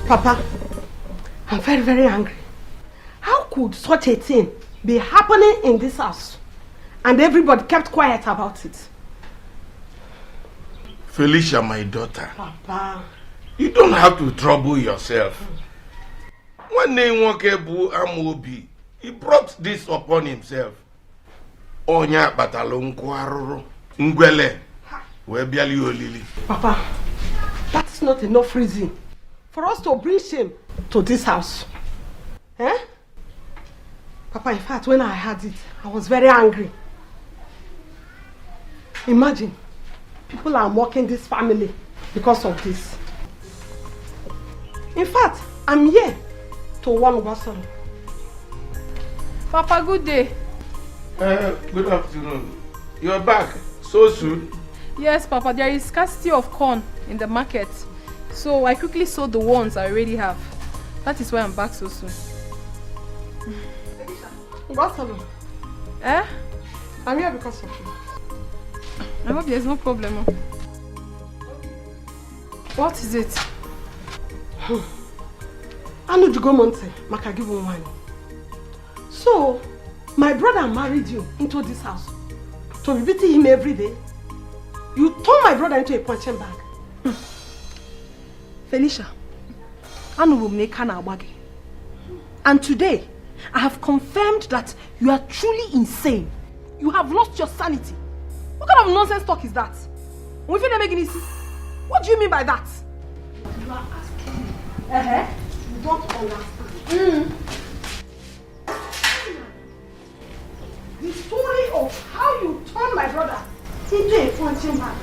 Papa, I'm very, very angry. How could such a thing be happening in this house? And everybody kept quiet about it. Felicia, my daughter. Papa. You don't have to trouble yourself. One day, Nwokebu Amobi, he brought this upon himself. Onya batalon kwaroro ngwele we biali olili. Papa, that's not enough reason for us to bring shame to this house. Eh? Papa, in fact, when I heard it, I was very angry. Imagine, people are mocking this family because of this. In fact, I'm here to warn Basoro. Papa, good day. Good afternoon. You're back so soon? Yes, Papa, there is scarcity of corn in the market. So I quickly sold the ones I already have. That is why I'm back so soon. Basoro. Eh? I'm here because of you. I hope there's no problem. What is it? I need to go Monte, Maka give one wine. So, my brother married you into this house to be beating him every day. You turned my brother into a punching bag. Felicia, Anu will make an awagi. And today, I have confirmed that you are truly insane. You have lost your sanity. What kind of nonsense talk is that? What do you mean by that? You are asking me. You don't understand. The story of how you turned my brother into a punching bag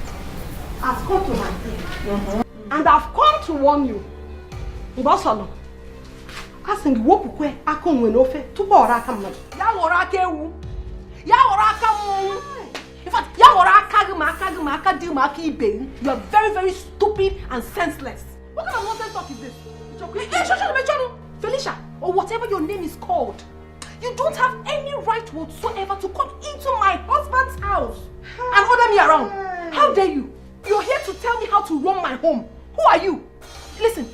has come to my ear. And I've come to warn you. Basolo. Asking Wokukwe Akon Wenofe to Boraka Mother. Yaworake. Yaworaka. In fact, you are very, very stupid and senseless. What kind of nonsense talk is this? Felicia, or whatever your name is called, you don't have any right whatsoever to come into my husband's house and order me around. How dare you? You're here to tell me how to run my home. Who are you? Listen,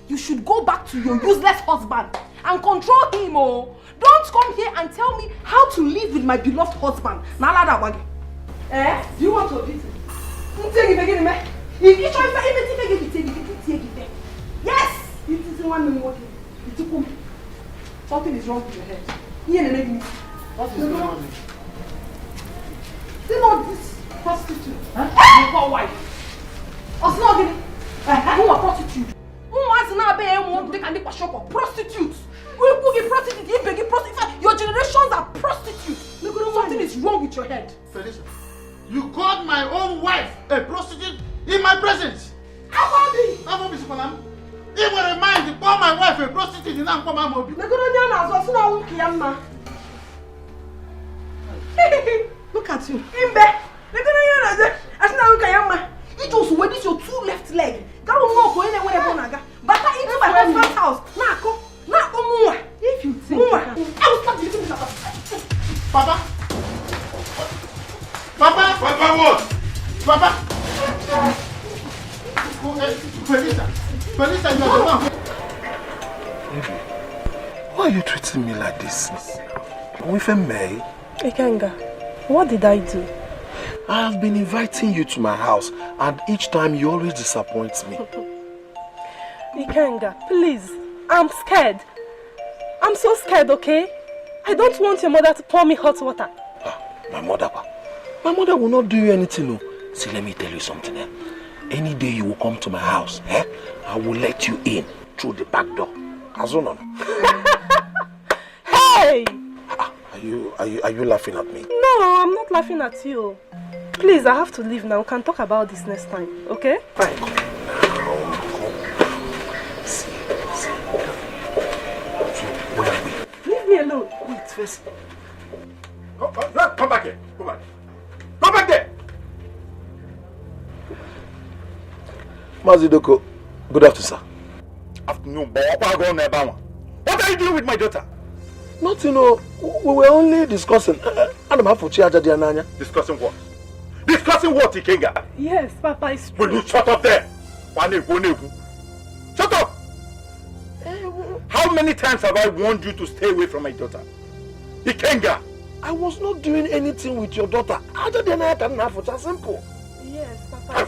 you should go back to your useless husband and control him. Oh, don't come here and tell me how to live with my beloved husband. Do you want to beat him? Yes! Something is wrong with your head. What is going on? See not this prostitute. You call wife. Or not giving. Who are prostitute? Who wants to now be a shop prostitutes? Your generations are prostitutes. Something is wrong with your head. Felicia, you called my own wife a prostitute in my presence. How be? It will remind to call my wife a prostitute in Ankomamobi. Look at you. It was where this your two left leg. But into my husband's house. If you think I will start deleting this. Papa? Papa? Papa, what? Papa? Felicia, you are the one. Why are you treating me like this? With a May? Ikenga, what did I do? I have been inviting you to my house, and each time you always disappoint me. Ikenga, please, I'm scared. I'm so scared, okay? I don't want your mother to pour me hot water. My mother will not do you anything. No. See, let me tell you something. Any day you will come to my house, I will let you in through the back door. Hey! Are you laughing at me? No, I'm not laughing at you. Please, I have to leave now. We can talk about this next time, okay? Fine. Come. See. Where are we? Leave me alone. Wait, first. Come back here. Come back. Come back there. Mazidoko, good afternoon, sir. Afternoon, but what are you doing with my daughter? Nothing, we were only discussing. Discussing what? Discussing what, Ikenga? Yes, Papa, it's true. Will you shut up there? Shut up! How many times have I warned you to stay away from my daughter? Ikenga! I was not doing anything with your daughter other than I can have it. Simple. Yes, Papa.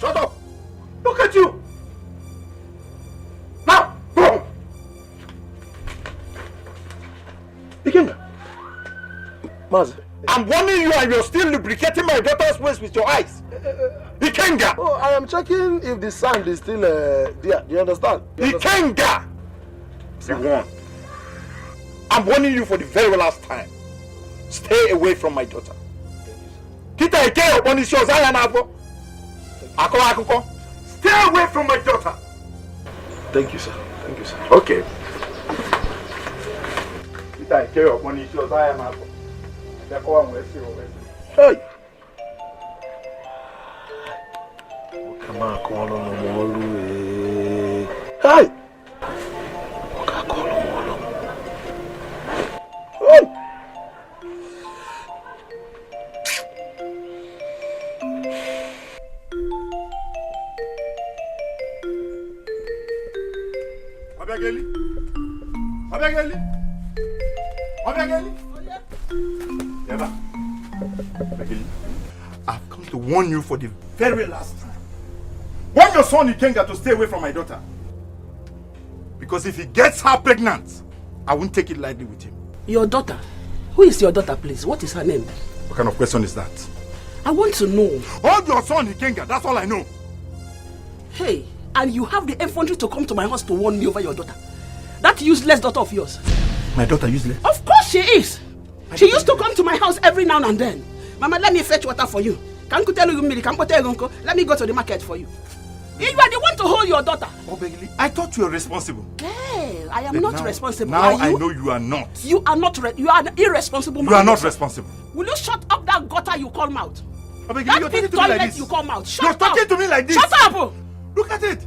Shut up! Look at you! Now, go! Ikenga! Maz, I'm warning you and you're still lubricating my daughter's waist with your eyes. Ikenga! oh, I am checking if the sand is still there. Do you understand? Ikenga! See one. I'm warning you for the very last time. Stay away from my daughter. Kita Ike upon his shores, I am Ako. Stay away from my daughter. Thank you, sir. Thank you, sir. Okay. Kita Ike upon his shores, I am Ako. Hey! Come on, call on the Hey! Hey! Obiageli. Never. I've come to warn you for the very last time. Warn your son Ikenga to stay away from my daughter. Because if he gets her pregnant, I won't take it lightly with him. Your daughter? Who is your daughter, please? What is her name? What kind of question is that? I want to know. Hold your son Ikenga, that's all I know. Hey, and you have the effrontery to come to my house to warn me over your daughter. That useless daughter of yours. My daughter useless? Of course she is. She used to come to my house every now and then. Mama, let me fetch water for you. Let me go to the market for you. You are the one to hold your daughter. Obiageli, I thought you were responsible. Hey, I am not responsible. Now I know you are not. You are not. You are an irresponsible man. You are not responsible. Will you shut up that gutter you call mouth? Obiageli, you're talking to me like this. You call mouth. Shut you're up. Talking to me like this. Shut up. Look at it.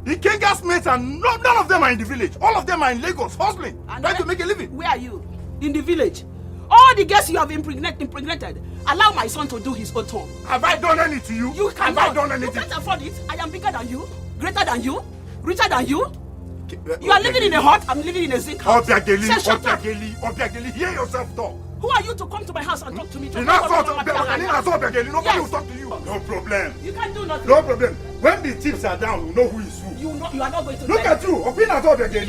Ikenga's mates and none of them are in the village. All of them are in Lagos, hustling, trying to make a living. Where are you? In the village. All the girls you have impregnated, allow my son to do his own turn. Have I done anything to you? You cannot. Have I done anything? You can't afford it. I am bigger than you, greater than you, richer than you. You are living in a hut, I'm living in a zinc house. Obiageli, hear yourself talk. Who are you to come to my house and talk to me? Nobody will talk to you. No problem. You can't do nothing. No problem. When the chips are down, we'll know who is who. You are not going to look at you. Look at you.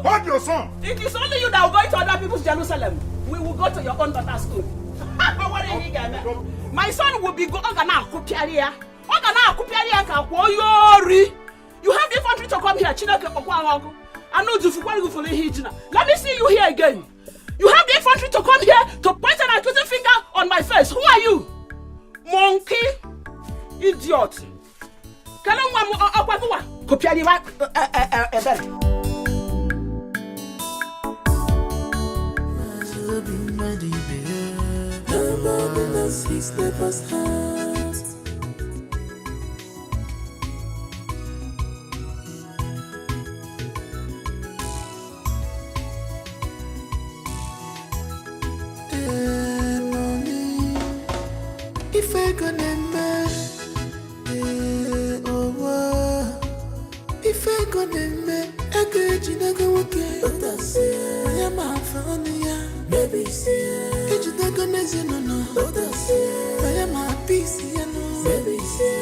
Hold your son. It is only you that will go to other people's Jerusalem. We will go to your own daughter's school. My son will be going to Kupiaria. You have the infantry to come here. I know you for let me see you here again. You have the infantry to come here to point an accusing finger on my face. Who are you? Monkey. Idiot. If I gonna if I gonna I could you not go okay. But I say I am a fan, maybe say you not gonna say no. But I say I am a piece, maybe say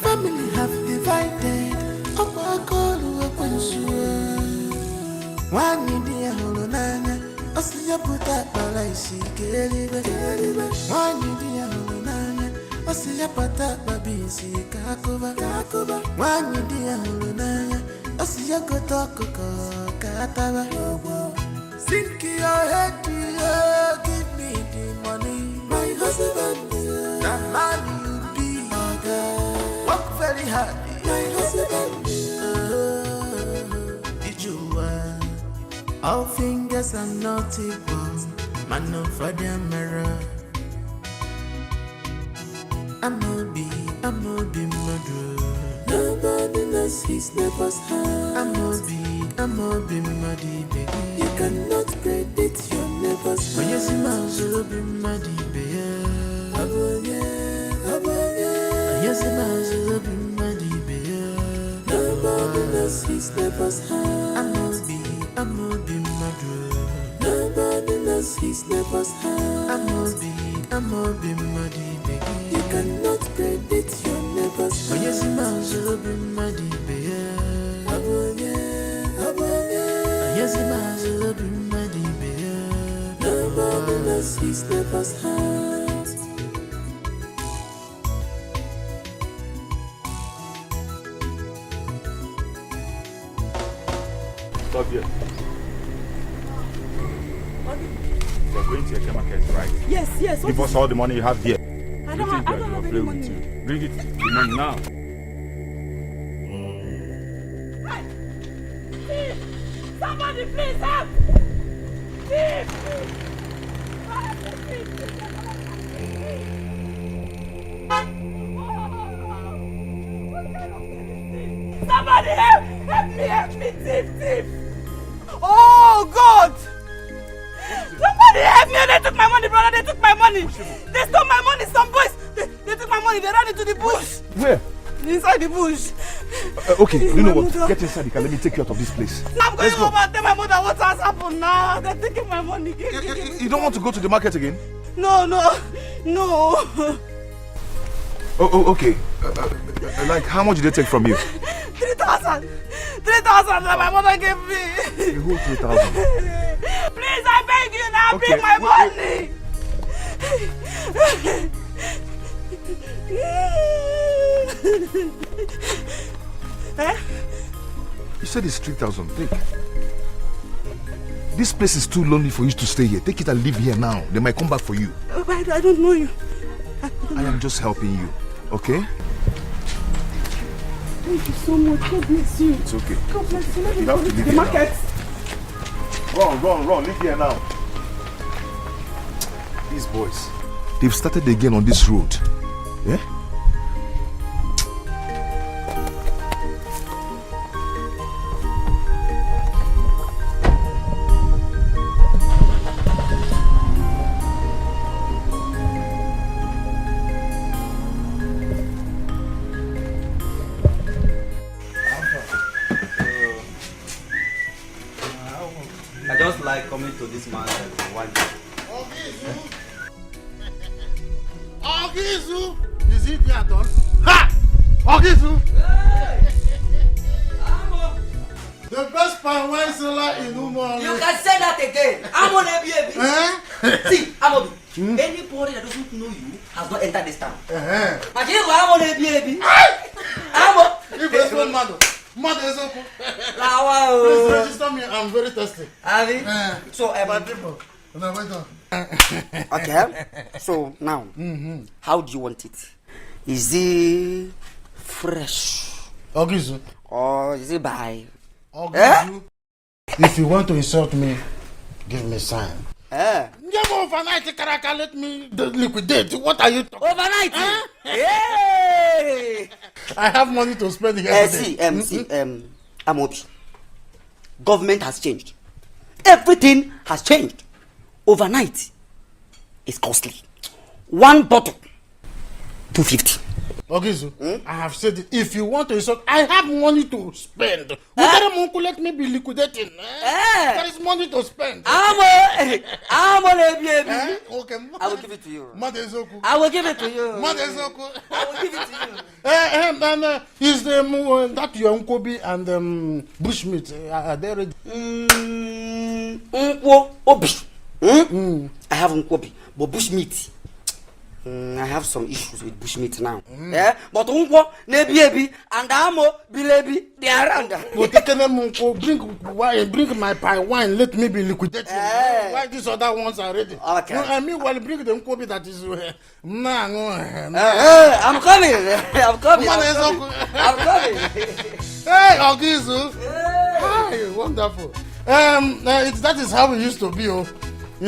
family have divided. One idea holonanya, Osia put up a lacy, one idea holonanya, Osia put up a busy Kakova, one idea holonanya, Osia go talk Katava. Sink your head to you, give me the money, my husband. The man you be, work very hard, my husband. All fingers are not equal, man no for the mirror. I'm no be, Amobi Madu. Nobody knows his neighbor's heart. Amobi Madi baby. You cannot predict your neighbor's heart. Yes, Amobi Madi baby. Yes, Amobi Madi baby. Nobody knows his neighbor's heart. Amobi Madu. Nobody knows his neighbor's heart. Amobi Madi baby. You cannot predict your neighbor's heart. Yes, Amobi Madi baby. Yes, Amobi Madi baby. Nobody knows his neighbor's heart. Stop here. You're going to your market, right? Yes. Give us all the money you have here. I don't have any money. Bring it, the money now. Thief! Somebody please help! Thief! Somebody help me, thief! Oh God! Somebody help me! They took my money, brother. They took my money. They stole my money. Some boys. They took my money. They ran into the bush. Where? Inside the bush. Okay, you know what? Get inside the car. Let me take you out of this place. I'm going home and tell my mother what has happened now. They're taking my money. You don't want to go to the market again? No. Oh, okay. Like, how much did they take from you? 3,000 that my mother gave me. The whole 3,000. Please, I beg you now, Okay, bring my money. You said it's 3,000. Take. This place is too lonely for you to stay here. Take it and live here now. They might come back for you. I don't know you. I am just helping you. Okay? Thank you so much. God bless you. It's okay. God bless you. Let me You go have to to leave the here market. Run. Leave here now. These boys, they've started again on this road. Yeah? I just like coming to this man one day. Ogizu! Is it there done? Ha! Ogizu! The best palm wine seller in Umo. You can say that again. I'm on a baby. See, Amobi. Anybody that doesn't know you has not entered this town. I can't go. I'm on a baby. If it's one mother is open. Please register me. I'm very thirsty. So, No, wait on. okay. So now, how do you want it? Is it fresh? Ogizu. Or is it by? Ogizu. If you want to insult me, give me sign. Overnight, Karaka, let me liquidate. What are you talking? Overnight? Hey! I have money to spend here today. See, Amobi. Government has changed. Everything has changed. Overnight is costly. One bottle, 250. Ogizu, I have said it. If you want to insult, I have money to spend. Let me be liquidating. There is money to spend. I'm on a baby. Okay. I will give it to you. Madezoku. I will give it to you. Madezoku. I will give it to you. And is that your Unkobi and bushmeat? Are they ready? I have Unkobi, but bushmeat. I have some issues with bushmeat now. But Unko, Nebi, and Amo, Bilebi, they are around. Bring my pine wine, let me be liquidated. Why these other ones are ready? Okay. No, I mean, bring the Unkobi that is. I'm coming. I'm coming. Hey, Ogizu. Hi, wonderful. That is how it used to be. You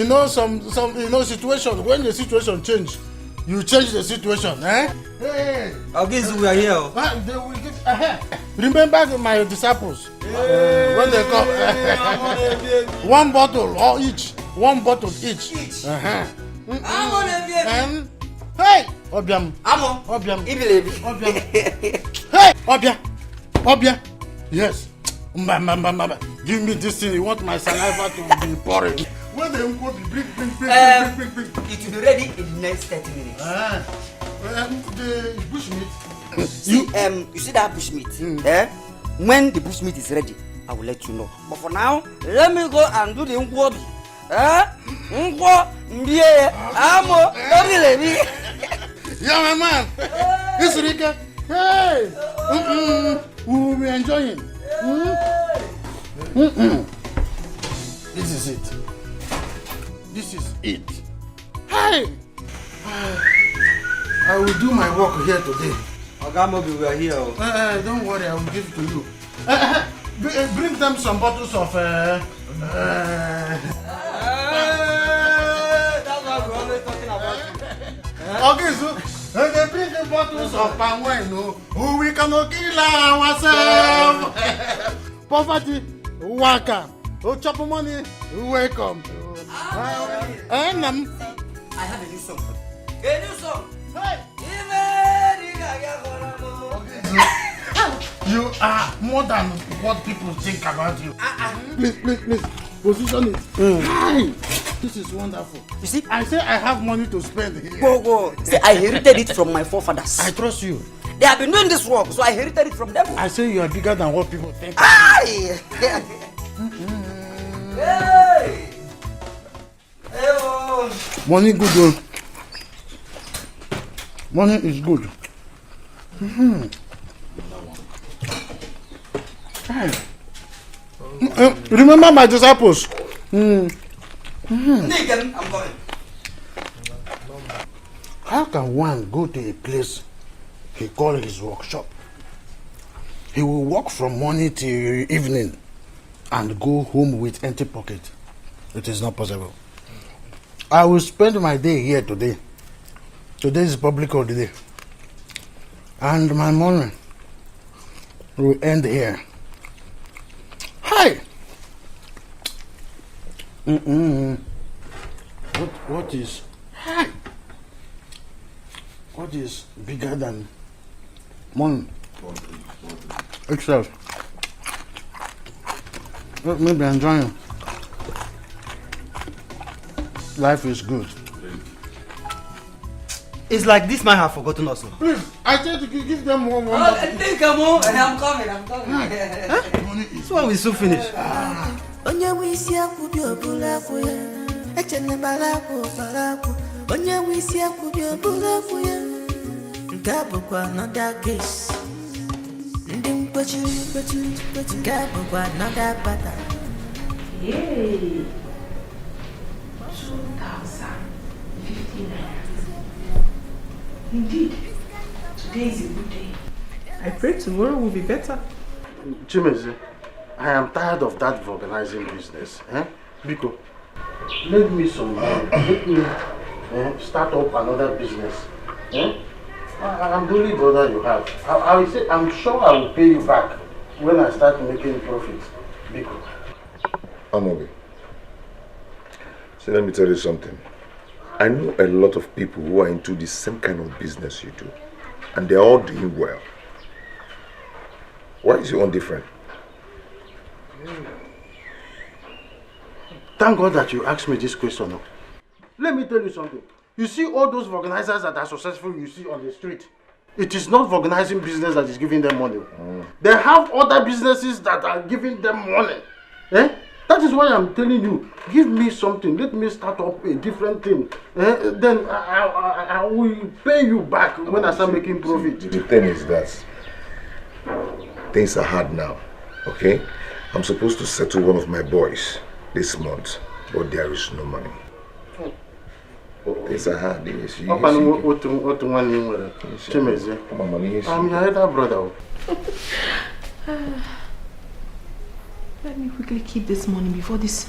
know, some situation, when the situation change, you change the situation, eh? Hey. Okay, so we are here. They will give, remember my disciples. When they come, one bottle or each. One bottle each. And, hey! Obiam. Amo. Obiam. Ibilebi. Obiam. Hey! Obia. Yes. Give me this thing. You want my saliva to be pouring. When they will be bring. It will be ready in the next 30 minutes. The bushmeat. See, you see that bushmeat? When the bushmeat is ready, I will let you know. But for now, let me go and do the nkwobi. Amo, yeah, my man. This Rika. Hey. We will be enjoying. This is it. Hey. I will do my work here today. Ogamobi, we are here. Don't worry, I will give it to you. Bring them some bottles of. That's what we're always talking about. Okay, so they bring the bottles of palm wine. No, we cannot kill ourselves. Poverty, waka. Oh, chop money, welcome. And I have a new song. A new song. Hey. You are more than what people think about you. Please. Position it. Hi. This is wonderful. You see? I say I have money to spend here. Go. See, I inherited it from my forefathers. I trust you. They have been doing this work, so I inherited it from them. I say you are bigger than what people think. Hey! Money good though. Money is good. Remember my disciples. I'm going. How can one go to a place he call his workshop? He will work from morning till evening and go home with empty pocket. It is not possible. I will spend my day here today. Today is public holiday. And my morning will end here. Hi! What is... Hi! What is bigger than money? Itself. Let me be enjoying. Life is good. It's like this man have forgotten us. Please, I tell you to give them more. I'm coming. So when we soon finish. Onye wisi akubi obula kuya, echene balaku. Onye wisi akubi obula kuya, ngabo kwa another case. Ndim kwechu, ngabo kwa another bata. Yay! 2,050 naira. Indeed, today is a good day. I pray tomorrow will be better. Chimeze, I am tired of that organizing business. Biko, lend me some money. Let me start up another business. I'm the only brother you have. I will say, I'm sure I will pay you back when I start making profits. Biko. Amobi. So let me tell you something. I know a lot of people who are into the same kind of business you do. And they're all doing well. Why is your own different? Thank God that you asked me this question. Let me tell you something. You see all those organizers that are successful you see on the street. It is not organizing business that is giving them money. They have other businesses that are giving them money. That is why I'm telling you, give me something. Let me start up a different thing. Then I will pay you back when I start making profit. The thing is that things are hard now. Okay? I'm supposed to settle one of my boys this month, but there is no money. Things are hard. I'm your elder brother. Let me quickly keep this money before this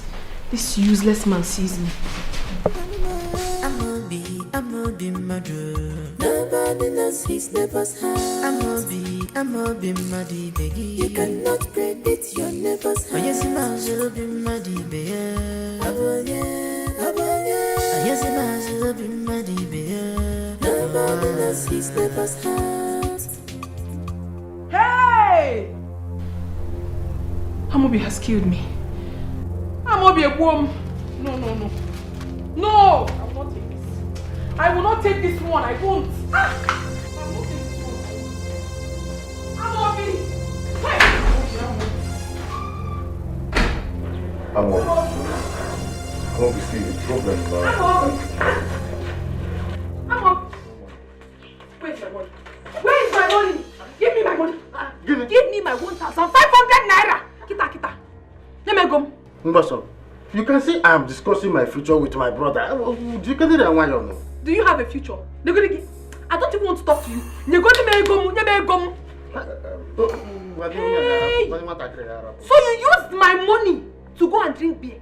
useless man sees me. I'm Amobi Madu. Nobody knows his neighbor's heart. Amobi Madi Begi. You cannot predict your neighbor's heart. Yes, Mazubi Madi Begi. Aboye. Yes, Mazubi Madi Begi. Nobody knows his neighbor's heart. Hey! Amobi has killed me. Amobi a worm. No. No! I will not take this. I will not take this one. I won't. I will not take this one. Amobi! Hey! Amobi, see the problem now. Amobi! Where's my money? Where is my money? Give me my money. Give me my 1,500 naira. Kita. Let me go. Mbaso, you can see I am discussing my future with my brother. Do you get it? Do you have a future? I don't even want to talk to you. Hey! So you used my money to go and drink beer.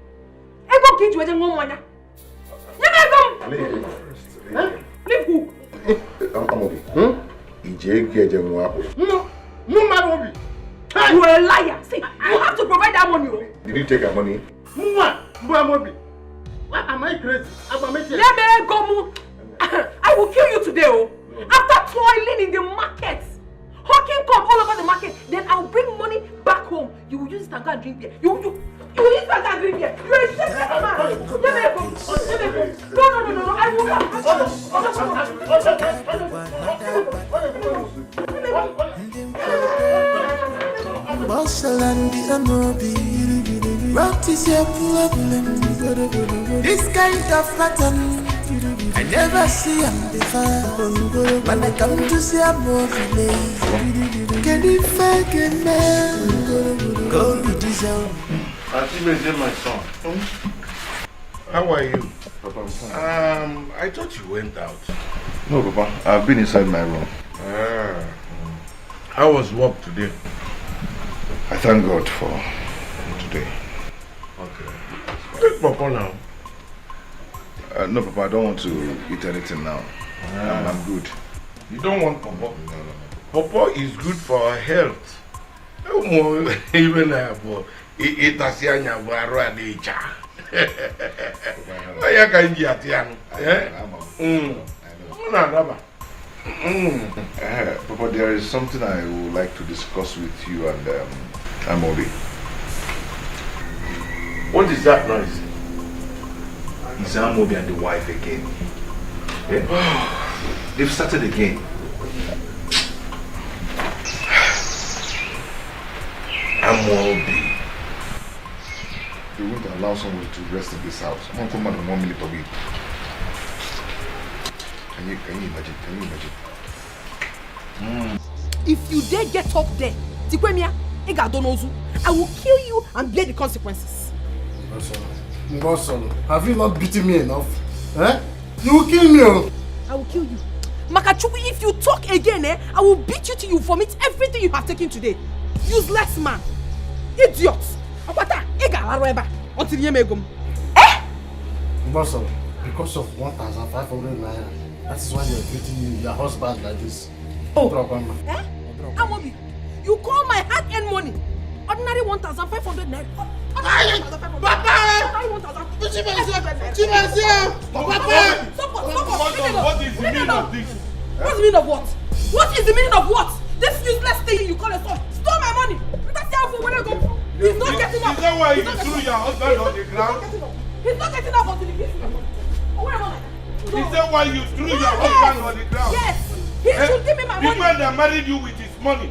Leave who? Amobi. No, You are a liar. See, you have to provide that money. Did you take our money? Amobi. Why am I crazy? I will kill you today. After toiling in the market, hawking come all over the market, then I'll bring money back home. You will use it and go and drink beer. You will use it and go and drink beer. You are a shit man. No. I will not. Bosalandi Amobi. What is your problem? This kind of pattern I never see him before. When I come to see Amobi, can you fake a man? Go with this out. My son. How are you? Papa, I'm fine. I thought you went out. No, Papa. I've been inside my room. How was work today? I thank God for today. Okay. Take Papa now. No, Papa, I don't want to eat anything now. I'm good. You don't want Papa? No. Papa is good for our health. Even it has young Papa, there is something I would like to discuss with you and Amobi. What is that noise? It's Amobi and the wife again. Yeah? They've started again. Amobi. They won't allow someone to rest in this house. I'm going to come out in 1 minute a week. Can you imagine? If you dare get up there, I will kill you and bear the consequences. Ngosolo, have you not beaten me enough? You will kill me. I will kill you. Makachuku, if you talk again, I will beat you till you vomit everything you have taken today. Useless man. Idiot. Until you make them. Ngosolo, because of 1,500 naira, that is why you are treating your husband like this. Amobi, you call my hard-earned money ordinary 1,500 naira. Papa! What is the meaning of this? What's the meaning of what? What is the meaning of what? This useless thing you call a son stole my money. That's how for when I go. He's not getting up. Is that why you threw your husband on the ground? He's not getting up until he gets me. Where am I? Is that why you threw your husband on the ground? Yes. He should give me my money. The man that married you with his money.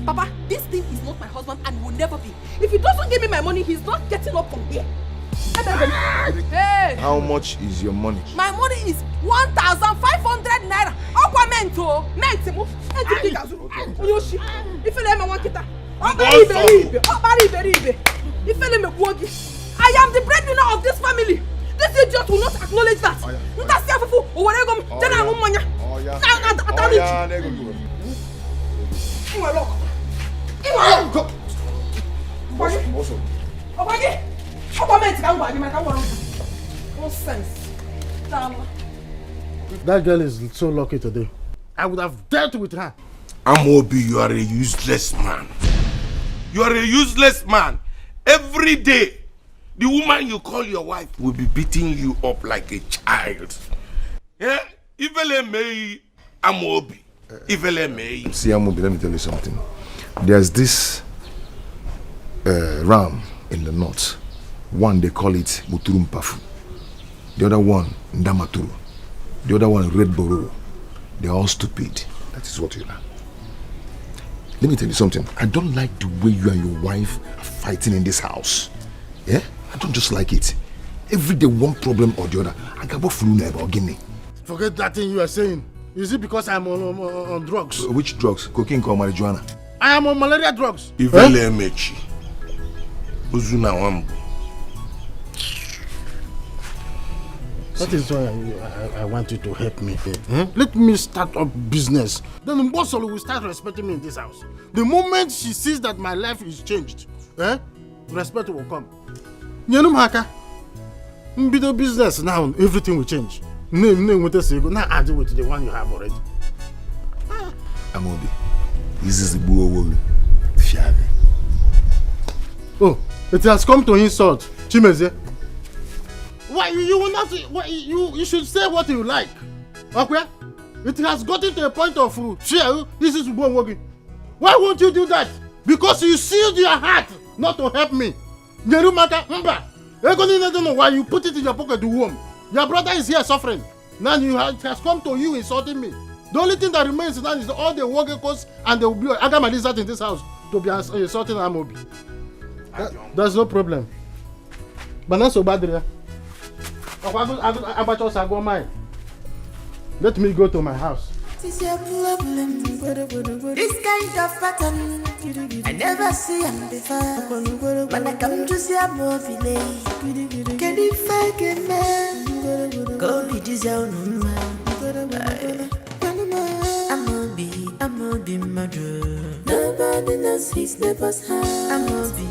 Papa, this thing is not my husband and will never be. If he doesn't give me my money, he's not getting up from here. Hey! How much is your money? My money is 1,500 naira. Okwa mento. Mento. Yoshi. If you let me want kita. I am the breadwinner of this family. This idiot will not acknowledge that. That girl is so lucky today. I would have dealt with her. Amobi, you are a useless man. You are a useless man. Every day, the woman you call your wife will be beating you up like a child. Yeah? Ivele mei Amobi. Ivele mei. See, Amobi, let me tell you something. There's this ram in the north. One, they call it Muturum Pafu. The other one, Ndamaturu. The other one, Red Bororo. They're all stupid. That is what you are. Let me tell you something. I don't like the way you and your wife are fighting in this house. Yeah? I don't just like it. Every day, one problem or the other. I got what flu about Guinea. Forget that thing you are saying. Is it because I'm on drugs? Which drugs? Cocaine or marijuana? I am on malaria drugs. Ivele mechi. Uzuna wambu. That is why I want you to help me. Let me start up business. Then Mbosolo will start respecting me in this house. The moment she sees that my life is changed, respect will come. Nyenum haka. Mbido business now, everything will change. Name with us, now add it with the one you have already. Amobi, this is the Buo Fiave. Oh, it has come to insult. Chimeze. Why you will not? Why you should say what you like. Okay? It has gotten to a point of fear. This is working. Why won't you do that? Because you sealed your heart not to help me. Nerumaka Mba. I don't know why you put it in your pocket to warm. Your brother is here suffering. Now it has come to you insulting me. The only thing that remains now is all the working costs and the Agamalizat in this house to be insulting Amobi. There's no problem. But not so bad. Let me go to my house. This your problem. This kind of pattern I never see him before. When I come to see a movie, can you find a man? Go be this own man. I'm a be murder. Nobody knows his neighbor's house. I'm a be.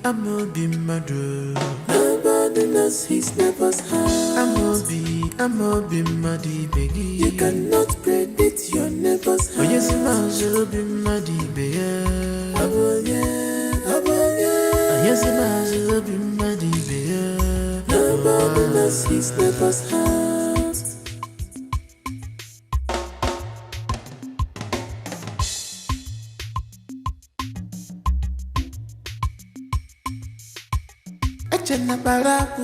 I'm a be murder. Nobody knows his neighbor's house. I'm a be muddy baby. You cannot predict your neighbor's house. Oh yes, I'll be muddy baby. Yes, I'll be muddy baby. Nobody knows his neighbor's house. Echena baraku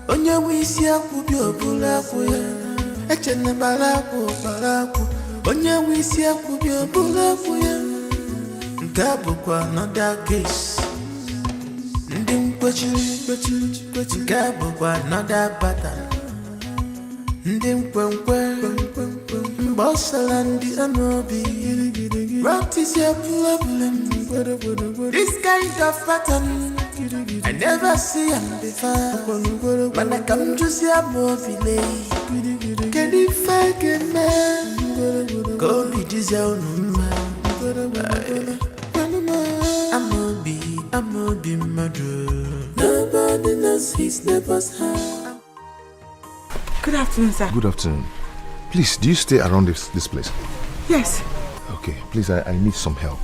onye wisi akwu bi obula akwu ya. Echena baraku onye wisi akwu bi obula akwu ya. Nke bụkwa another case. Ndị mkpechiri nke bụkwa another pattern. Ndị mkwenkwe mbọsala ndị Amobi. What is your problem? This kind of pattern I never see him before. When I come to see a movie, can you find a man? Go be this own man. Amobi murder. Nobody knows his neighbor's house. Good afternoon, sir. Good afternoon. Please, do you stay around this place? Yes. Okay, please, I need some help.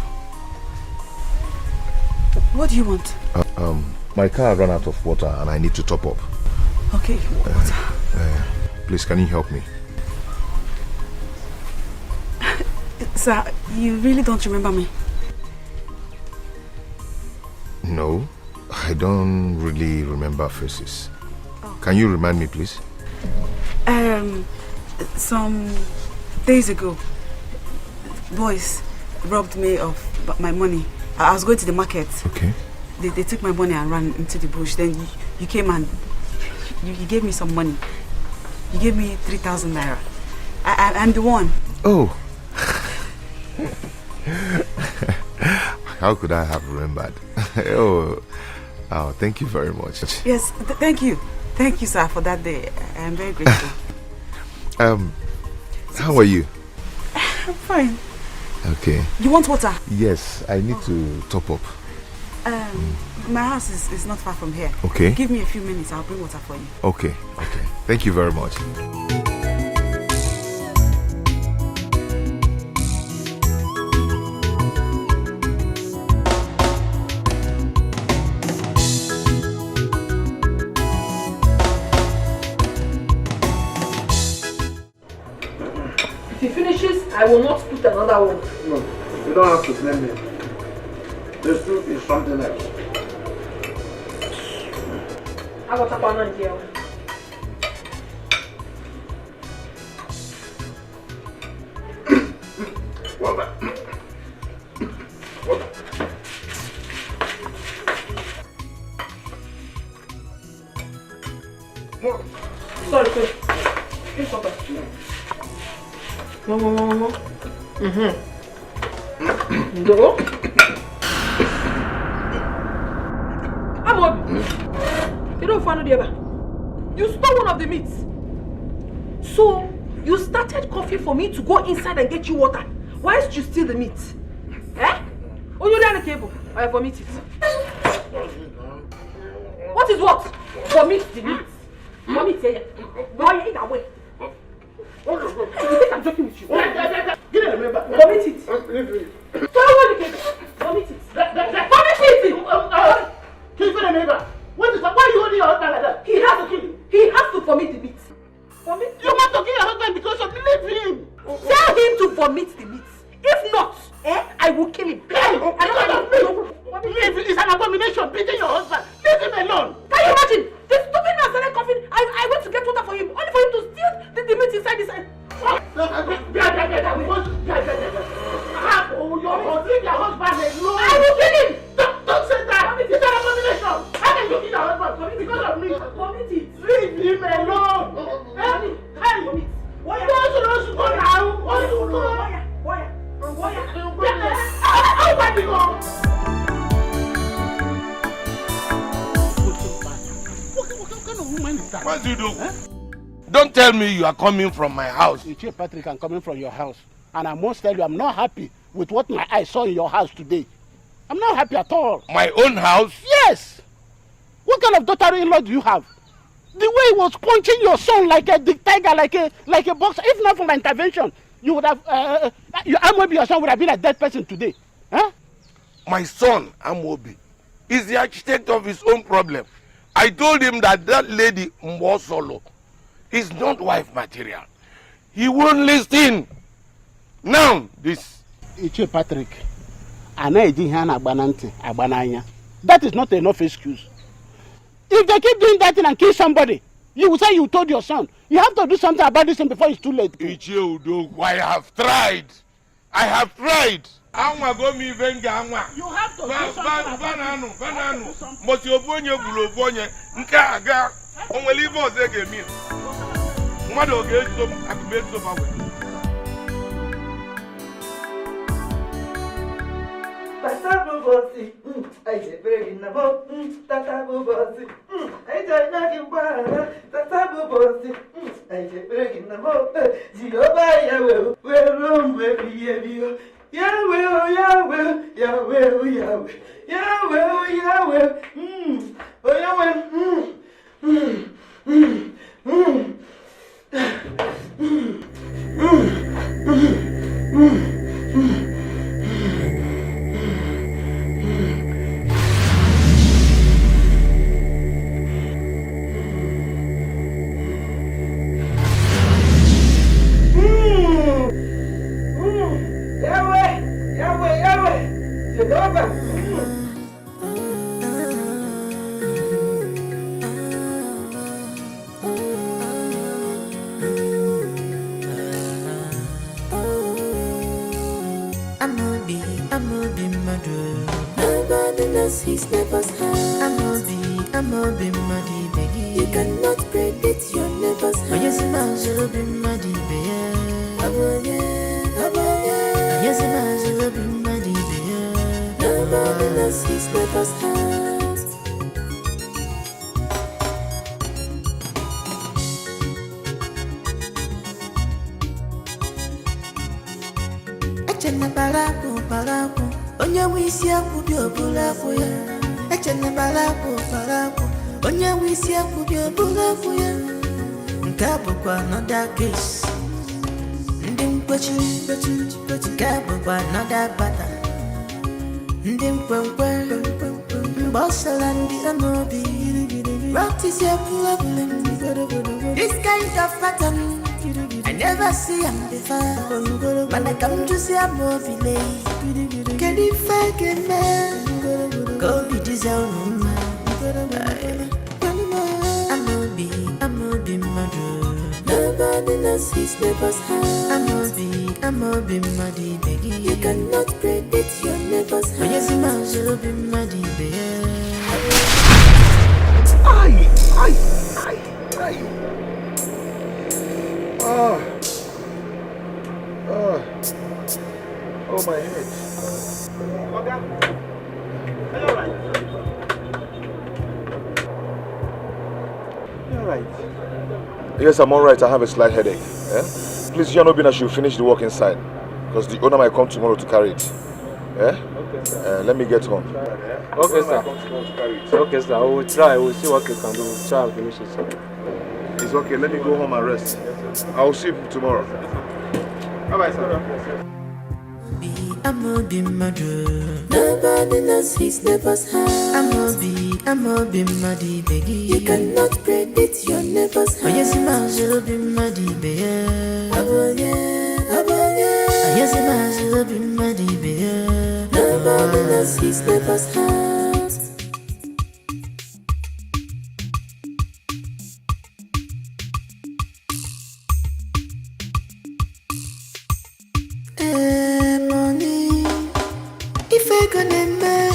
What do you want? My car ran out of water and I need to top up. Okay, water. Please, can you help me? Sir, you really don't remember me? No, I don't really remember faces. Oh. Can you remind me, please? Some days ago, boys robbed me of my money. I was going to the market. Okay. They took my money and ran into the bush. Then you came and you gave me some money. You gave me 3,000 naira. I'm the one. Oh. How could I have remembered? Oh, thank you very much. Yes, thank you. Thank you, sir, for that day. I am very grateful. How are you? I'm fine. Okay. You want water? Yes, I need to top up. My house is not far from here. Okay. Give me a few minutes, I'll bring water for you. Okay. Thank you very much. If he finishes, I will not put another one. No, you don't have to blame me. This soup is something else. I got a banana here. Sorry. Please water. No. Go. You don't find the other. You stole one of the meats. So you started coughing for me to go inside and get you water. Why did you steal the meat? Eh? Oh, you're down the cable. I vomit it. What is what? Vomit the meat. Vomit here. Why eat away? You think I'm joking with you? Vomit it. Throw away the cable. Vomit it. Vomit it! Kill the neighbor. What is that? Why are you holding your husband like that? He has to kill him. He has to vomit the meat. Vomit? You want to kill your husband because of leave him. Tell him to vomit the meat. If not, I will kill him. Leave. It's an abomination beating your husband. Leave him alone. Can you imagine? This stupid man started coughing. I went to get water for him, only for him to steal the meat inside his head. Your husband alone. I will kill him. Don't say that. It's an abomination. How can you kill your husband? Because of me. Vomit it. Leave him alone. Hey, why you don't go now? Why you go? What do you do? Don't tell me you are coming from my house. Chief Patrick, I'm coming from your house. And I must tell you, I'm not happy with what my eyes saw in your house today. I'm not happy at all. My own house? Yes! What kind of daughter-in-law do you have? The way he was punching your son like a tiger, like a boxer, if not for my intervention, you would have, Amobi, your son would have been a dead person today. Huh? My son, Amobi, is the architect of his own problem. I told him that lady Mbosolo is not wife material. He won't listen. Now, this. Ichie Patrick, that is not enough excuse. If they keep doing that thing and kill somebody, you will say you told your son. You have to do something about this thing before it's too late. Ichie Udo, I have tried. I have tried. You have to do something Yahweh, Yahweh, Yahweh, Yahweh, Yahweh, Yahweh, oh Yahweh, Yahweh. madu. Nobody knows his neighbor's house. I'm a be muddy beggy. You cannot predict your neighbor's house. But yes, I'll be muddy beggy. Yes, I'll be muddy beggy. Nobody knows his neighbor's house. Echene balabu, onye wisi akubi obula kuya. Echene balabu, onye wisi akubi obula kuya. Nkabo kwa another case. Ndi mkwechi, nkabo kwa another bata. Ndi mkwenkwe, mbosala ndi amobi. What is your problem? This kind of pattern I never see him before. When I come to see a movie late, can you fake a man? Go be this own man. I'm a be madu. Nobody knows his neighbor's house. I'm a be muddy beggy. You cannot predict your neighbor's house. Yes, I'm be muddy beggy. Aye. Oh, my head. Okay. Are you alright? You alright? Yes, I'm alright. I have a slight headache. Yeah? Please, Janobina should finish the work inside. Because the owner might come tomorrow to carry it. Yeah? Okay, sir. Let me get home. Okay, sir. Okay, sir. I will try. I will see what we can do. We'll try and finish it, sir. It's okay. Let me go home and rest. I will see you tomorrow. Bye-bye, sir. I'm a be madu. Nobody knows his neighbor's house. I'm a be muddy beggy. You cannot predict your neighbor's house. Yes, I'm be muddy beggy. Yes, I'm be muddy beggy. Nobody knows his neighbor's house. Money, if I gonna make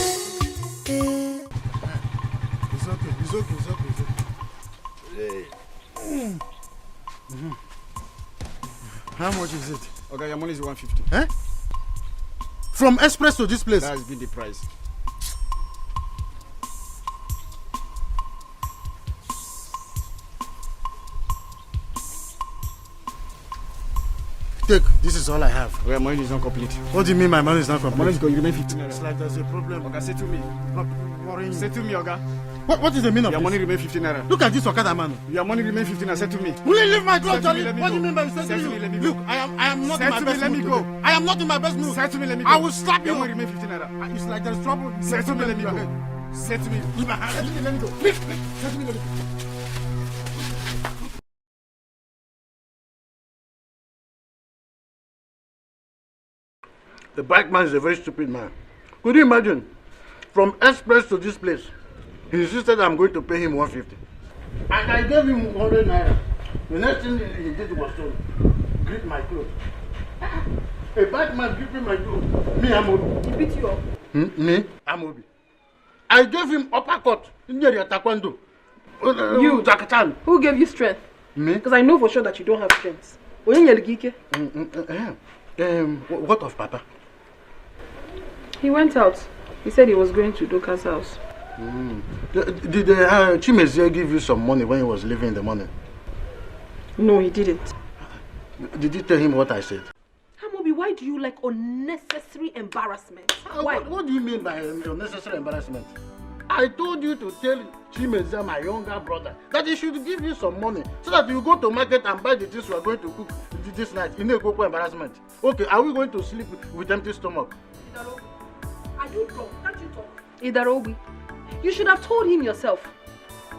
It's okay. How much is it? Okay, your money is 150. Eh? From Express to this place? That has been the price. Take, this is all I have. Okay, money is not complete. What do you mean my money is not complete? Money is going to remain 15 naira. It's like there's a problem. Okay, say to me. Say to me, Oga. What is the meaning of your this? money remain 15 naira. Look at this Okada man. Your money remain 15 naira. Say to me. Will you leave my clothes, Charlie? What do you mean by say to me? Look, I am not in my best mood. Let me go. I am not in my best mood. Say to me, let me go. I will slap you. Your money remain 15 naira. It's like there's trouble. Say to me, let me go. Say to me. Leave my hand. Say to me, let me go. Please. Say to me, let me go. The bike man is a very stupid man. Could you imagine? From Express to this place, he insisted I'm going to pay him 150. And I gave him 100 naira. The next thing he did was to grip my clothes. A bike man gripping my clothes. Me, Amobi. He beat you up? Me, Amobi. I gave him uppercut in the taekwondo. You, Zakatan. Who gave you strength? Me? Because I know for sure that you don't have strength. What of Papa? He went out. He said he was going to Doka's house. Did Chimezie give you some money when he was leaving in the morning? No, he didn't. Did you tell him what I said? Amobi, why do you like unnecessary embarrassment? Why? What do you mean by unnecessary embarrassment? I told you to tell Chimezie, my younger brother, that he should give you some money so that you go to market and buy the things we are going to cook this night. You know, go embarrassment. Okay, are we going to sleep with empty stomach? Are you drunk? Can't you talk? Idarobi, you should have told him yourself.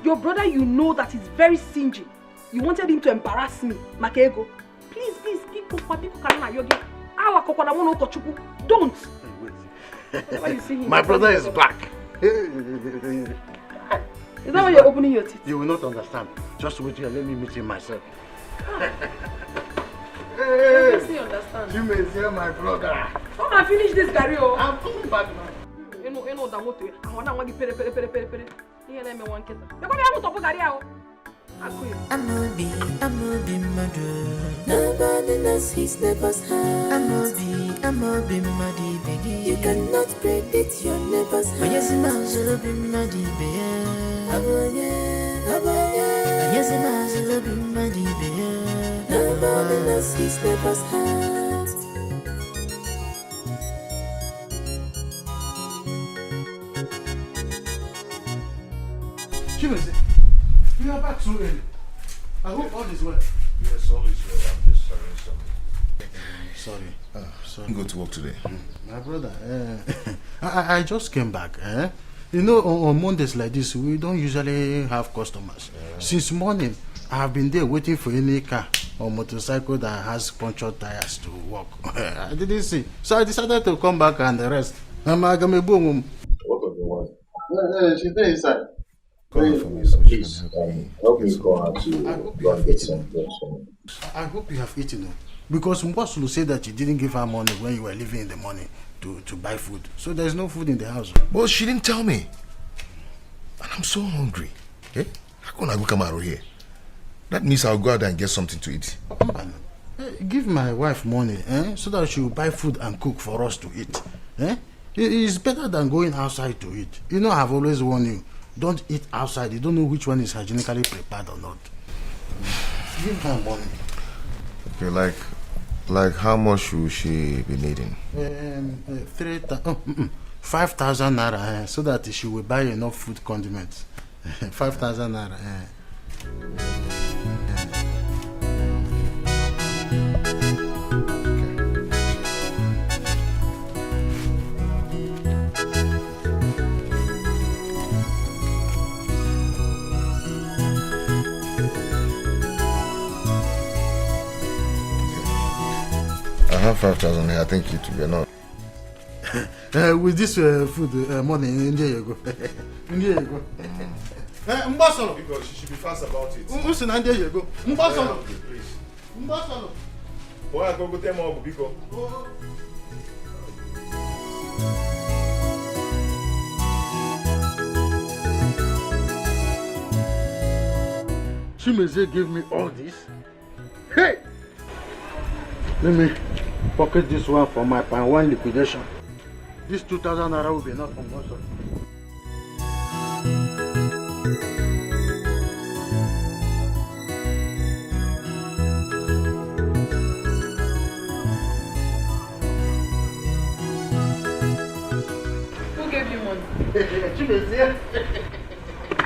Your brother, you know that is very stingy. You wanted him to embarrass me, Makego. Please, people can yogi. Don't. Why you see him? My brother is back. Is that why you're opening your teeth? You will not understand. Just wait here, let me meet him myself. Hey, I understand. You may see my brother. Come and finish this, Gary. I'm coming back now. of you know that moto. I want to pere. Here na me wan keta. You come here to put gari o. I'm a be madu. Nobody knows his neighbor's heart. I'm a be muddy baby. You cannot predict your neighbor's heart. Yes, I'm a be muddy baby. Yes, I'm a be muddy baby. Nobody knows his neighbor's heart. Chimese, you are back so early. I hope all is well. Yes, all is well. I'm just sorry. Sorry. You go to work today. My brother, I just came back. You know, on Mondays like this, we don't usually have customers. Since morning, I have been there waiting for any car or motorcycle that has punctured tires to work. I didn't see. So I decided to come back and rest. What of the wife? She's there inside. Call for me so she can help me go out to get some. I hope you have eaten. Because Mbosulu said that you didn't give her money when you were leaving in the morning to buy food. So there's no food in the house. Well, she didn't tell me. And I'm so hungry. Eh? How can I go come out here? That means I'll go out and get something to eat. Give my wife money, so that she will buy food and cook for us to eat. It's better than going outside to eat. You know, I've always warned you, don't eat outside. You don't know which one is hygienically prepared or not. Give her money. Okay, like how much should she be needing? 5,000 naira, so that she will buy enough food condiments. 5,000 naira. I have 5,000 here. I think it will be enough. With this food money, India you go. India you go. Mbasolo. Because she should be fast about it. Listen, India you go. Mbasolo. Please. Mbasolo. Boy, I go tell more Biko. Chimeze gave me all this. Hey! Let me pocket this one for my pan one liquidation. This 2,000 naira will be enough for most of it. Who gave you money? Chimeze.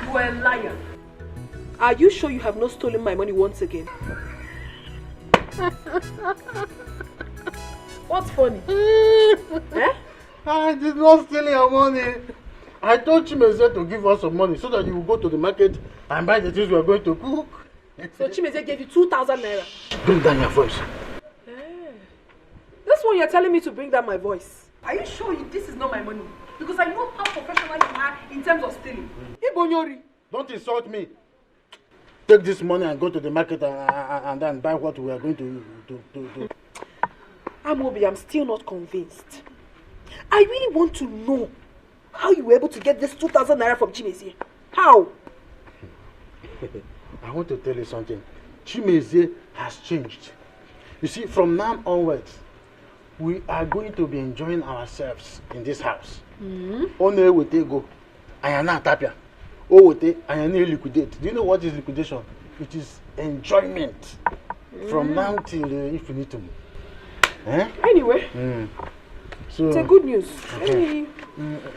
You are a liar. Are you sure you have not stolen my money once again? What's funny? I did not steal your money. I told Chimeze to give us some money so that you will go to the market and buy the things we are going to cook. So Chimeze gave you 2,000 naira. Bring down your voice. This one you're telling me to bring down my voice. Are you sure this is not my money? Because I know how professional you are in terms of stealing. Ibonyori. Don't insult me. Take this money and go to the market and then buy what we are going to do. Amobi, I'm still not convinced. I really want to know how you were able to get this 2,000 naira from Chimeze. How? I want to tell you something. Chimeze has changed. You see, from now onwards, we are going to be enjoying ourselves in this house. One will take go. I am not tapia. Oh, I am not liquidate. Do you know what is liquidation? It is enjoyment from now till infinitum. Anyway, so it's a good news. Let me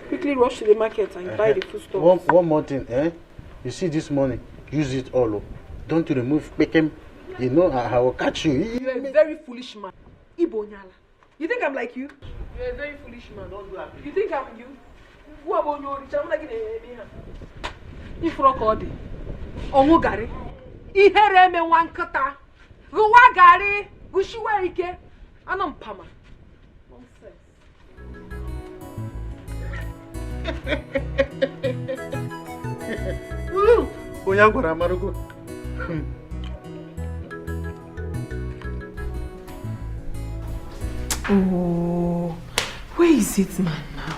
quickly rush to the market and buy the food stuff. One more thing, you see this money, use it all. Don't remove Pekem. You know I will catch you. You are a very foolish man. Ibonyala. You think I'm like you? You are a very foolish man. You think I'm you? Who are you? I'm like Ifrokodi. Omugari. Ihere me wankata. Ruwagari. Gushiwa ike. Anampama. Onyagwara marugo. Oh, where is it, man? Now,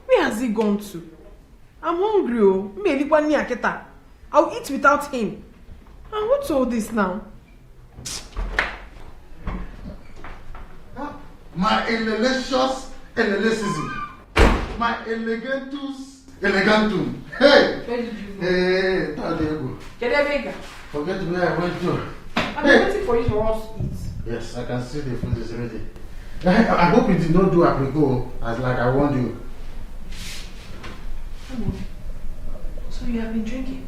where has he gone to? I'm hungry. I'll eat without him. And what's all this now? My elelacious elelacism. My elegantum. Hey! Hey, how do you go? Forget where I went to. I'm waiting for you to us eat. Yes, I can see the food is ready. I hope you did not do apricot as like I warned you. So you have been drinking?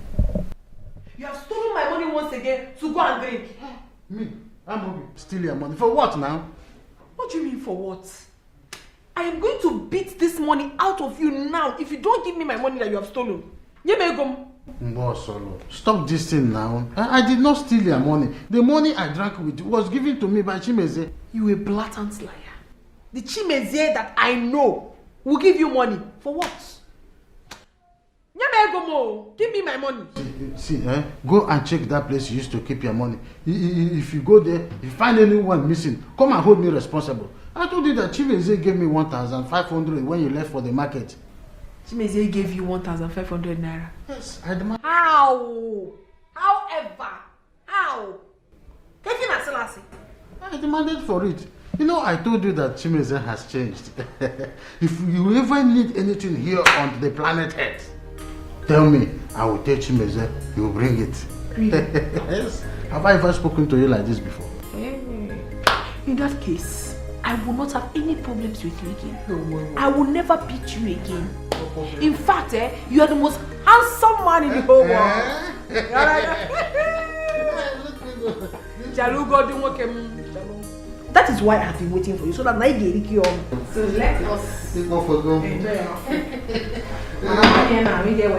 You have stolen my money once again to go and drink. Me? I'm hungry. Steal your money. For what now? What do you mean for what? I am going to beat this money out of you now if you don't give me my money that you have stolen. Stop this thing now. I did not steal your money. The money I drank with was given to me by Chimeze. You a blatant liar. The Chimeze that I know will give you money. For what? Give me my money. See, go and check that place you used to keep your money. If you go there, you find anyone missing, come and hold me responsible. I told you that Chimeze gave me 1,500 when you left for the market. Chimeze gave you 1,500 naira? Yes, I demand. How? However, how? I demanded for it. You know, I told you that Chimeze has changed. If you ever need anything here on the planet Earth, tell me, I will tell Chimeze, you will bring it. Really? Yes. Have I ever spoken to you like this before? Hey. In that case, I will not have any problems with you again. I will never beat you again. In fact, you are the most handsome man in the whole world. That is why I have been waiting for you, so that I get it. So let us enjoy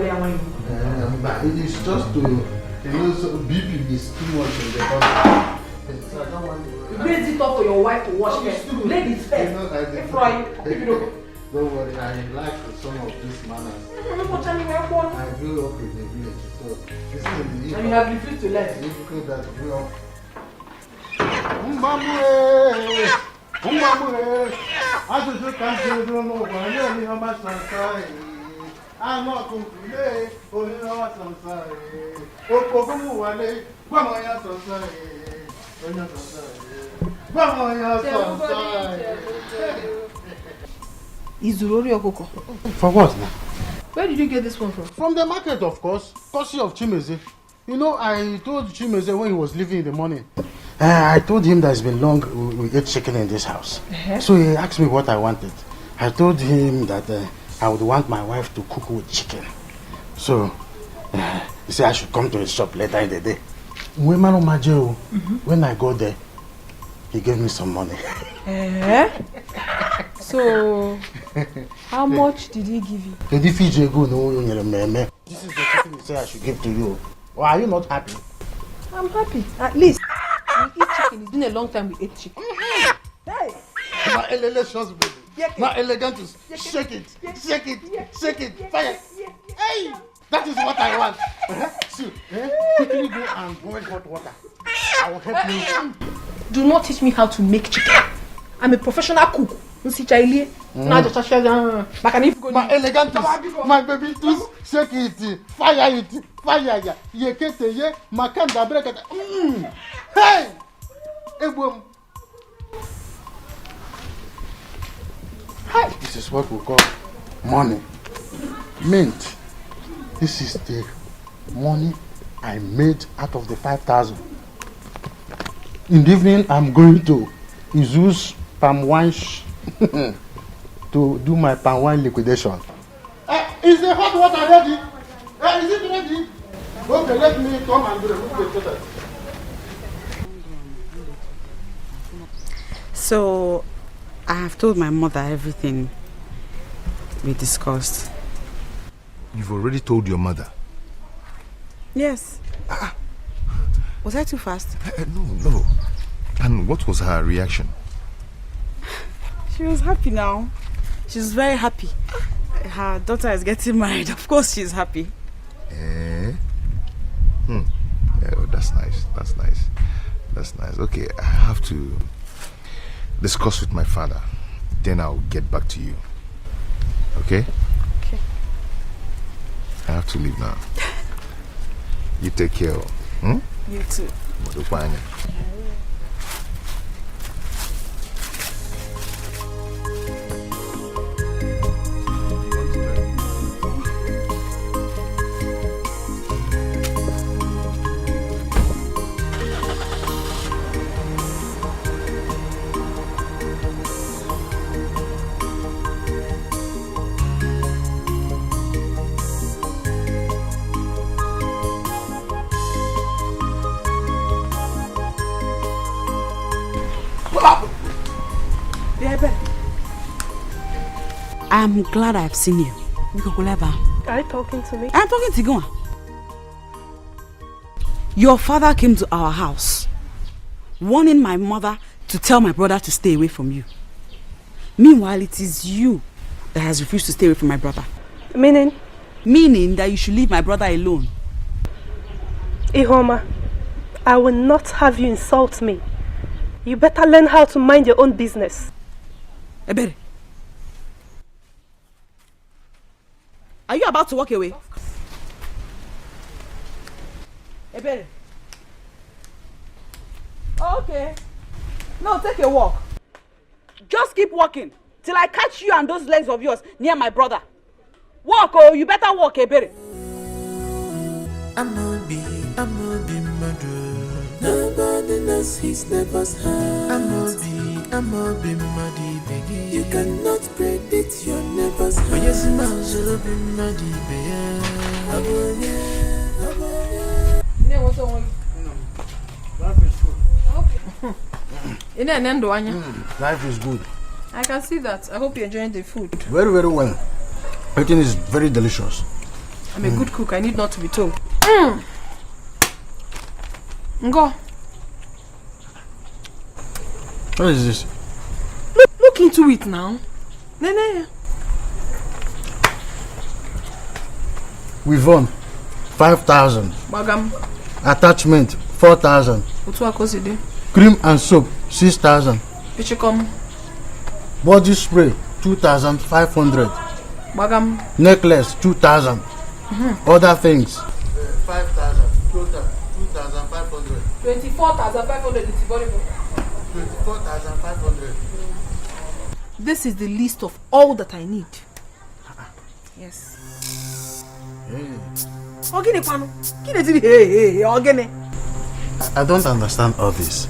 our it is just to, so BP is too much in the country. So I don't want to. You raise it up for your wife to wash first. Ladies first. Don't worry, I like some of these manners. I grew up in the village, so this is the and you have refused to learn. people that grew up. For what now? Where did you get this one from? From the market, of course. Courtesy of Chimeze. You know, I told Chimeze when he was leaving in the morning. I told him that it's been long we ate chicken in this house. So he asked me what I wanted. I told him that I would want my wife to cook with chicken. So he said I should come to his shop later in the day. When I got there, he gave me some money. So, how much did he give you? This is the chicken he said I should give to you. Or are you not happy? I'm happy. At least we eat chicken. It's been a long time we ate chicken. Hey! My elelacious baby. My elegantus. Shake it. Shake it. Shake it. Fire. Hey! That is what I want. See, quickly go and boil hot water. I will help you. Do not teach me how to make chicken. I'm a professional cook. My elegantus. My baby, just shake it. Fire it. Fire ya. Yekete ye. Makanda brekete. Hey! Ebom. This is what we call money. Mint. This is the money I made out of the 5,000. In the evening, I'm going to use palm wine to do my palm wine liquidation. Is the hot water ready? Is it ready? Okay, let me come and remove the water. So, I have told my mother everything we discussed. You've already told your mother? Yes. Was I too fast? No. And what was her reaction? She was happy now. She's very happy. Her daughter is getting married. Of course she's happy. Yeah, that's nice. That's nice. Okay, I have to discuss with my father. Then I'll get back to you. Okay? I have to leave now. You take care. Hmm? You too. I'm glad I've seen you. Are you talking to me? I'm talking to you. Your father came to our house, warning my mother to tell my brother to stay away from you. Meanwhile, it is you that has refused to stay away from my brother. Meaning? Meaning that you should leave my brother alone. Ihoma, I will not have you insult me. You better learn how to mind your own business. Ebere, are you about to walk away? Ebere. Okay. No, take a walk. Just keep walking till I catch you and those legs of yours near my brother. Walk, oh, you better walk, Ebere. I'm not be murder. Nobody knows his neighbor's heart. I'm not be muddy, baby. You cannot predict your neighbor's heart. But yes, I'm not be muddy, baby. Life is good. Okay. Life is good. I can see that. I hope you're enjoying the food. Very, very well. Everything is very delicious. I'm a good cook. I need not to be told. Ngo. What is this? Look into it now. Nene. We've won 5,000. Bagam. Attachment 4,000. Cream and soap 6,000. Pichikom. Body spray 2,500. Bagam. Necklace 2,000. Other things 5,000. Total 2,500. 24,500 is valuable. 24,500. This is the list of all that I need. Yes. I don't understand all this.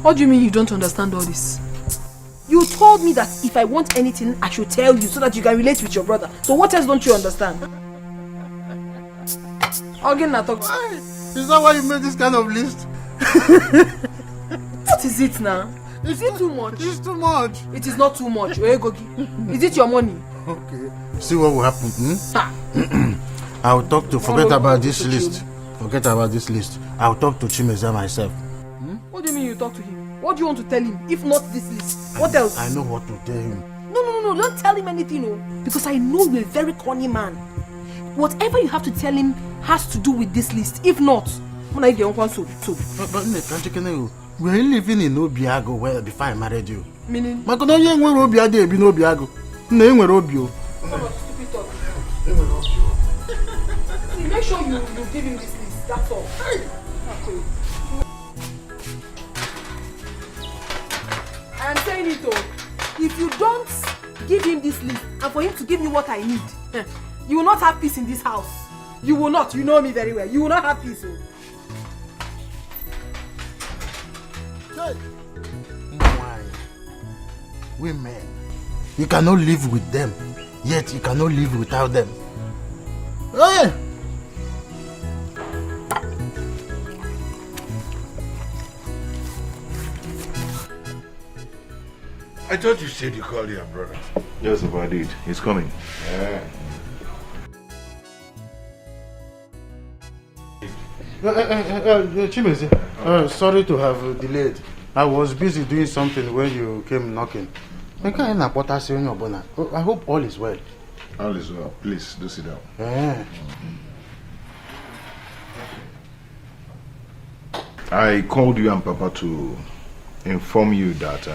What do you mean you don't understand all this? You told me that if I want anything, I should tell you so that you can relate with your brother. So what else don't you understand? Is that why you made this kind of list? What is it now? Is it too much? It's too much. It is not too much. Is it your money? Okay. See what will happen. I'll talk to. Forget about this list. Forget about this list. I'll talk to Chimeza myself. What do you mean you talk to him? What do you want to tell him? If not this list, what else? I know what to tell him. No, don't tell him anything, no. Because I know you're a very corny man. Whatever you have to tell him has to do with this list. If not, when I get on one But we're living in Obiago where before I married you. Meaning? See, make sure you give him this list. That's all. Okay. I am saying it though. If you don't give him this list and for him to give me what I need, you will not have peace in this house. You will not. You know me very well. You will not have peace. Why? Women. You cannot live with them, yet you cannot live without them. Hey! I thought you said you called your brother. Yes, if I did. He's coming. Yeah. Chimeze, sorry to have delayed. I was busy doing something when you came knocking. I hope all is well. All is well. Please, do sit down. Yeah. I called you and Papa to inform you that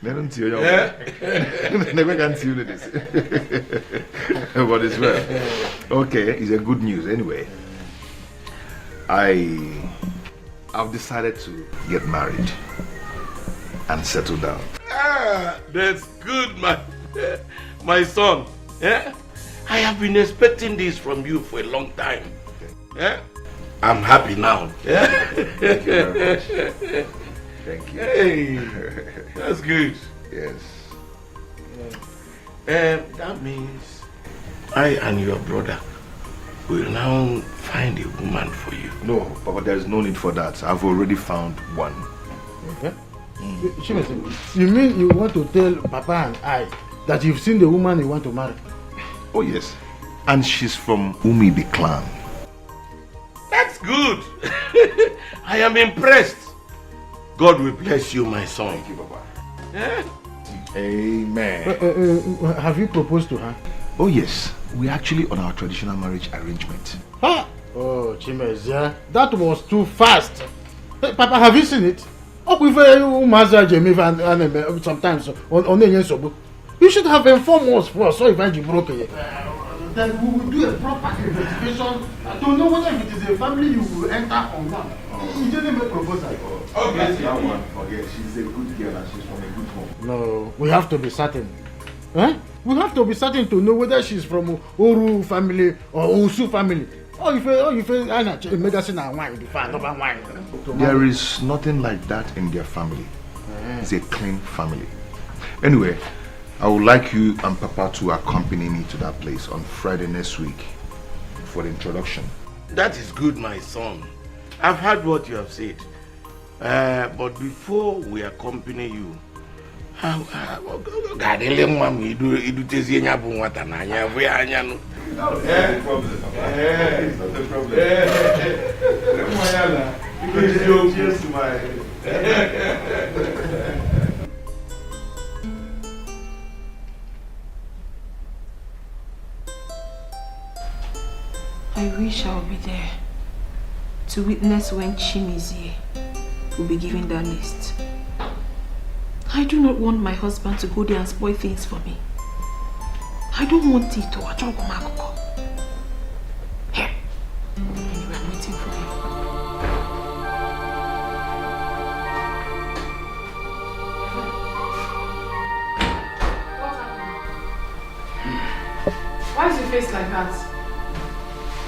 They don't see you. Never can see you this. But it's well. Okay, it's a good news anyway. I've decided to get married and settle down. Ah, that's good, my son. Yeah? I have been expecting this from you for a long time. Yeah? I'm happy now. Yeah? Thank you very much. Thank you. Hey, that's good. Yes. That means I and your brother will now find a woman for you. No, Papa, there's no need for that. I've already found one. You mean you want to tell Papa and I that you've seen the woman you want to marry? Oh, yes. And she's from Umi the clan. That's good. I am impressed. God will bless you, my son. Thank you, Papa. Yeah? Amen. Have you proposed to her? Oh, yes. We're actually on our traditional marriage arrangement. Huh? Oh, Chimezia, that was too fast. Hey, Papa, have you seen it? Sometimes you should have informed us first, so if I broke it. Then we will do a proper investigation to know whether it is a family you will enter or not. You didn't make proposal. Okay, that one, forget. She's a good girl and she's from a good home. No, we have to be certain. Huh? We have to be certain to know whether she's from Oru family or Usu family. Medicine and wine, wine. There is nothing like that in their family. It's a clean family. Anyway, I would like you and Papa to accompany me to that place on Friday next week for the introduction. That is good, my son. I've heard what you have said. But before we accompany you, no I wish I would be there to witness when Chimizie will be giving that list. I do not want my husband to go there and spoil things for me. I don't want it to. Here. Anyway, I'm waiting for you. Why is your face like that?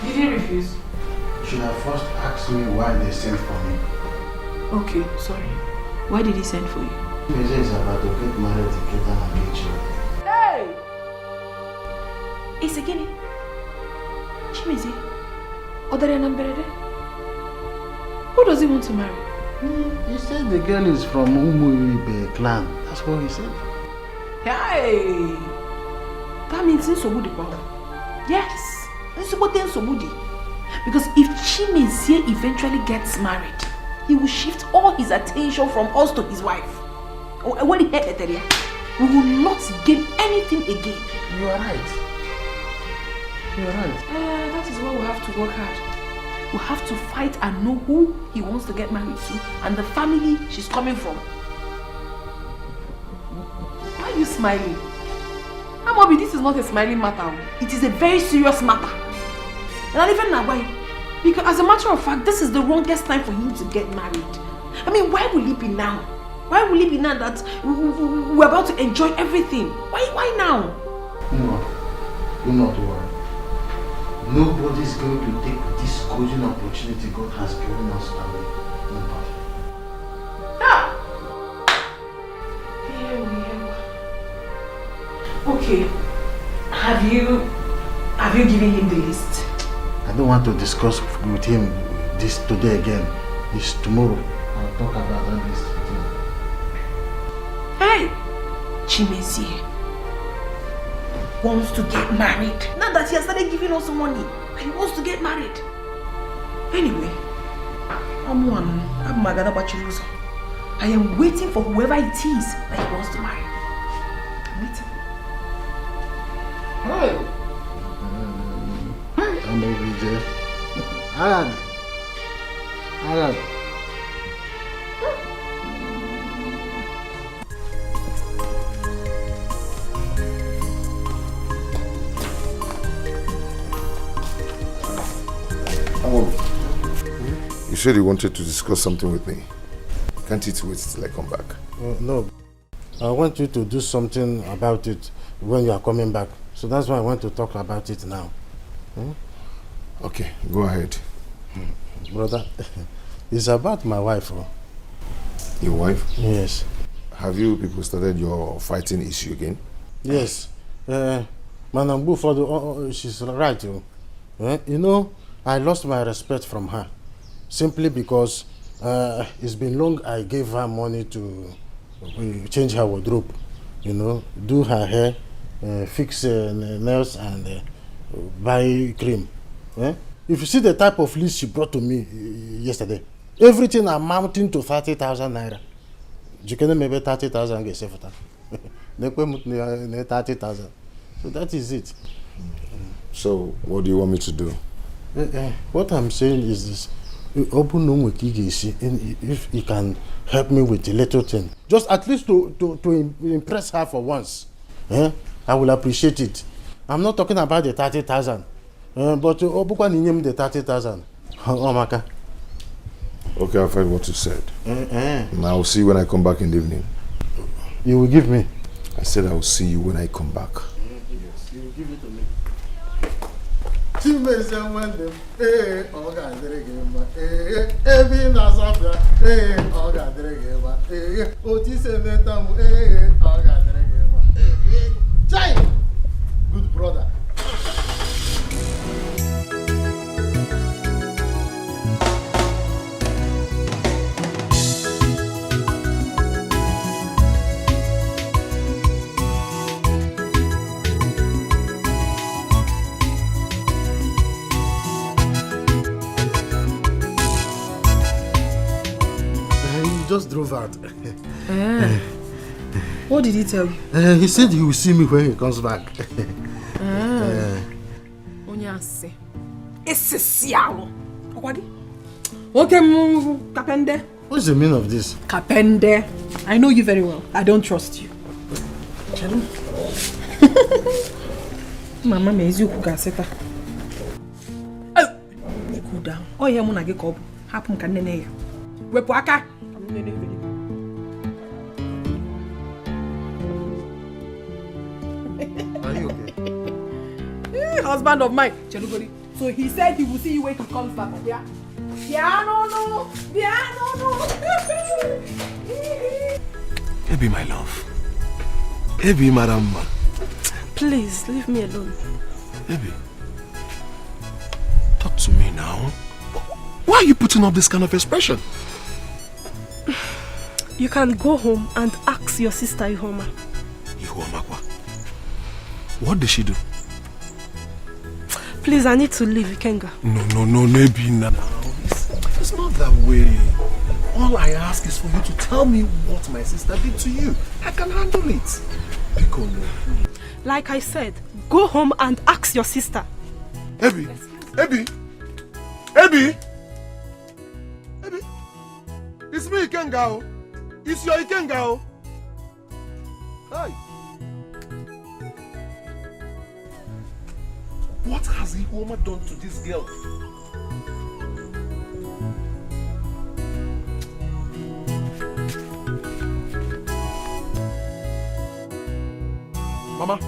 Did he refuse? You should have first asked me why they sent for me. Okay, sorry. Why did he send for you? Meja is about to get married to Ketan and get children. Hey! It's again. Chimizi? Who does he want to marry? He said the girl is from Umuibe clan. That's what he said. Hey! That means Nsobudi power. Yes! Nsobudi. Because if Chimizi eventually gets married, he will shift all his attention from us to his wife. When he heard that, we will not gain anything again. You are right. You are right. That is why we have to work hard. We have to fight and know who he wants to get married to and the family she's coming from. Why are you smiling? Amobi, this is not a smiling matter. It is a very serious matter. And even now, why? Because as a matter of fact, this is the wrongest time for him to get married. I mean, why will it be now? Why will it be now that we're about to enjoy everything? Why now? No, do not worry. Nobody's going to take this golden opportunity God has given us away. Nobody. Ah! Okay. Have you given him the list? I don't want to discuss with him this today again. It's tomorrow. I'll talk about that list with him. Hey! Chimezie wants to get married. Now that he has started giving us money, he wants to get married. Anyway, I am waiting for whoever it is that he wants to marry. I'm waiting. Hey! I'm over there. Alan. said you wanted to discuss something with me. Can't it wait till I come back? No. I want you to do something about it when you are coming back. So that's why I want to talk about it now. Okay, go ahead. Brother, it's about my wife. Your wife? Yes. Have you people started your fighting issue again? Yes. Madam Buford, she's right. You know, I lost my respect from her simply because it's been long I gave her money to change her wardrobe, you know, do her hair, fix nails and buy cream. If you see the type of list she brought to me yesterday, everything amounting to 30,000 naira. You can maybe 30,000 get saved. 30,000. So that is it. So what do you want me to do? What I'm saying is this. If he can help me with a little thing, just at least to impress her for once, I will appreciate it. I'm not talking about the 30,000, but the 30,000. Okay, I've heard what you said. And I will see you when I come back in the evening. You will give me? I said I will see you when I come back. Yes, you will give it to me. Good brother. Just drove out. What did he tell you? He said he will see me when he comes back. Onyase. Esse sialo. Okay, Kapende. What's the meaning of this? Kapende. I know you very well. I don't trust you. Mama me eziokwu ga-aseta. Cool down. Oh yeah, mụ na gị ka ọ bụ. Hapụ m ka nnene ya. Wepụ aka. Are you okay? Husband of mine. So he said he will see you when he comes back. Yeah? No. Baby, my love. Baby, madam. Please, leave me alone. Baby, talk to me now. Why are you putting up this kind of expression? You can go home and ask your sister Ihoma. Ihoma what? What did she do? Please, I need to leave, Ikenga. No, maybe now. It's not that way. All I ask is for you to tell me what my sister did to you. I can handle it. Because like I said, go home and ask your sister. Ebi! It's me, Ikenga. It's your Ikenga. Hi. What has Ihoma done to this girl? Mama,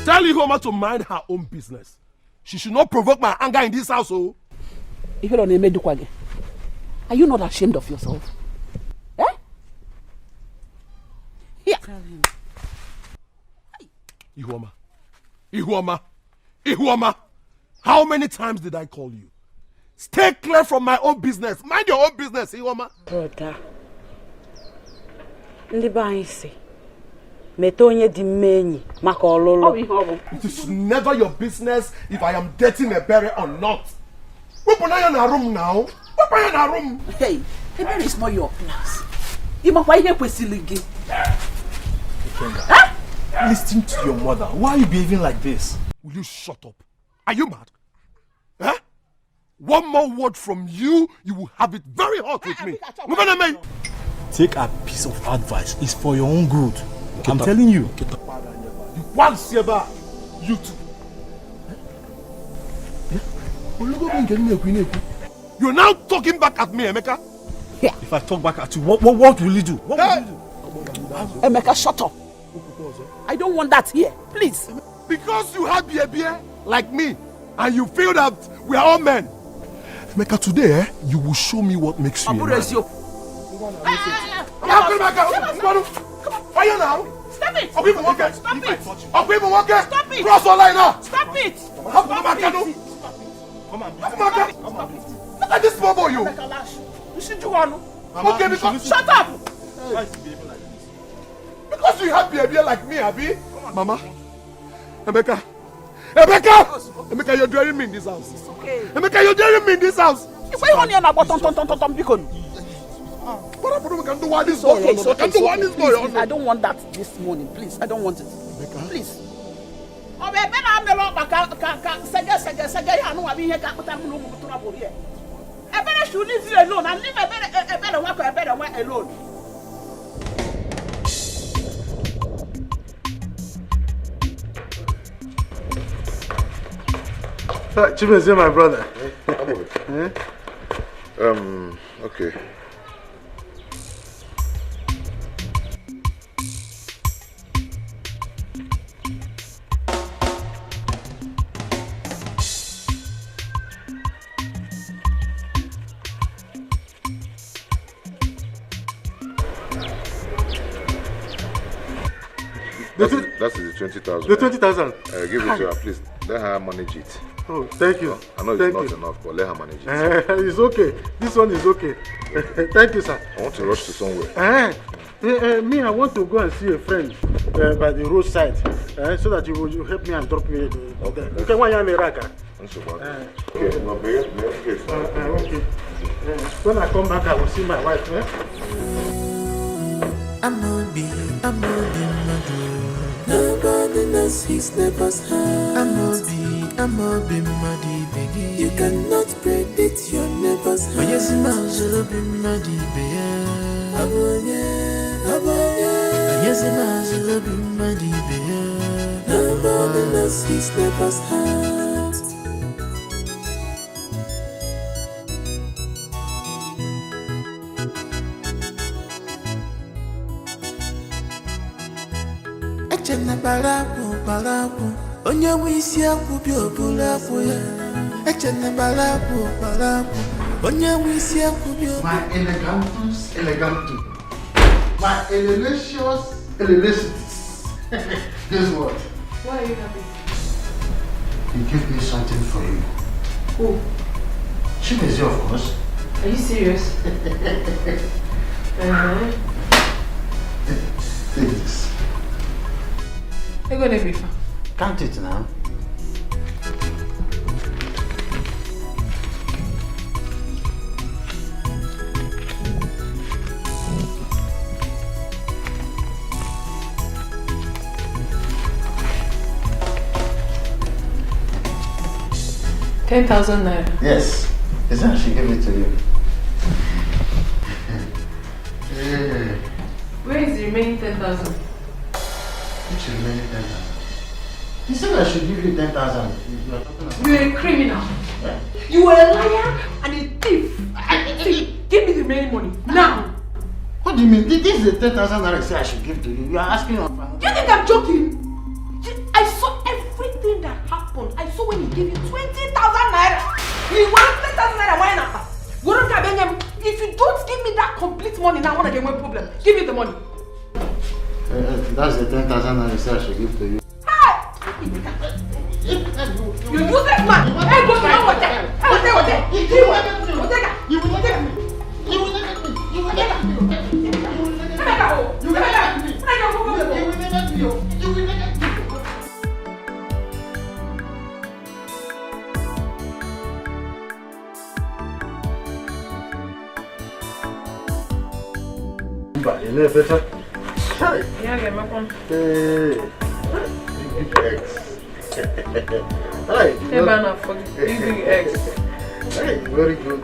tell Ihoma to mind her own business. She should not provoke my anger in this house. Oh. Are you not ashamed of yourself? Eh? Here. Tell him. Ihoma, how many times did I call you? Stay clear from my own business. Mind your own business, Ihoma. Brother, it is never your business if I am dating a berry or not. Open in a room now. Open in a room. Hey, the berry is not your place. You must why here Siligi. Listen to your mother. Why are you behaving like this? Will you shut up? Are you mad? Huh? One more word from you, you will have it very hot with me. Take a piece of advice. It's for your own good. I'm telling you. Once you too. You're now talking back at me, Emeka. Yeah. If I talk back at you, what will you do? What will you do? Emeka, shut up. I don't want that here. Please. Because you have beer like me, and you feel that we are all men. Emeka, today, you will show me what makes you a man. Stop it! Stop it! Cross your line now! Stop it! Come on. Look at this small boy, you! Okay, because... Shut up! Because you have beer like me, Abi. Mama. Emeka, you're driving me in this house. It's okay. Emeka, you're driving me in this house. If I want you to I don't want that this morning, please. I don't want it. Please. I better should leave you alone and leave a better one alone. Chimezie, my brother. Okay. That is the 20,000. The 20,000. Give it to her, please. Let her manage it. Oh, thank you. I know it's not enough, but let her manage it. It's okay. This one is okay. Thank you, sir. I want to rush to somewhere. Me, I want to go and see a friend by the roadside, so that you will help me and drop me. Okay, why are you okay. When I come back, I will see my wife. Nobody knows his neighbor's heart. I'm a be muddy baby. You cannot predict your neighbor's heart. Oh yes, I'll be muddy baby. Yes, I'll be muddy baby. Nobody knows his neighbor's heart. Echena balabu. Onye wisi akubi obulabu ya. Echena balabu. Onye wisi akubi obulabu. My elegantus. My elelacious. Guess what? Why are you happy? He gave me something for you. Who? Chimezie, of course. Are you serious? Take this. You're gonna be fine. Count it now. $10,000. Yes. Isn't she gave it to you? Where is the remaining 10,000? Which remaining 10,000? He said I should give you 10,000. You're a criminal. Yeah. You are a liar and a thief. Give me the remaining money now. What do you mean? This is the 10,000 that I say I should give to you. You are asking on. Do you think I'm joking? I saw everything that happened. I saw when he gave you 20,000 naira. You want 10,000 naira? Why not? If you don't give me that complete money now, I want to get one problem. Give me the money. That's the 10,000 that I say I should give to you. You useless man! Hey, go to my hotel! You will take me! You know better? Yeah, get my phone. Hey, banana for big eggs. Hey, very good.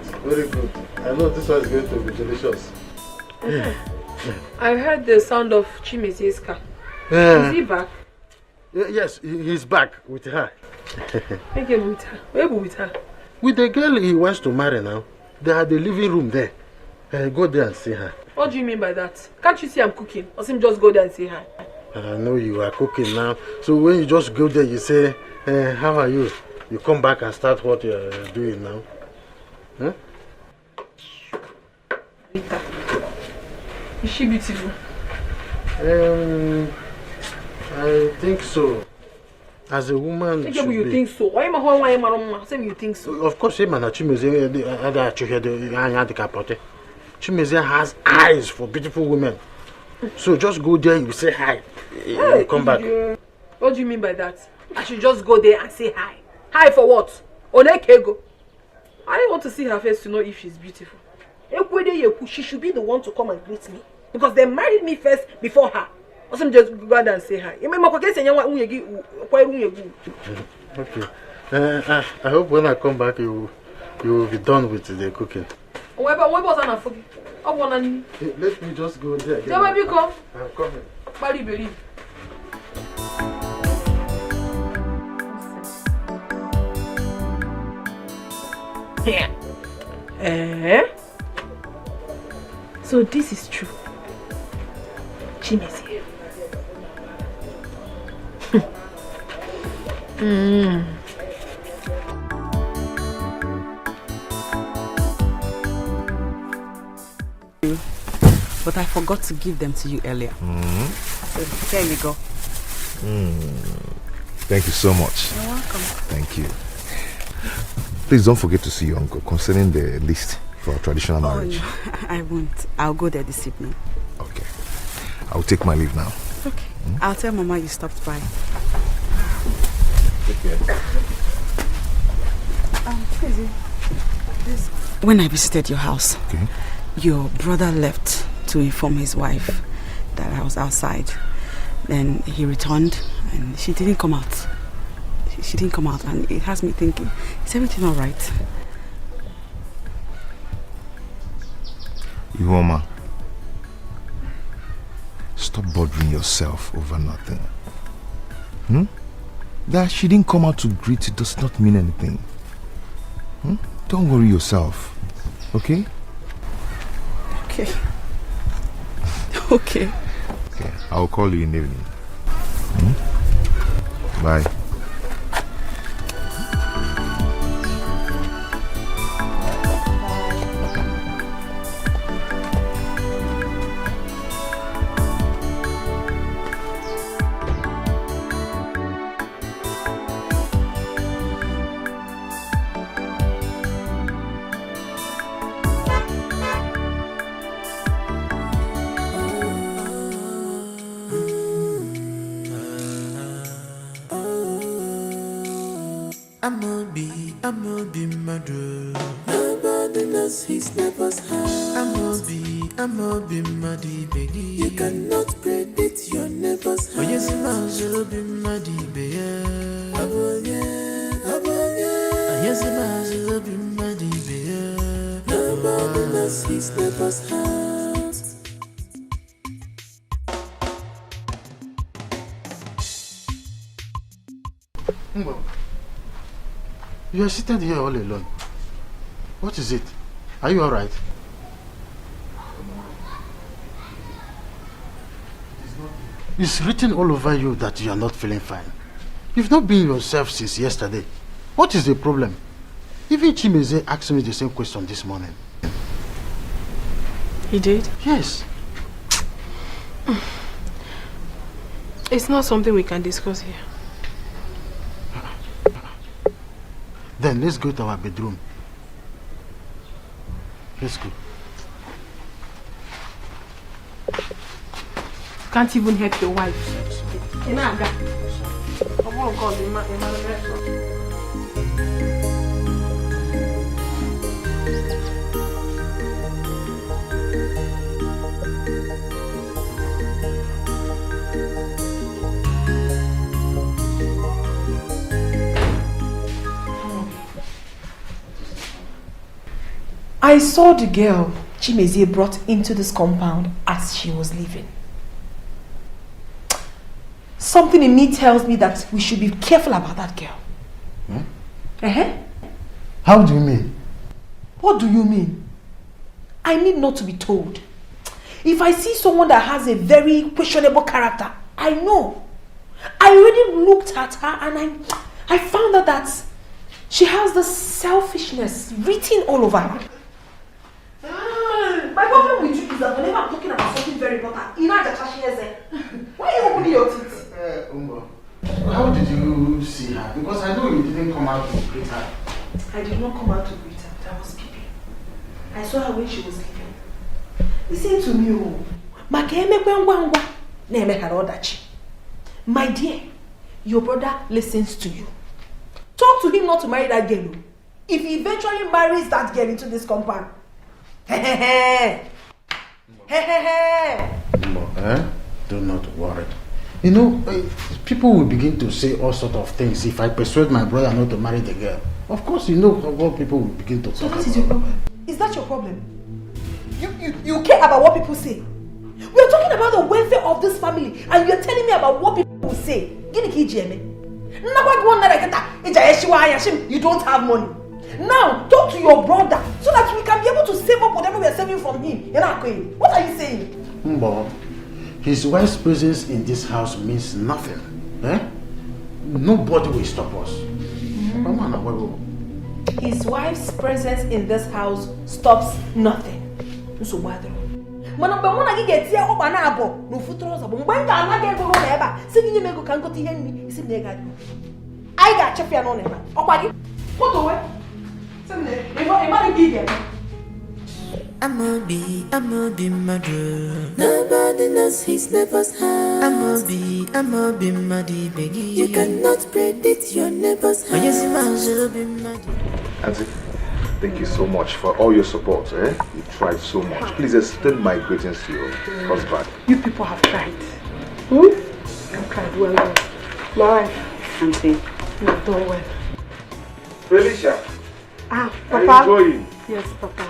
I know this one is going to be delicious. I heard the sound of Chimezie's car. Is he back? Yes, he's back with her. Again with her. Where with her? With the girl he wants to marry now. They had the living room there. Go there and see her. What do you mean by that? Can't you see I'm cooking? Or him just go there and say hi? I know you are cooking now. So when you just go there, you say, how are you? You come back and start what you're doing now. Huh? Rita, is she beautiful? I think so. As a woman, should you be. think so? Why am I say you think so? Of course, Chimeze has eyes for beautiful women. So just go there, you say hi, you come back. What do you mean by that? I should just go there and say hi. Hi for what? Onekego. I don't want to see her face to know if she's beautiful. She should be the one to come and greet me. Because they married me first before her. Or some just go there and say hi. Okay. I hope when I come back, you will be done with the cooking. Let me just go there. I'm coming. So this is true. Chimeze. But I forgot to give them to you earlier. So there you go. Thank you so much. You're welcome. Thank you. Please don't forget to see your uncle concerning the list for our traditional marriage. No, I won't. I'll go there this evening. Okay. I'll take my leave now. Okay. I'll tell Mama you stopped by. Take care. When I visited your house, okay, your brother left to inform his wife that I was outside. Then he returned and she didn't come out. She didn't come out, and it has me thinking, is everything all right? Iwoma, stop bothering yourself over nothing. That she didn't come out to greet you does not mean anything. Don't worry yourself, okay? Okay. Okay. Okay, I'll call you in the evening. Bye. I'ma be murder. Nobody knows his neighbor's house. I'ma be muddy, baby. You cannot predict your neighbor's house. Oh yes, I'll be muddy, baby. Yes, I'll be muddy, baby. Nobody knows his neighbor's house. You are seated here all alone. What is it? Are you alright? It's written all over you that you are not feeling fine. You've not been yourself since yesterday. What is the problem? Even Chimeze asked me the same question this morning. He did? Yes. It's not something we can discuss here. Then let's go to our bedroom. Let's go. Can't even help your wife. I saw the girl Chimeze brought into this compound as she was leaving. Something in me tells me that we should be careful about that girl. How do you mean? What do you mean? I need not to be told. If I see someone that has a very questionable character, I know. I already looked at her and I found out that she has the selfishness written all over her. My problem with you is that whenever I'm talking about something very important, you know that Chacha is why are you opening your teeth? Umbo, how did you see her? Because I know you didn't come out to greet her. I did not come out to greet her, but I was peeping. I saw her when she was leaving. Listen to me, my dear, your brother listens to you. Talk to him not to marry that girl. If he eventually marries that girl into this compound, Do not worry. You know, people will begin to say all sort of things if I persuade my brother not to marry the girl. Of course, you know what people will begin to talk about. So that is your problem? Is that your problem? You care about what people say? We are talking about the welfare of this family and you are telling me about what people will say. You don't have money. Now, talk to your brother so that we can be able to save up whatever we are saving from him. What are you saying? Mbo, his wife's presence in this house means nothing. Nobody will stop us. His wife's presence in this house stops nothing. So why do I get here up an apple? No foot on when I get go ever. Singing you can go to him. Is it negative? I got Chacha on him. Oh, buddy. What away? I'ma be mother. Nobody knows his neighbor's house. I'ma be muddy, baby. You cannot predict your neighbor's house. Auntie, thank you so much for all your support. You tried so much. Please extend my greetings to your husband. You people have tried. You tried well. My wife. Auntie. You've done well. Felicia. Papa. Are you going? Yes, Papa.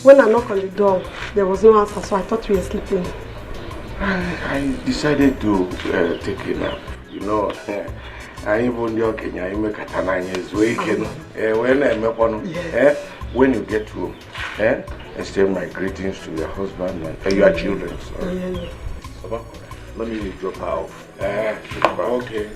When I knocked on the door, there was no answer, so I thought you were sleeping. I decided to take a nap. You know, I even joking. I make a 9 years waking. When you get home, extend my greetings to your husband and your children. So. Let me drop her off. Okay.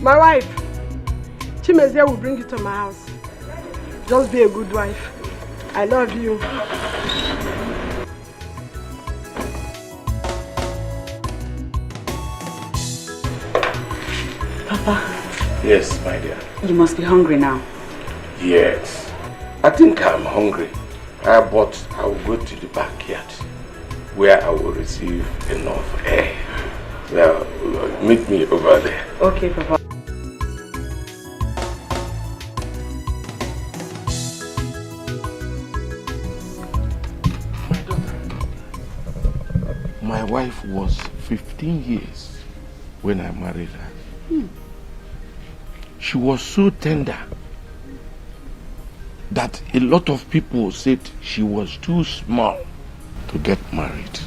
My wife, Chimezie will bring you to my house. Just be a good wife. I love you. Papa. Yes, my dear. You must be hungry now. Yes. I think I'm hungry. But I will go to the backyard where I will receive enough air. Well, meet me over there. Okay, Papa. My wife was 15 years when I married her. She was so tender that a lot of people said she was too small to get married.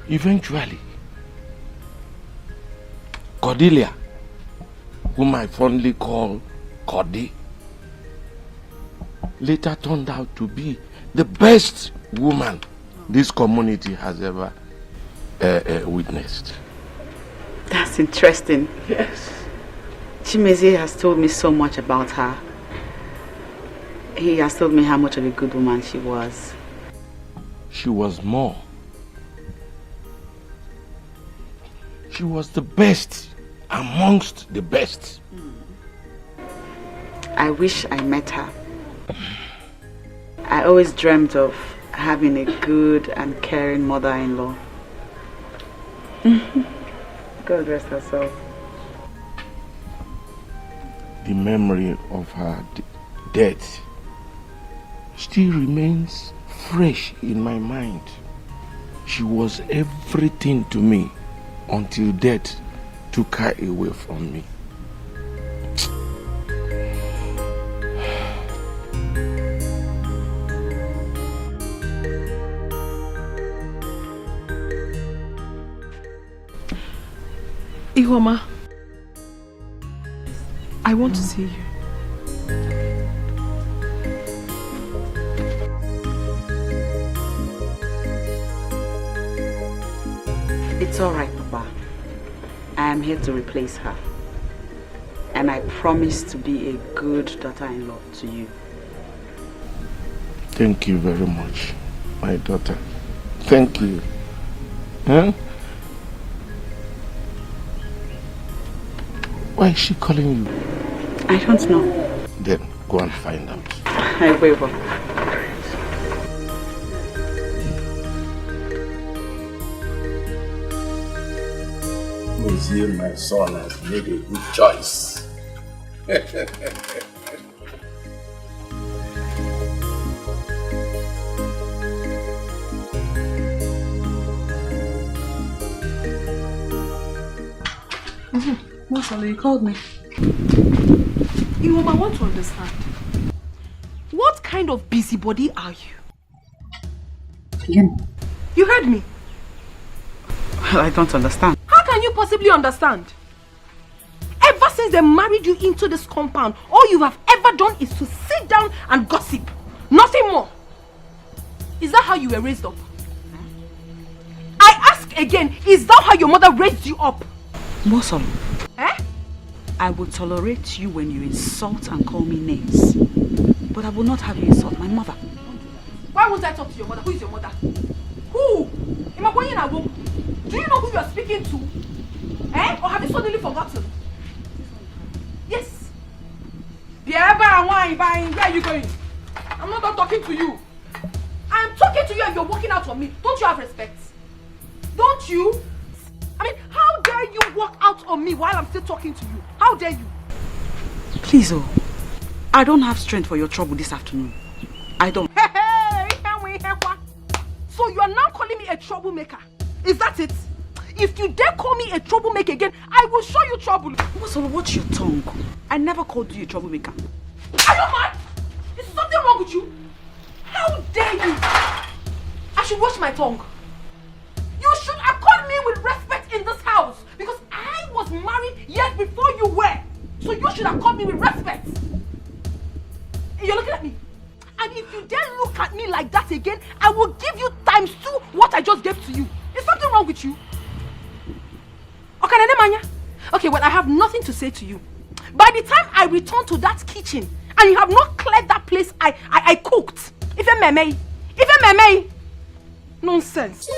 Eventually, Cordelia, whom I fondly call Cordy, later turned out to be the best woman this community has ever witnessed. That's interesting. Yes. Chimezie has told me so much about her. He has told me how much of a good woman she was. She was more. She was the best amongst the best. I wish I met her. I always dreamt of having a good and caring mother-in-law. God rest her soul. The memory of her death still remains fresh in my mind. She was everything to me until death took her away from me. Ihoma, I want to see you. It's all right, Papa. I am here to replace her. And I promise to be a good daughter-in-law to you. Thank you very much, my daughter. Thank you. Huh? Why is she calling you? I don't know. Then go and find out. I will. Museum, my son has made a good choice. Mosala, you called me. I want to understand. What kind of busybody are you? Again? You heard me. Well, I don't understand. How can you possibly understand? Ever since they married you into this compound, all you have ever done is to sit down and gossip. Nothing more. Is that how you were raised up? I ask again, is that how your mother raised you up? Mosala. Eh? I will tolerate you when you insult and call me names. But I will not have you insult my mother. Why won't I talk to your mother? Who is your mother? Who? Do you know who you are speaking to? Eh? Or have you suddenly forgotten? Yes. Where are you going? I'm not done talking to you. I'm talking to you and you're walking out on me. Don't you have respect? Don't you? I mean, how dare you walk out on me while I'm still talking to you? How dare you? Please, I don't have strength for your trouble this afternoon. I don't. So you are now calling me a troublemaker? Is that it? If you dare call me a troublemaker again, I will show you trouble. Mosala, watch your tongue. I never called you a troublemaker. Are you mad? Is something wrong with you? How dare you? I should watch my tongue. You should accord me with respect in this house because I was married years before you were. So you should accord me with respect. You're looking at me. And if you dare look at me like that again, I will give you times 2 what I just gave to you. Is something wrong with you? Okay, well, I have nothing to say to you. By the time I return to that kitchen and you have not cleared that place I cooked, even meme, nonsense.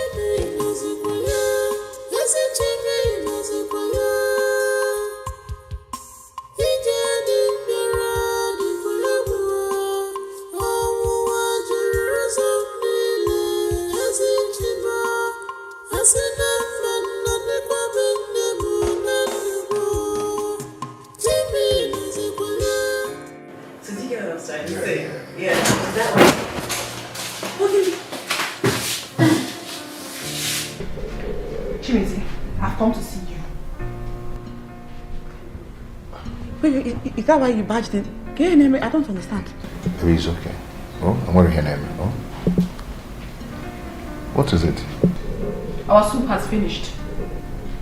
Chimezi, I've come to see you. Wait, is that why you badged in? Can you name it? I don't understand. Maybe it's okay. Oh, I'm going to hear name. Oh. What is it? Our soup has finished.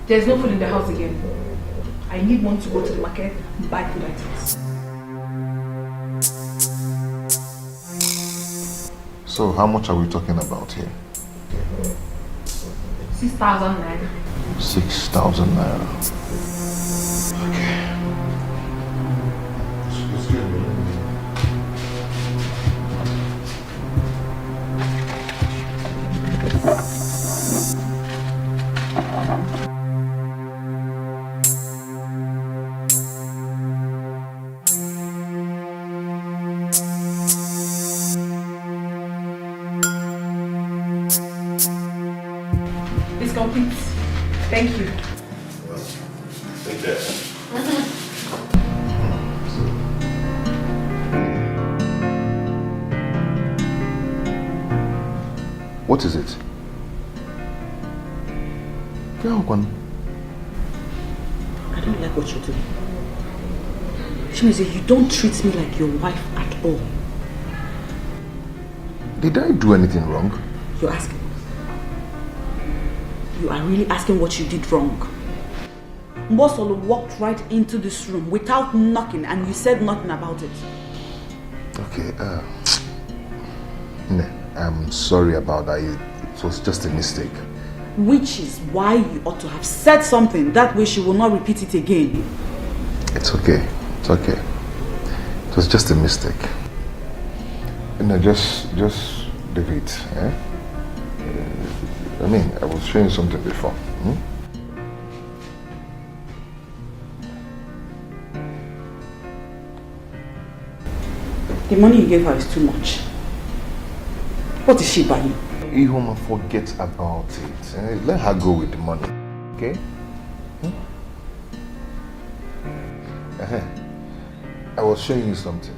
There's no food in the house again. I need one to go to the market and buy food items. So, how much are we talking about here? 6,000 naira. 6,000 naira. Okay. It's complete. Thank you. Take care. What is it? don't like what you're doing. Chimeze, you don't treat me like your wife at all. Did I do anything wrong? You're asking. You are really asking what you did wrong. Mbosolo walked right into this room without knocking and you said nothing about it. Okay, I'm sorry about that. It was just a mistake. Which is why you ought to have said something. That way she will not repeat it again. It's okay. It's okay. It was just a mistake. Just leave it. Eh? I mean, I was showing something before. The money you gave her is too much. What is she buying? Ihoma, forget about it. Eh? Let her go with the money. Okay? I was showing you something.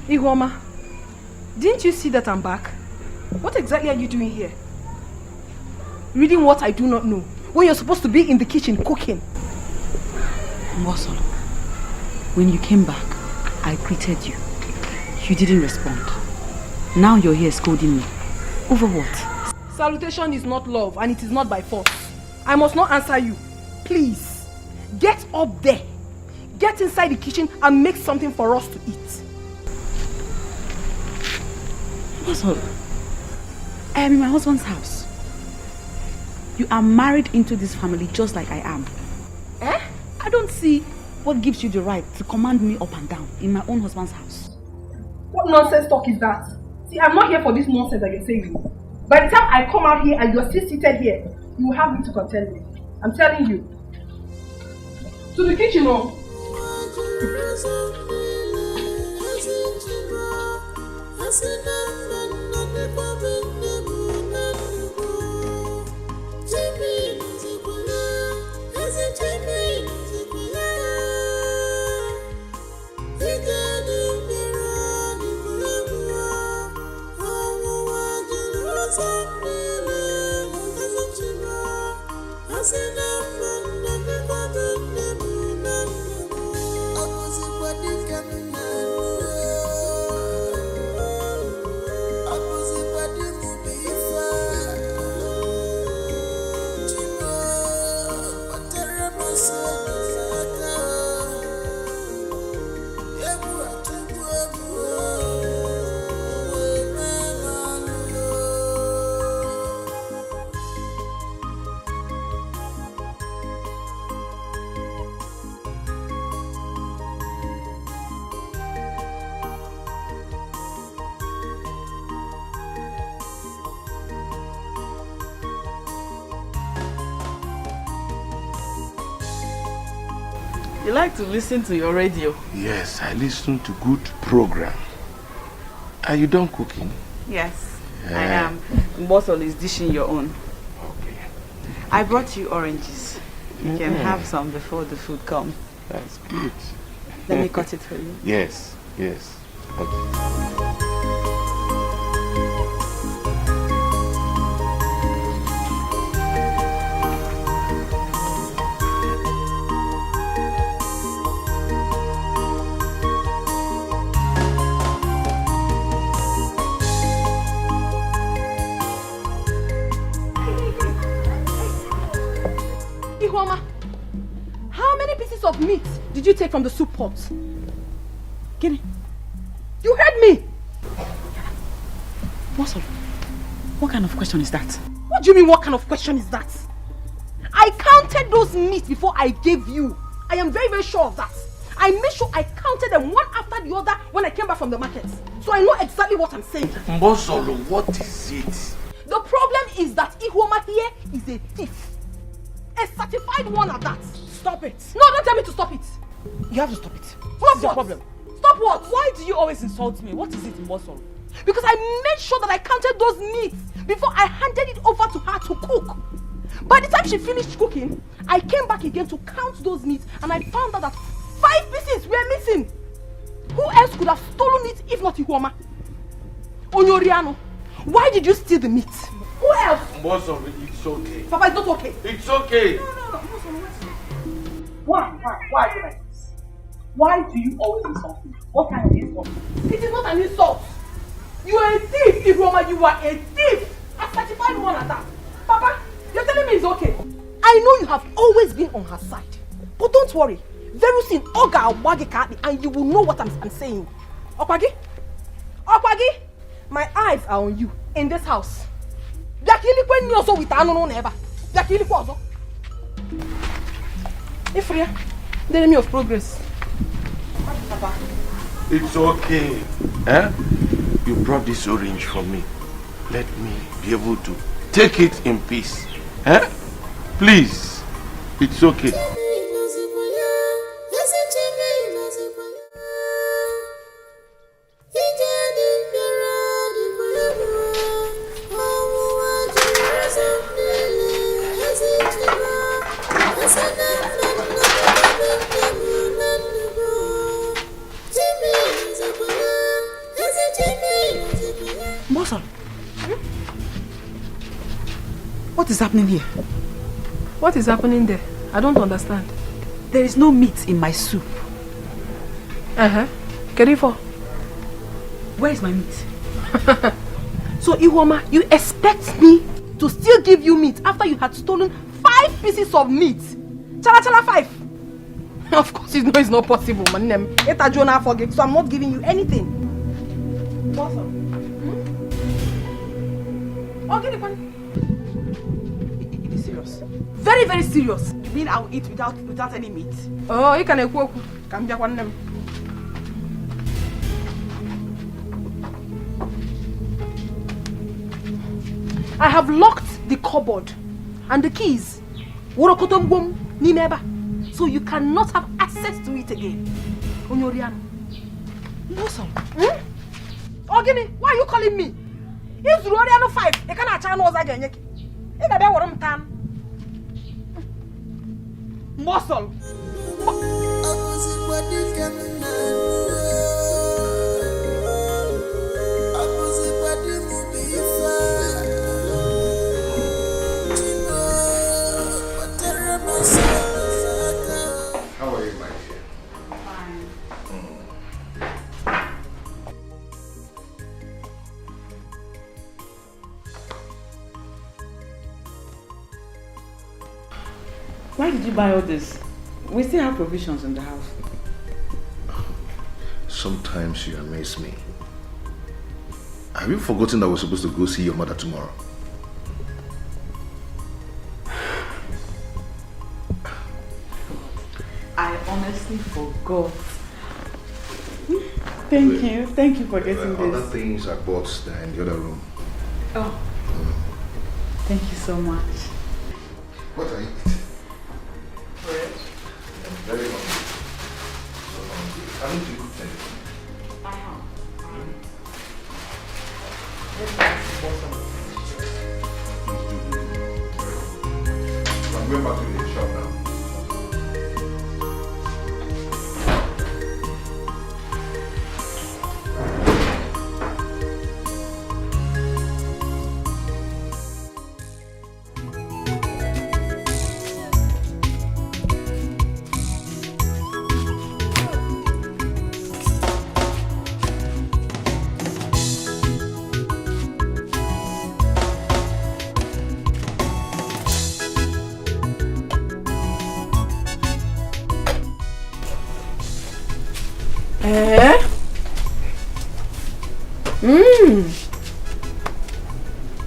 Igoma, didn't you see that I'm back? What exactly are you doing here? Reading what I do not know, when you're supposed to be in the kitchen cooking. Mbosolo, when you came back, I greeted you. You didn't respond. Now you're here scolding me. Over what? Salutation is not love and it is not by force. I must not answer you. Please, get up there. Get inside the kitchen and make something for us to eat. Mbosolo, I am in my husband's house. You are married into this family just like I am. I don't see what gives you the right to command me up and down in my own husband's house. What nonsense talk is that? See, I'm not here for this nonsense that you're saying. By the time I come out here and you're still seated here, you will have me to contend with. I'm telling you. To the kitchen, oh. You like to listen to your radio? Yes, I listen to good program. Are you done cooking? Yes, I am. Mbosolo is dishing your own. Okay. I brought you oranges. You can have some before the food comes. That's good. Let me cut it for you. Yes, yes. Okay. How many pieces of meat did you take from the soup pot? Get it? You heard me! What kind of question is that? What do you mean, what kind of question is that? I counted those meat before I gave you. I am very, very sure of that. I made sure I counted them one after the other when I came back from the market. So I know exactly what I'm saying. Mbosolo, what is it? The problem is that Ihoma here is a thief. A certified one at that. Stop it. No, don't tell me to stop it. You have to stop it. What's your problem? Stop what? Why do you always insult me? What is it, Mbosolo? Because I made sure that I counted those meats before I handed it over to her to cook. By the time she finished cooking, I came back again to count those meats and I found out that 5 pieces were missing. Who else could have stolen it if not Ihoma? Onyoriano, why did you steal the meat? Who else? Mbosolo, it's okay. Papa, it's not okay. It's okay. No. Why are you like this? Why do you always insult me? What kind of insult? It is not an insult. You are a thief, Ihoma. You are a thief. A certified one at that. Papa, you're telling me it's okay. I know you have always been on her side. But don't worry. Very soon, Oga Okwagi Kati, and you will know what I'm saying. Okwagi? My eyes are on you in this house. Yakili kwen also with Anono never. Yakili kwazo. Ifria, the enemy of progress. It's okay. Eh? You brought this orange for me. Let me be able to take it in peace. Eh? Please. It's okay. What is happening here? What is happening there? I don't understand. There is no meat in my soup. Kerifo. Where is my meat? So Ihoma, you expect me to still give you meat after you had stolen 5 pieces of meat? Chala 5. Of course you know it's not possible, man. Eta Jonah forget, so I'm not giving you anything. Awesome. Okay, it is serious. Very, very serious. You mean I'll eat without any meat? Oh, you can equal. Come back one them. I have locked the cupboard and the keys. So you cannot have access to it again. Onyoriano. Awesome. Ogini, why are you calling me? It's Roriano 5. You cannot channel us again. You better what I'm tan. Muscle. How are you, my dear? Fine. Why did you buy all this? We still have provisions in the house. Sometimes you amaze me. Have you forgotten that we're supposed to go see your mother tomorrow? I honestly forgot. Thank you for getting this. Other things I bought there in the other room. Oh, thank you so much. What are you eating? Bread. Very hungry. So hungry. Haven't you cooked anything? I have. I'm going back to the shop now.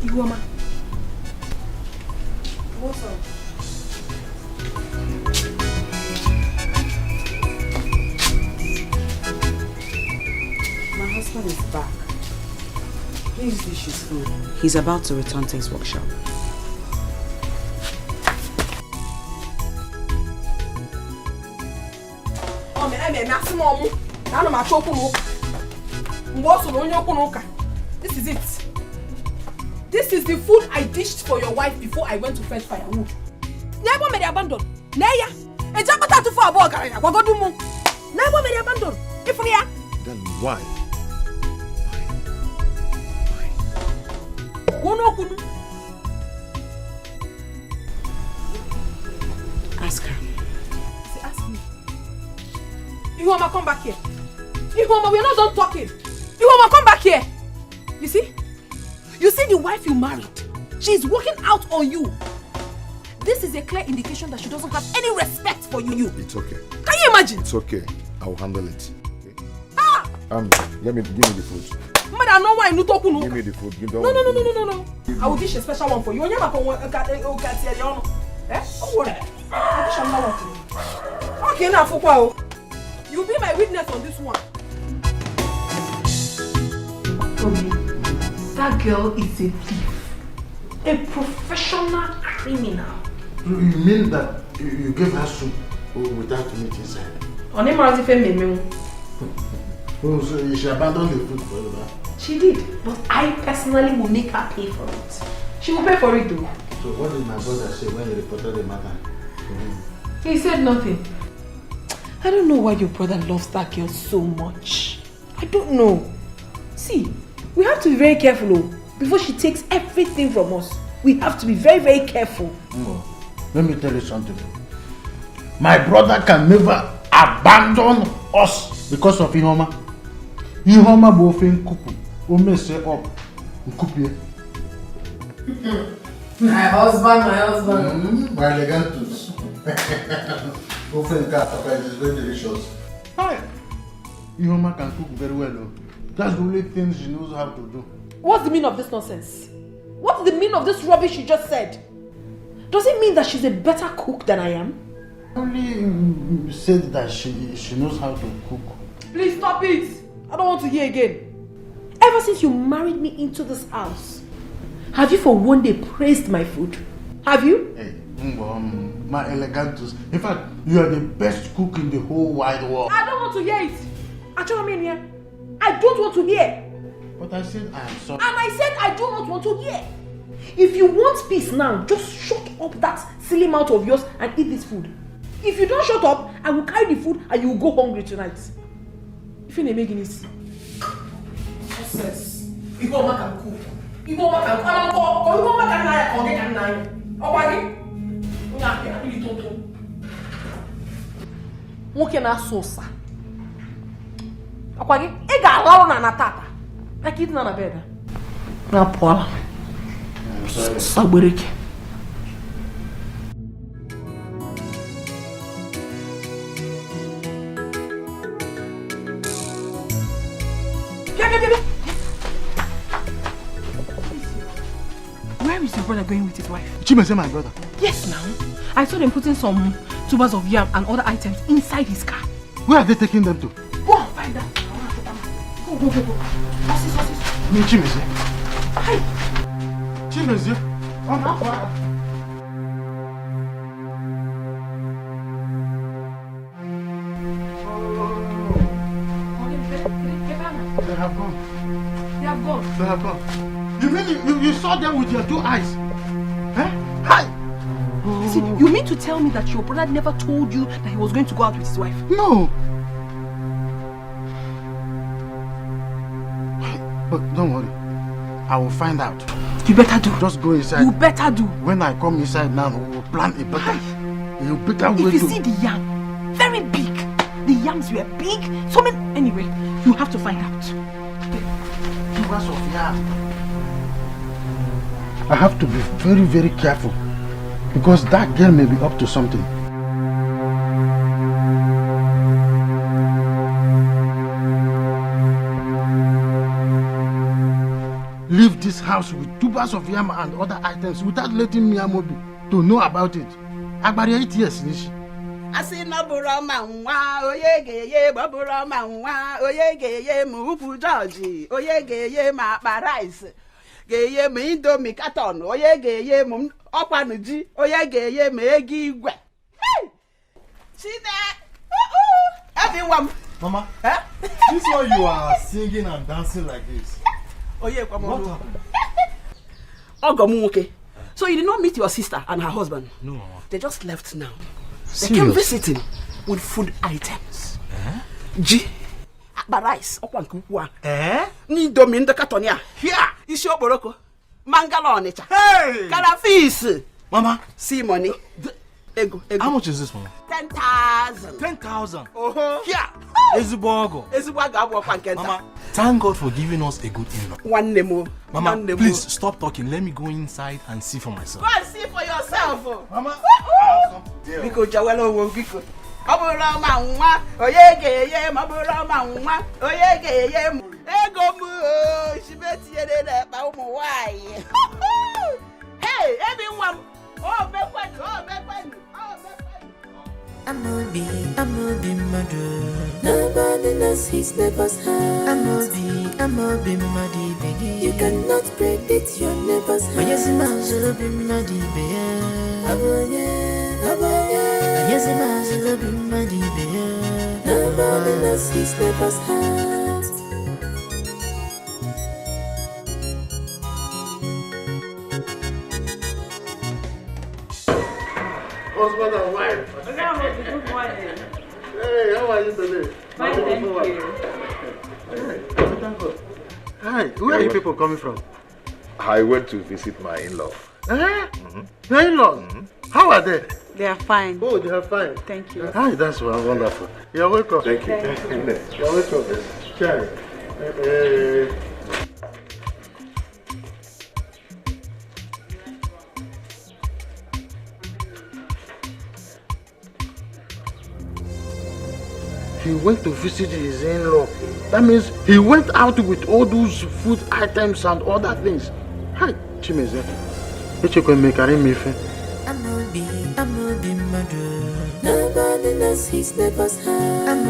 Ihoma. What's up? husband is back. Please dish his food. He's about to return to his workshop. This is it. This is the food I dished for your wife before I went to fetch firewood. Never made abandon. Neya. And Japata to far about Wagadumu. Never made abandon. If we are. Then why? Ask her. Say, ask me. Ihoma, come back here. Ihoma, we're not done talking. Ihoma, come back here. You see? You see the wife you married. She's working out on you. This is a clear indication that she doesn't have any respect for you. It's okay. Can you imagine? It's okay. I will handle it. Okay? Ah! Give me the food. Mother, I know why you talk. Give me the food. You don't. No. I will dish a special one for you. Eh? Don't worry. I'll dish another one for you. Okay, now for what? You'll be my witness on this one. That girl is a thief. A professional criminal. You mean that you gave her soup without meat inside? On him, as if he Oh, so she abandoned the food for you, huh? She did, but I personally will make her pay for it. She will pay for it though. So what did my brother say when he reported the matter? He said nothing. I don't know why your brother loves that girl so much. I don't know. See, we have to be very careful before she takes everything from us. We have to be very, very careful. Let me tell you something. My brother can never abandon us because of Ihoma. Ihoma bofin kuku. Ome say up. Nkupie. My husband. My elegantus. Ofen kata is very delicious. Hi. Ihoma can cook very well. That's the only thing she knows how to do. What's the meaning of this nonsense? What's the meaning of this rubbish you just said? Does it mean that she's a better cook than I am? Only said that she knows how to cook. Please stop it. I don't want to hear again. Ever since you married me into this house, have you for one day praised my food? Have you? Hey, my elegantus. In fact, you are the best cook in the whole wide world. I don't want to hear it. I don't want to hear. But I said I am sorry. And I said I do not want to hear. If you want peace now, just shut up that silly mouth of yours and eat this food. If you don't shut up, I will carry the food and you will go hungry tonight. If you're making this nonsense, you go back and cook. You go back and cook. I'm going to go back and cook. Okay? Nwoke na-asụ ụsa. Akwa gị, ị ga-alụ ọrụ na tata. Like it's not a bed. Na Paula. Sagbereke. Where is your brother going with his wife? Chimeze, my brother. Yes, now. I saw them putting some tubers of yam and other items inside his car. Where are they taking them to? Go and find them. Go. Me, Chimeze. Hi. Chimeze. They have gone. You mean you saw them with your 2 eyes? Huh? Hi! See, you mean to tell me that your brother never told you that he was going to go out with his wife? No. But don't worry. I will find out. You better do. Just go inside. You better do. When I come inside now, we will plan a better way to... If you see the yam, very big. The yams were big. So many... Anyway, you have to find out. Tubers of yam. I have to be very, very careful. Because that girl may be up to something. Leave this house with tubers of yam and other items without letting Miyamobi to know about it. Agbari 8 years, Nishi. Asi no buro manwa, oyegeye baburo manwa, oyegeye mu upu George, oyegeye ma rice. Geye mu indomie carton, oyegeye mu okwanuji, oyegeye mu egi igwe. Everyone. Mama, this is why you are singing and dancing like this. Oh yeah, come on. What happened? Ogomuke. So you did not meet your sister and her husband? No, Mama. They just left now. Serious? They came visiting with food items. G. Rice. Indomie in the cartonia. Here. Is your boroko. Mangala on it. Hey! Calafis. Mama. See money. Ego. How much is this, Mama? 10,000. 10,000. Oh, here. Ezubogo. Mama, thank God for giving us a good in-law. One nemo. Mama, please stop talking. Let me go inside and see for myself. Go and see for yourself. Mama. Biko jawelo wo biko. Obura manwa, oyegeye, mabura manwa, oyegeye. Ego mu, shibeti ede na pa umu wai. Hey, everyone. Oh, bekwani. I'm a be mother. Nobody knows his neighbor's heart. I'm a be muddy baby. You cannot predict your neighbor's heart. Yes, I'm a be muddy baby. Yes, I'm a be muddy baby. Nobody knows his neighbor's heart. Husband and wife. Good morning. Hey, how are you today? Fine, thank you. Hey, thank God. Hi, where are you people coming from? I went to visit my in-law. Your in-laws? How are they? They are fine. Oh, they are fine. Thank you. Hi, that's wonderful. You're welcome. Thank you. You're welcome. Chai. He went to visit his in-law. That means he went out with all those food items and other things. Hi, Chimeze. I'm a be mother. Nobody knows his neighbor's heart. I'm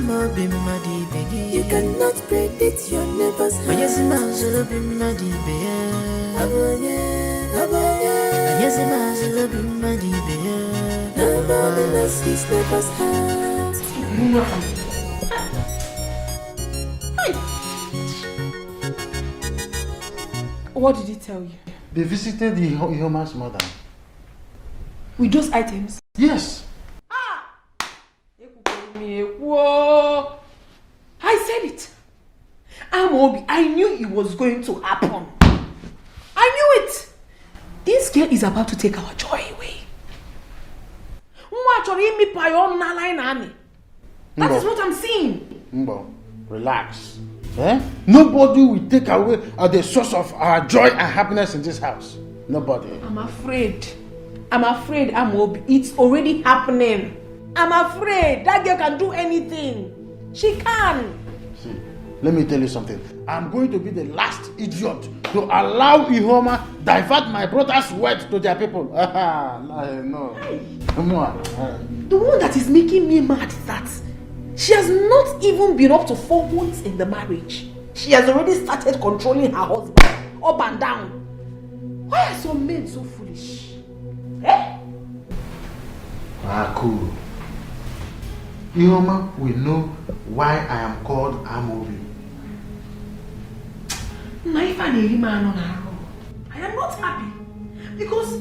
a be muddy baby. You cannot predict your neighbor's heart. Yes, I'm a be muddy baby. Yes, I'm a be muddy baby. Nobody knows his neighbor's heart. What did he tell you? They visited the Ihoma's mother. With those items? Yes. I said it. Amobi, I knew it was going to happen. I knew it. This girl is about to take our joy away. That is what I'm seeing. Mbo, relax. Nobody will take away the source of our joy and happiness in this house. Nobody. I'm afraid, Amobi. It's already happening. I'm afraid that girl can do anything. She can. See, let me tell you something. I'm going to be the last idiot to allow Ihoma divert my brother's wealth to their people. No. Come on. The one that is making me mad is that she has not even been up to 4 months in the marriage. She has already started controlling her husband up and down. Why are some men so foolish? Cool. Ihoma will know why I am called Amobi. I am not happy because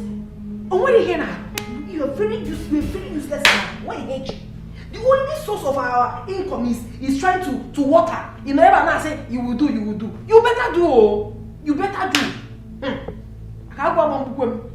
you are very useless man. Why hate you? The only source of our income is trying to water. You never now say you will do. You better do. You better do. I can't go on.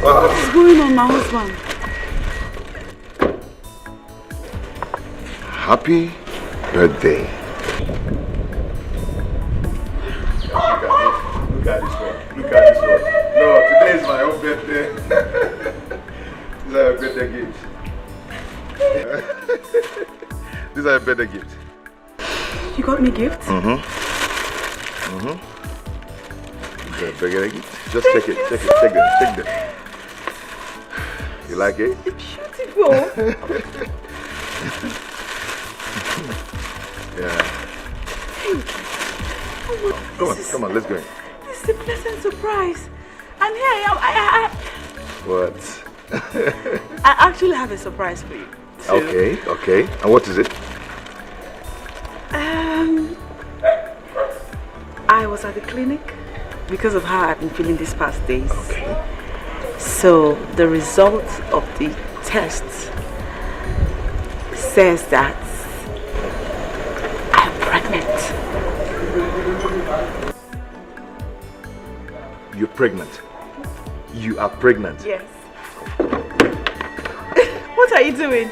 What is going on, my husband? Happy birthday. Look at this one. Look at this one. No, today is my own birthday. This is a birthday gift. This is a birthday gift. You got me gifts? Mm-hmm. This is a birthday gift. Just check it. Check it. Check them. You like it? It's beautiful. Yeah. Come on, let's go in. This is a pleasant surprise. And here I am. What? I actually have a surprise for you. Okay. And what is it? I was at the clinic because of how I've been feeling these past days. Okay. So the result of the test says that I'm pregnant. You're pregnant. You are pregnant. Yes. What are you doing?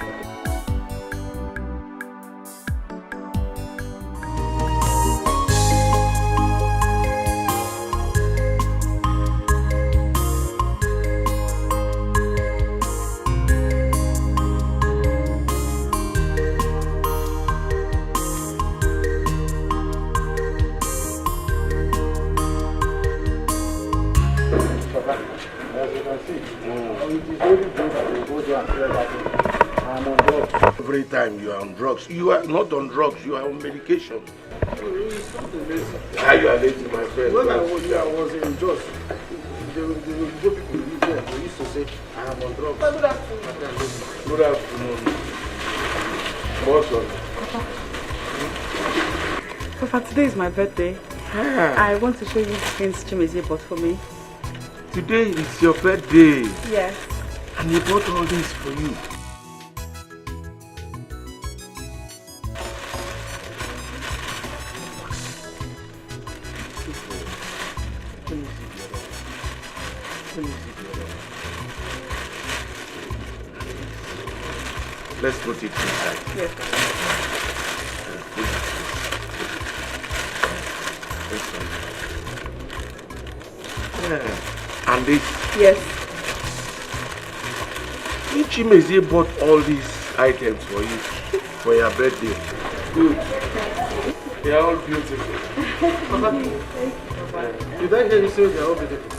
Every time you are on drugs, you are not on drugs, you are on medication. How you are lazy, my friend? When I was in Jos, the people there, they used to say, I am on drugs. Good afternoon. Good afternoon. What's on? Papa, today is my birthday. I want to show you things Chimezie bought for me. Today is your birthday. Yes. And he bought all this for you. Let's put it inside. Yes. Yeah. And this? Yes. Chimezie bought all these items for you for your birthday. Good. They are all beautiful. Did I hear you say they are all beautiful?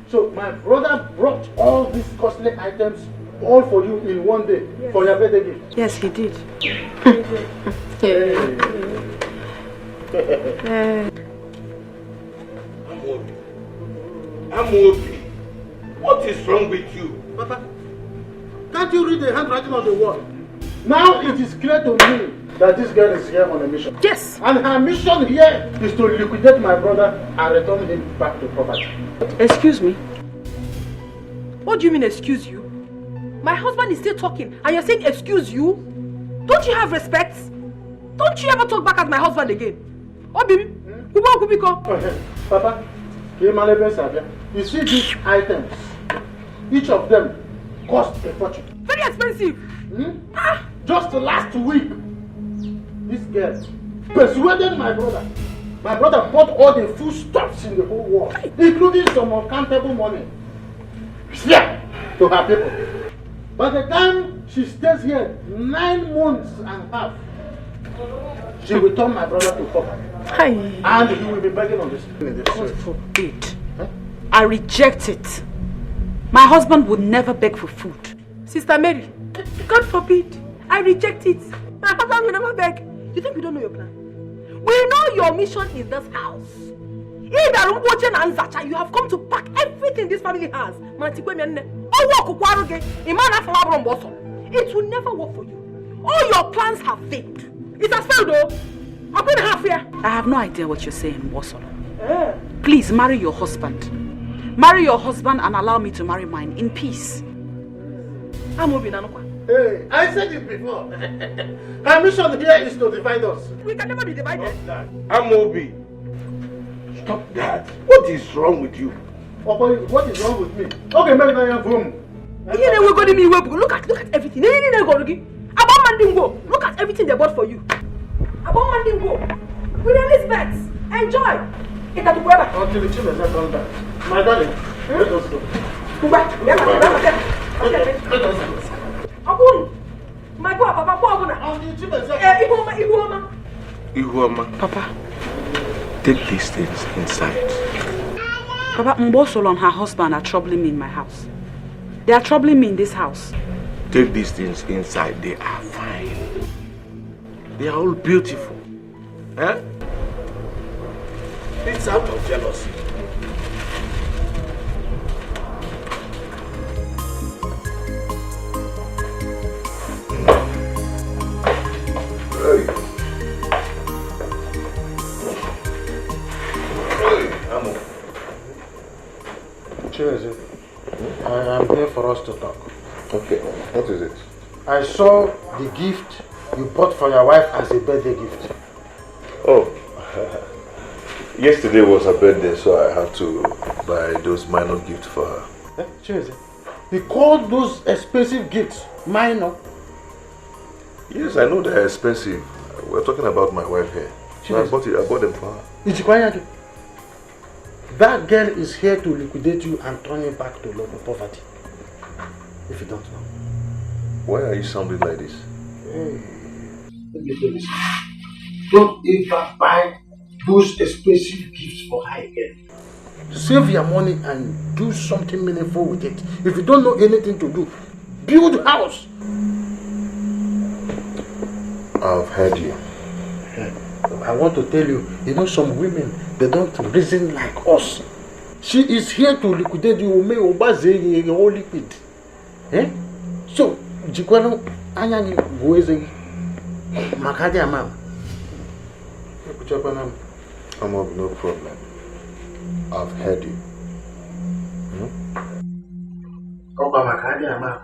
So my brother brought all these costly items all for you in one day for your birthday gift? Yes, he did. Amobi, what is wrong with you? Papa, can't you read the handwriting on the wall? Now it is clear to me that this girl is here on a mission. Yes. And her mission here is to liquidate my brother and return him back to property. Excuse me? What do you mean, excuse you? My husband is still talking and you're saying, excuse you? Don't you have respect? Don't you ever talk back at my husband again? Obi, Papa, you see these items, each of them cost a fortune. Very expensive. Just last week, this girl persuaded my brother. My brother bought all the foodstuffs in the whole world, including some uncountable money. Yeah, to her people. By the time she stays here 9 months and a half, she will turn my brother to pauper. And he will be begging on the street. God forbid. I reject it. My husband would never beg for food. Sister Mary, God forbid. I reject it. My husband will never beg. You think we don't know your plan? We know your mission in this house. You have come to pack everything this family has. It will never work for you. All your plans have failed. It has failed though. I'm going to have here. I have no idea what you're saying, Wosolo. Please marry your husband. Marry your husband and allow me to marry mine in peace. Hey, I said it before. Her mission here is to divide us. We can never be divided. Amobi, Stop that. What is wrong with you? Papa, what is wrong with me? Okay, make my home. Look at everything. Look at everything they bought for you. With Elizabeth. Enjoy. Until the children have gone back. My darling, let us go. Let us go. My boy, Papa, Ihuoma. Papa, take these things inside. Papa, Mbosolo and her husband are troubling me in my house. They are troubling me in this house. Take these things inside. They are fine. They are all beautiful. Eh? It's out of jealousy. Hey. Amo. Cheers. I am here for us to talk. Okay, what is it? I saw the gift you bought for your wife as a birthday gift. Oh, yesterday was her birthday, so I had to buy those minor gifts for her. Cheers. You call those expensive gifts minor? Yes, I know they're expensive. We're talking about my wife here. So I bought them for her. Ichikwa, that girl is here to liquidate you and turn you back to local poverty. If you don't know. Why are you sounding like this? Hey, let me tell you something. Don't ever buy those expensive gifts for her again. Save your money and do something meaningful with it. If you don't know anything to do, build a house. I've heard you. I want to tell you, some women, they don't reason like us. She is here to liquidate you, may obaze all liquid. So, Jikwano, Anyani, Goeze, Makadi Amam. I'm of no problem. I've heard you. Oba Makadi Amam.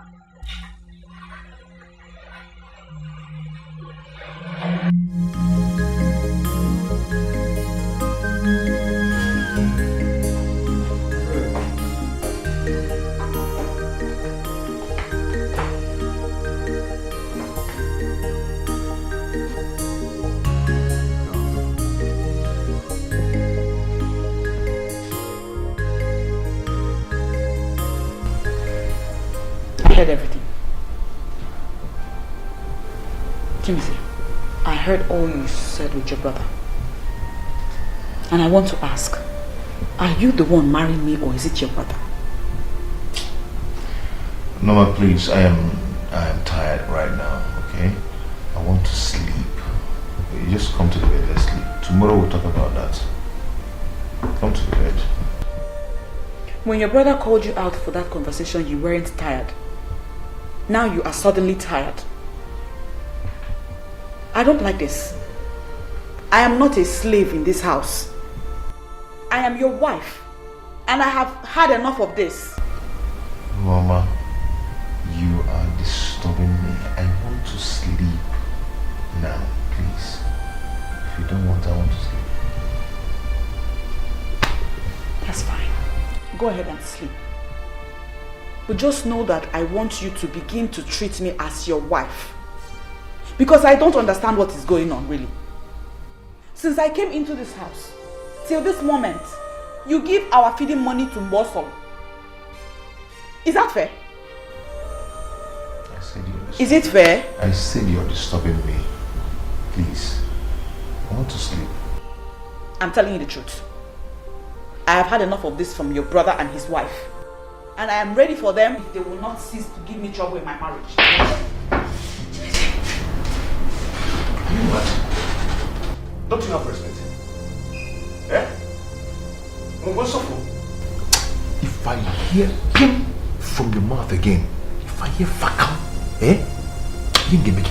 I heard everything. Timothy, I heard all you said with your brother. And I want to ask, are you the one marrying me or is it your brother? Norma, please, I am tired right now, okay? I want to sleep. You just come to the bed, let's sleep. Tomorrow we'll talk about that. Come to the bed. When your brother called you out for that conversation, you weren't tired. Now you are suddenly tired. I don't like this. I am not a slave in this house. I am your wife. And I have had enough of this. Mama, you are disturbing me. I want to sleep now, please. If you don't want, I want to sleep. That's fine. Go ahead and sleep. But just know that I want you to begin to treat me as your wife. Because I don't understand what is going on, really. Since I came into this house, till this moment, you give our feeding money to Mbosolo. Is that fair? I said you're Is it fair? I said you're disturbing me. Please. I want to sleep. I'm telling you the truth. I have had enough of this from your brother and his wife. And I am ready for them if they will not cease to give me trouble in my marriage. Are you mad? Don't you have respect? Eh? If I hear him from your mouth again, if I hear Fakam, you give me.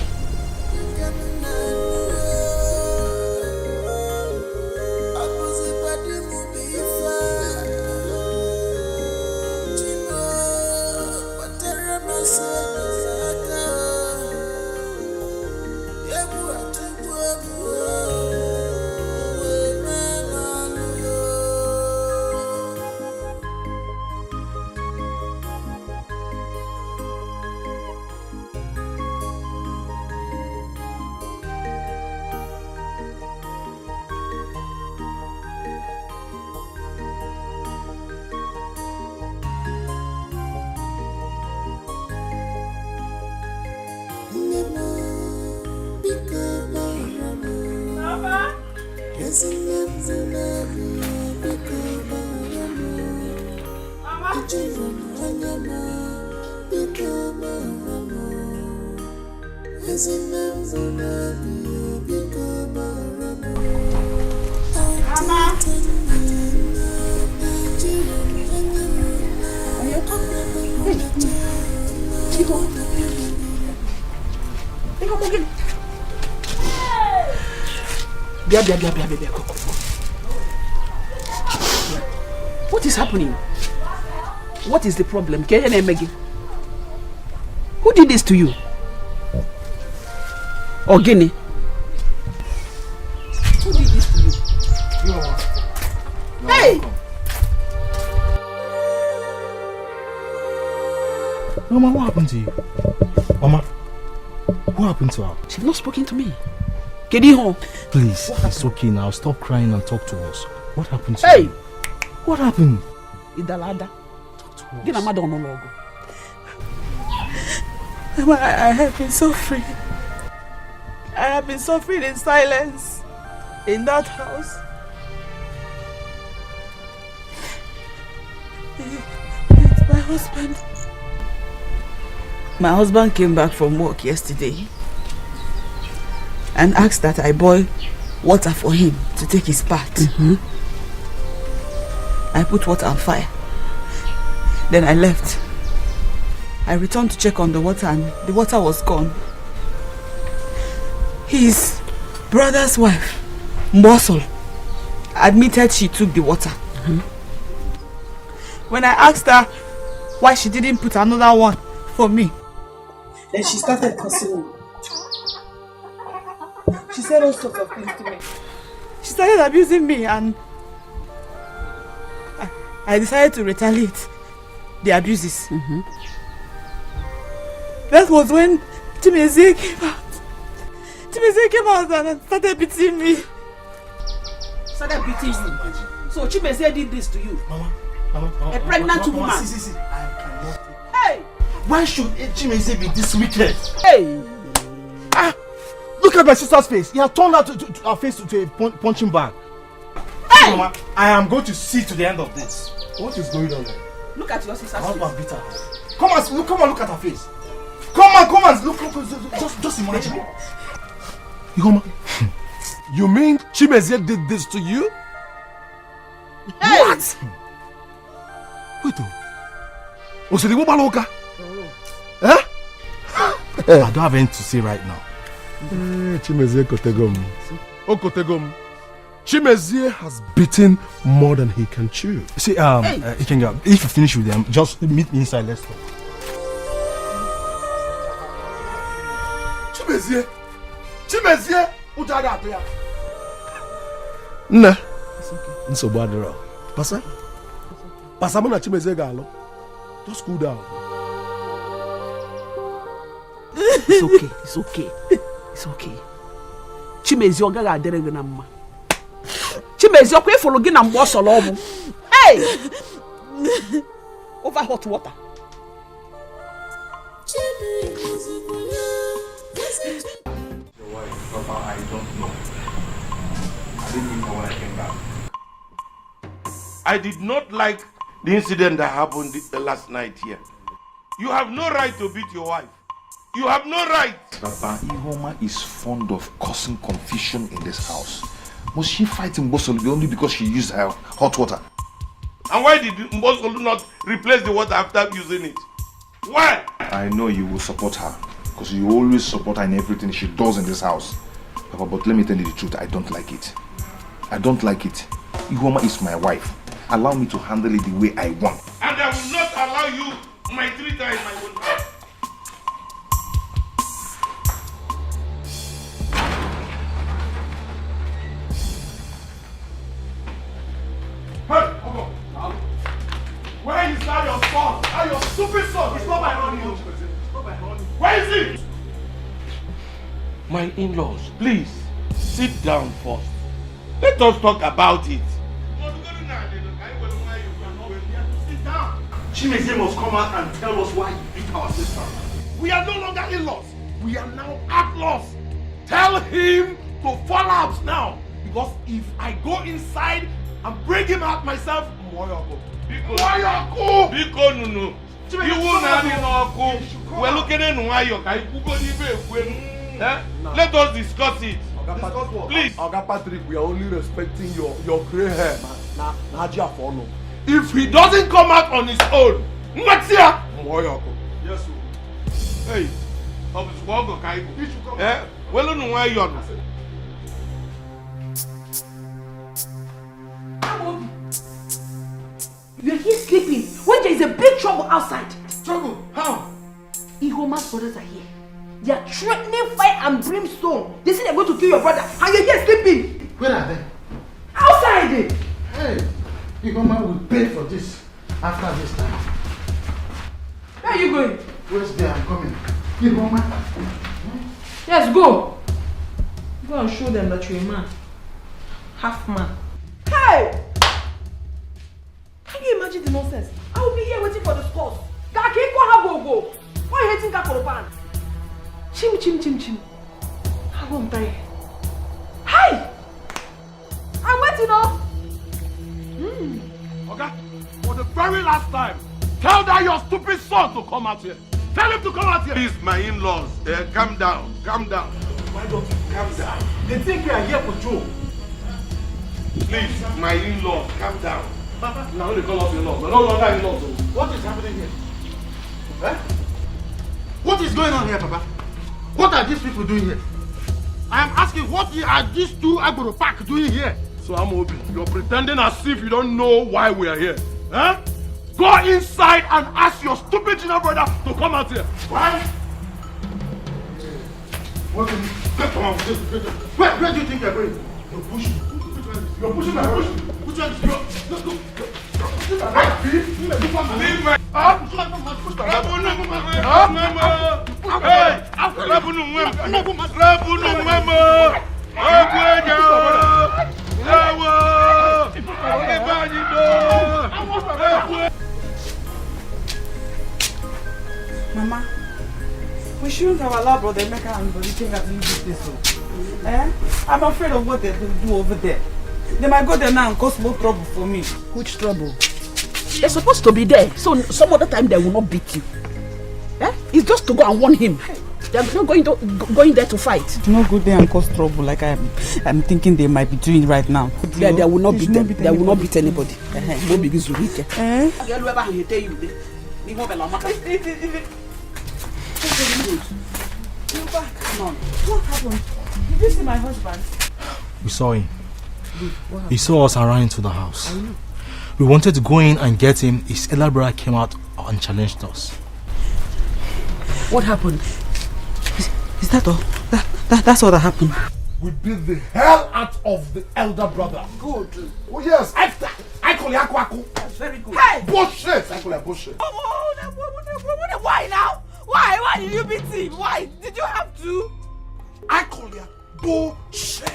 What is happening? What is the problem? Who did this to you? Ogini? Who did this to you? Hey! Mama, what happened to you? Mama, what happened to her? She's not spoken to me. Kediho. Please, it's okay now. Stop crying and talk to us. What happened to Hey! you? What happened? Idalada. Talk to us. Get a mother on the logo. I have been suffering. I have been suffering in silence in that house. It's my husband. My husband came back from work yesterday and asked that I boil water for him to take his bath. I put water on fire. Then I left. I returned to check on the water and the water was gone. His brother's wife, Mbosol, admitted she took the water. When I asked her why she didn't put another one for me, then she started cursing me. She said all sorts of things to me. She started abusing me and I decided to retaliate the abuses. That was when Chimezie came out. Chimezie came out and started beating me. Started beating you? So Chimezie did this to you? Mama, a pregnant woman? See. I cannot. Hey! Why should Chimezie be this wicked? Hey! Look at my sister's face. He has turned her her face to a punching bag. Hey! Mama, I am going to see to the end of this. What is going on there? Look at your sister's face. Husband beat her. Come and look at her face. Come on, look, just imagine. Ihoma, you mean Chimezie did this to you? Hey! What? Wait, was it the woman loca? Huh? I don't have anything to say right now. Chimezie Kotegom. Oh, Kotegom. Chimezie has beaten more than he can chew. See, Ikenga, if you finish with them, just meet me inside, let's talk. Chimezie, Ujada Abuya. Nah. It's okay. Badra. Pasa muna Chimezie galo. Just cool down. It's okay. Chimezie ogaga aderege na mma. Chimezie okwe follow gi na mbo solo obu. Hey! Over hot water. Your wife, Papa, I don't know. I didn't even know when I came back. I did not like the incident that happened last night here. You have no right to beat your wife. You have no right. Papa, Ihoma is fond of causing confusion in this house. Must she fight Mbosolu only because she used her hot water? And why did Mbosolu not replace the water after using it? Why? I know you will support her because you always support her in everything she does in this house. Papa, but let me tell you the truth, I don't like it. Ihoma is my wife. Allow me to handle it the way I want. And I will not allow you my treater in my own house. Hey, come on. Where is that your son? That your stupid son? It's not my honey. Where is he? My in-laws, please, sit down first. Let us talk about it. Sit down. Chimezie must come out and tell us why he beat our sister. We are no longer in-laws. We are now outlaws. Tell him to fall out now. Because if I go inside and bring him out myself, Moyoko. Biko Nunu. You will not be no. We're looking at Moyoka. Let us discuss it. Please. Oga Patrick, we are only respecting your grey hair. If he doesn't come out on his own, what's here? Moyoko. Yes, sir. Hey, I was walking. Well, no, why you're You're here sleeping when there is a big trouble outside. Trouble? How? Ihoma's brothers are here. They are threatening fire and brimstone. They say they're going to kill your brother and you're here sleeping. Where are they? Outside! Hey, Ihoma will pay for this after this time. Where are you going? Where's there? I'm coming. Ihoma. Yes, go. Go and show them that you're a man. Half man. Hey! Can you imagine the nonsense? I will be here waiting for the scores. Why are you hating Kakoropan? Chim. I won't die. Hi! I'm waiting up. Okay? For the very last time, tell that your stupid son to come out here. Tell him to come out here. Please, my in-laws, calm down. Why don't you calm down? They think we are here for Joe. Please, my in-laws, calm down. Papa, now they call us in-laws. We're no longer in-laws. What is happening here? Eh? What is going on here, Papa? What are these people doing here? I am asking, what are these two Agboro Park doing here? So Amobi, you're pretending as if you don't know why we are here. Huh? Go inside and ask your stupid junior brother to come out here. Why? What is it? Where do you think you're going? You're pushing. You're pushing my push. Which one is you? Leave my... Mama, we shouldn't have allowed Brother Emeka and Brother Ikenga to use this so. I'm afraid of what they do over there. They might go there now and cause more trouble for me. Which trouble? They're supposed to be there, so some other time they will not beat you. It's just to go and warn him. They're not going there to fight. Do not go there and cause trouble like I'm thinking they might be doing right now. Yeah, they will not beat them. They will not beat anybody. No begins to beat them. What happened? Did you see my husband? We saw him. He saw us and ran into the house. We wanted to go in and get him. His elder brother came out and challenged us. What happened? Is that all? That's all that happened. We beat the hell out of the elder brother. Good. Oh yes, I call you Akwaku. That's very good. Hey! Bullshit! I call you bullshit. Why now? Why did you beat him? Why? Did you have to? I call you bullshit.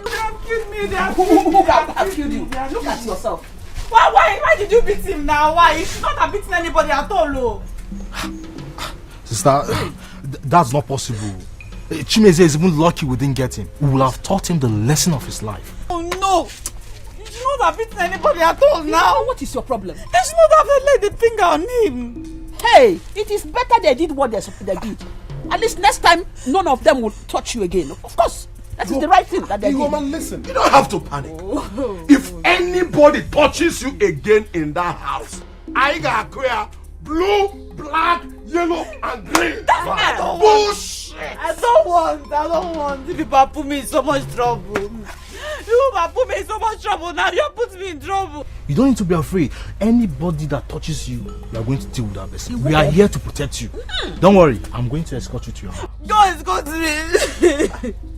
They have killed me. Who have killed you? Look at yourself. Why did you beat him now? Why? You should not have beaten anybody at all. Sister, that's not possible. Chimeze is even lucky we didn't get him. We will have taught him the lesson of his life. Oh no! You should not have beaten anybody at all now. What is your problem? They should not have laid the finger on him. Hey, it is better they did what they did. At least next time, none of them will touch you again. Of course, that is the right thing that they did. Woman, listen, you don't have to panic. If anybody touches you again in that house, I got clear blue, black, yellow, and green. Bullshit! I don't want. If people put me in so much trouble. You put me in so much trouble now. You put me in trouble. You don't need to be afraid. Anybody that touches you, we are going to deal with that person. We are here to protect you. Don't worry, I'm going to escort you to your house. Don't escort me.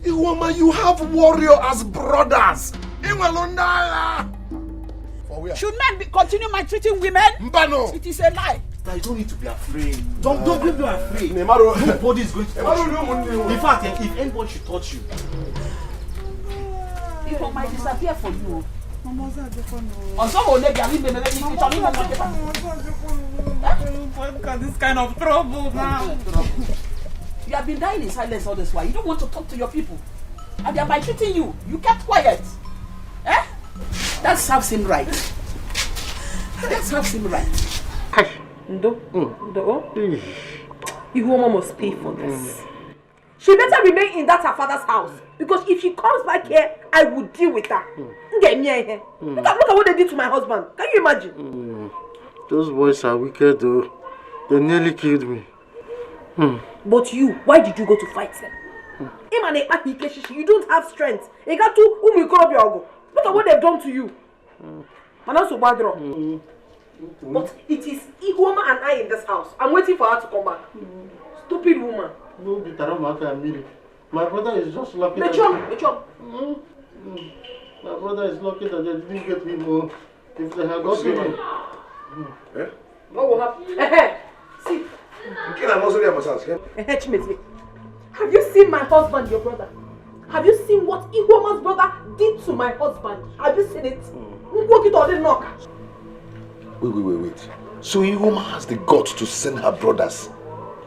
Iwama, you have warriors as brothers. Should men continue maltreating women? Mbano. It is a lie. You don't need to be afraid. Don't be afraid. Nobody is going to touch you. In fact, if anybody should touch you, people might disappear for you. Look at this kind of trouble now. You have been dying in silence all this while. You don't want to talk to your people. And they are maltreating you. You kept quiet. Eh? That serves him right. That serves him right. Ndo. Ihoma must pay for this. She better remain in that her father's house. Because if she comes back here, I will deal with her. Get me here. Look at what they did to my husband. Can you imagine? Those boys are wicked though. They nearly killed me. But you, why did you go to fight them? You don't have strength. Look at what they've done to you. But it is Ihoma and I in this house. I'm waiting for her to come back. Stupid woman. My brother is just lucky. My brother is lucky that they didn't get me more. If they had got me. What will happen? See. Have you seen my husband, your brother? Have you seen what Ihoma's brother did to my husband? Have you seen it? Wait. So Ihoma has the guts to send her brothers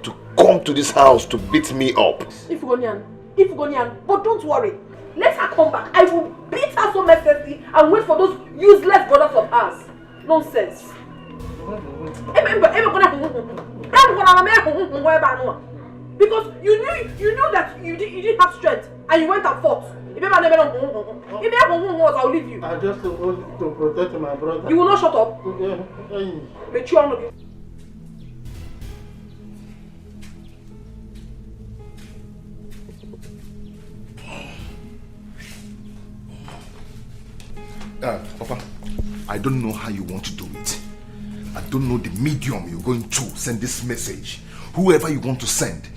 to come to this house to beat me up. Ifugonian, but don't worry. Let her come back. I will beat her so mercilessly and wait for those useless brothers of ours. Nonsense. Because you knew that you didn't have strength and you went and fought. I'll leave you. I just want to protect my brother. You will not shut up. Papa, I don't know how you want to do it. I don't know the medium you're going to send this message. Whoever you want to send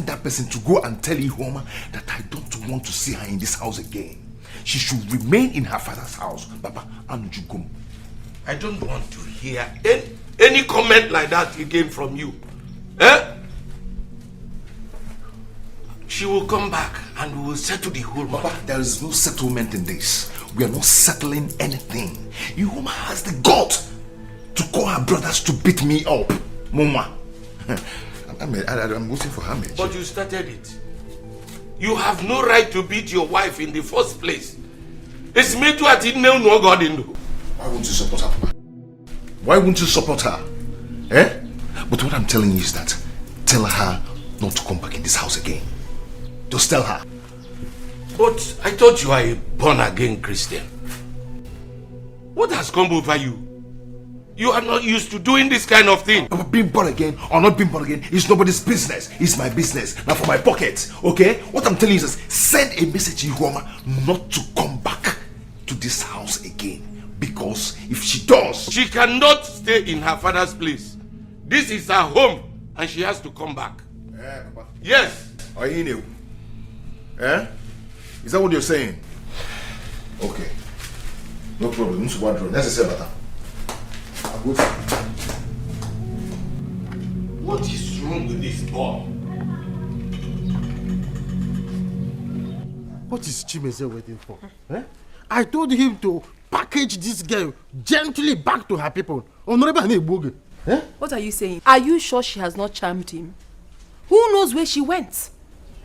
that person to go and tell Ihoma that I don't want to see her in this house again. She should remain in her father's house. Papa, Anujugum. I don't want to hear any comment like that again from you. She will come back and we will settle the whole matter. Papa, there is no settlement in this. We are not settling anything. Ihoma has the gut to call her brothers to beat me up. Mama. I'm waiting for her. But you started it. You have no right to beat your wife in the first place. It's me to attend no God in. Why won't you support her, Papa? Why won't you support her? But what I'm telling you is that tell her not to come back in this house again. Just tell her. But I thought you are a born-again Christian. What has come over you? You are not used to doing this kind of thing. Being born again or not being born again is nobody's business. It's my business. Now for my pocket, okay? What I'm telling you is send a message to Ihoma not to come back to this house again. Because if she does... She cannot stay in her father's place. This is her home and she has to come back. Papa. Yes. Are you new? Is that what you're saying? Okay. No problem. What is wrong with this boy? What is Chimeze waiting for? I told him to package this girl gently back to her people. What are you saying? Are you sure she has not charmed him? Who knows where she went?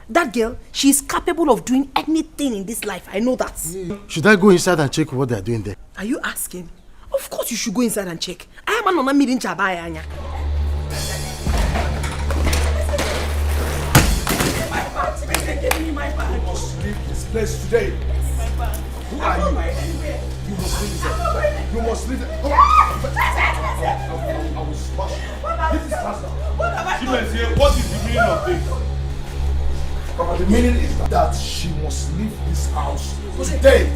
That girl, she is capable of doing anything in this life. I know that. Should I go inside and check what they are doing there? Are you asking? Of course you should go inside and check. I am an meeting Chabaya. Give me my bag. You must leave this place today. Who are you? You must leave it. You must leave it. I will smash you. This is faster. What is the meaning of this? Papa, the meaning is that she must leave this house today.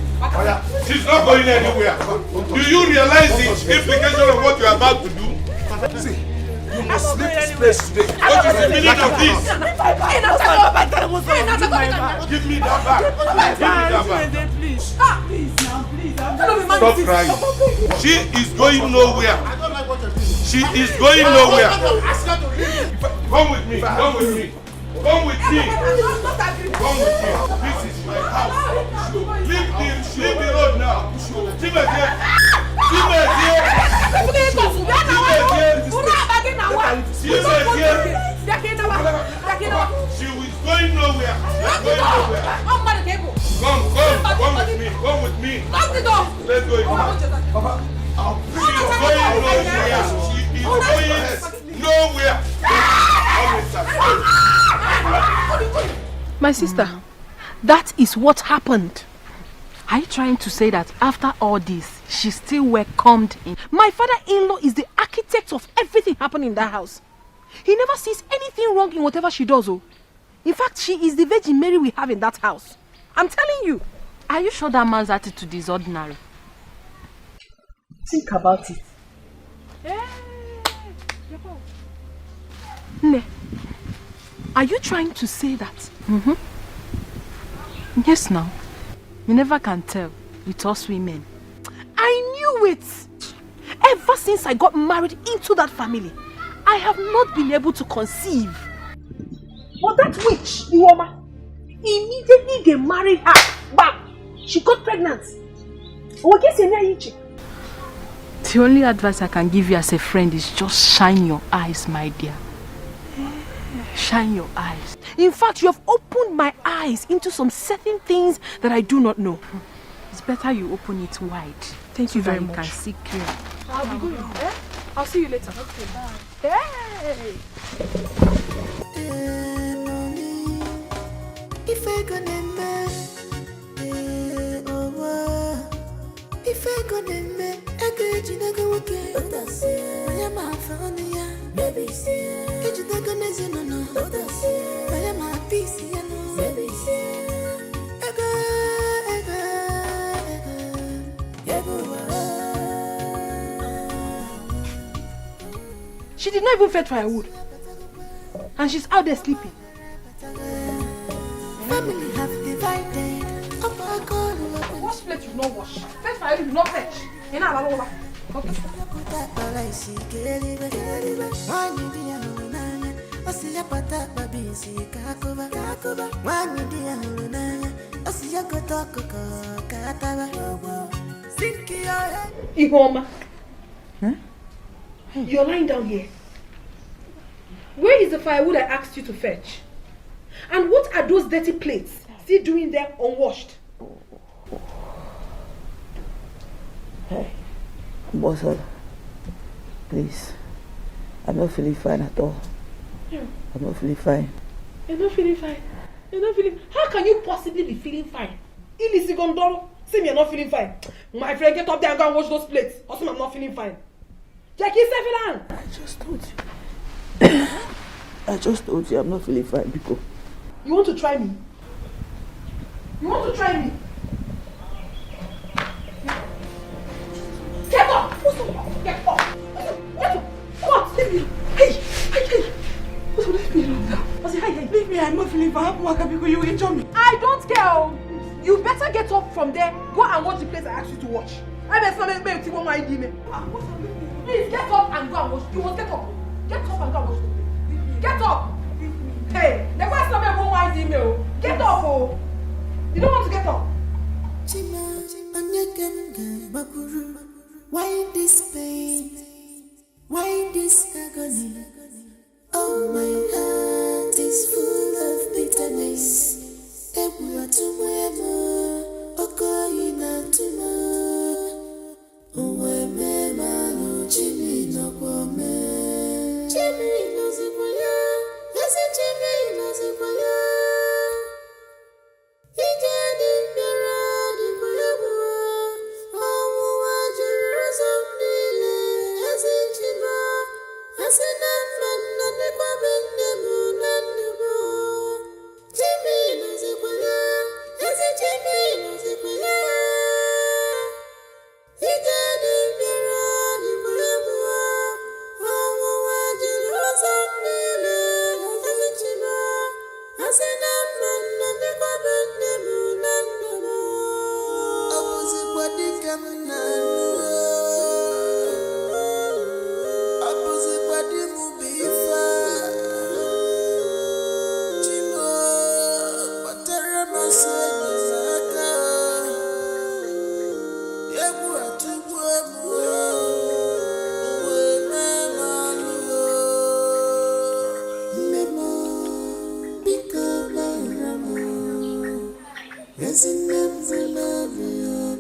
She's not going anywhere. Do you realize the implication of what you are about to do? See, you must leave this place today. What is the meaning of this? Give me that bag. Please. Stop crying. She is going nowhere. She is going nowhere. Come with me. Come with me. Come with me. Come with me. This is my house. Leave the road now. Timothy. She is going nowhere. Lock the door! Let's go. Papa, I'll bring you nowhere. My sister, that is what happened. Are you trying to say that after all this, she still welcomed in? My father-in-law is the architect of everything happening in that house. He never sees anything wrong in whatever she does. Oh. In fact, she is the Virgin Mary we have in that house. I'm telling you. Are you sure that man's attitude is ordinary? Think about it. Ne, are you trying to say that? Yes, now. You never can tell with us women. I knew it! Ever since I got married into that family, I have not been able to conceive. But that witch, Iwoma, immediately they married her. Bam! She got pregnant. The only advice I can give you as a friend is just shine your eyes, my dear. Shine your eyes. In fact, you have opened my eyes into some certain things that I do not know. It's better you open it wide. Thank you very much. You can see clear. I'll be going. I'll see you later. Okay, bye. Hey! If I gonna if I gonna I could you not go again. I am a fan, baby. It's not gonna say no. I am a piece, baby. She did not even fetch firewood. And she's out there sleeping. Family have divided. Wash plate you not wash. Fetch firewood you not fetch. You're not allowed over. Okay. Ihoma. Huh? Hey. You're lying down here. Where is the firewood I asked you to fetch? And what are those dirty plates still doing there unwashed? Hey, Bossel, please. I'm not feeling fine at all. Yeah. I'm not feeling fine. You're not feeling fine. You're not feeling. How can you possibly be feeling fine? Ilisi Gondoro, say me you're not feeling fine. My friend, get up there and go and wash those plates. Also, I'm not feeling fine. Jackie, I just told you. I just told you I'm not feeling fine, Biko. You want to try me? You want to try me? Get up! What's up? Get up! Get up! What? Leave me! Hey! What's up? Leave me alone now. Hey! Leave me, I'm not feeling fine. Because you injure me. I don't care. You better get up from there. Go and watch the place I asked you to watch. I better not make you my idea. Please get up and go and watch. You must get up. Get up and go and watch the place. Get up! Hey, the first time I go my email. Get up, oh! You don't want to get up. Why this pain? Why this agony? Oh, my heart is full of bitterness.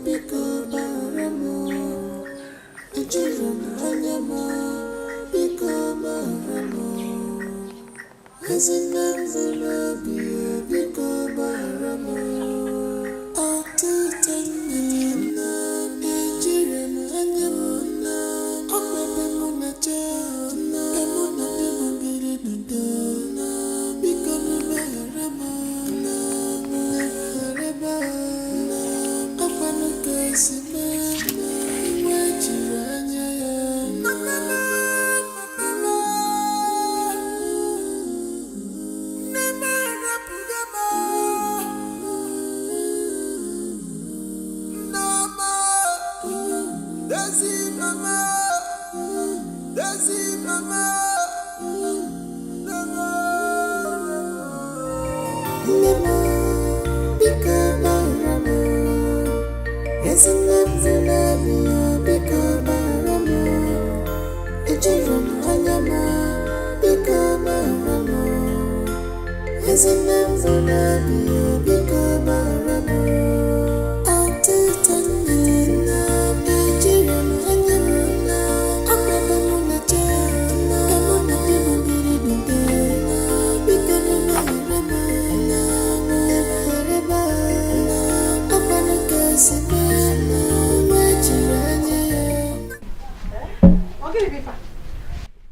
Because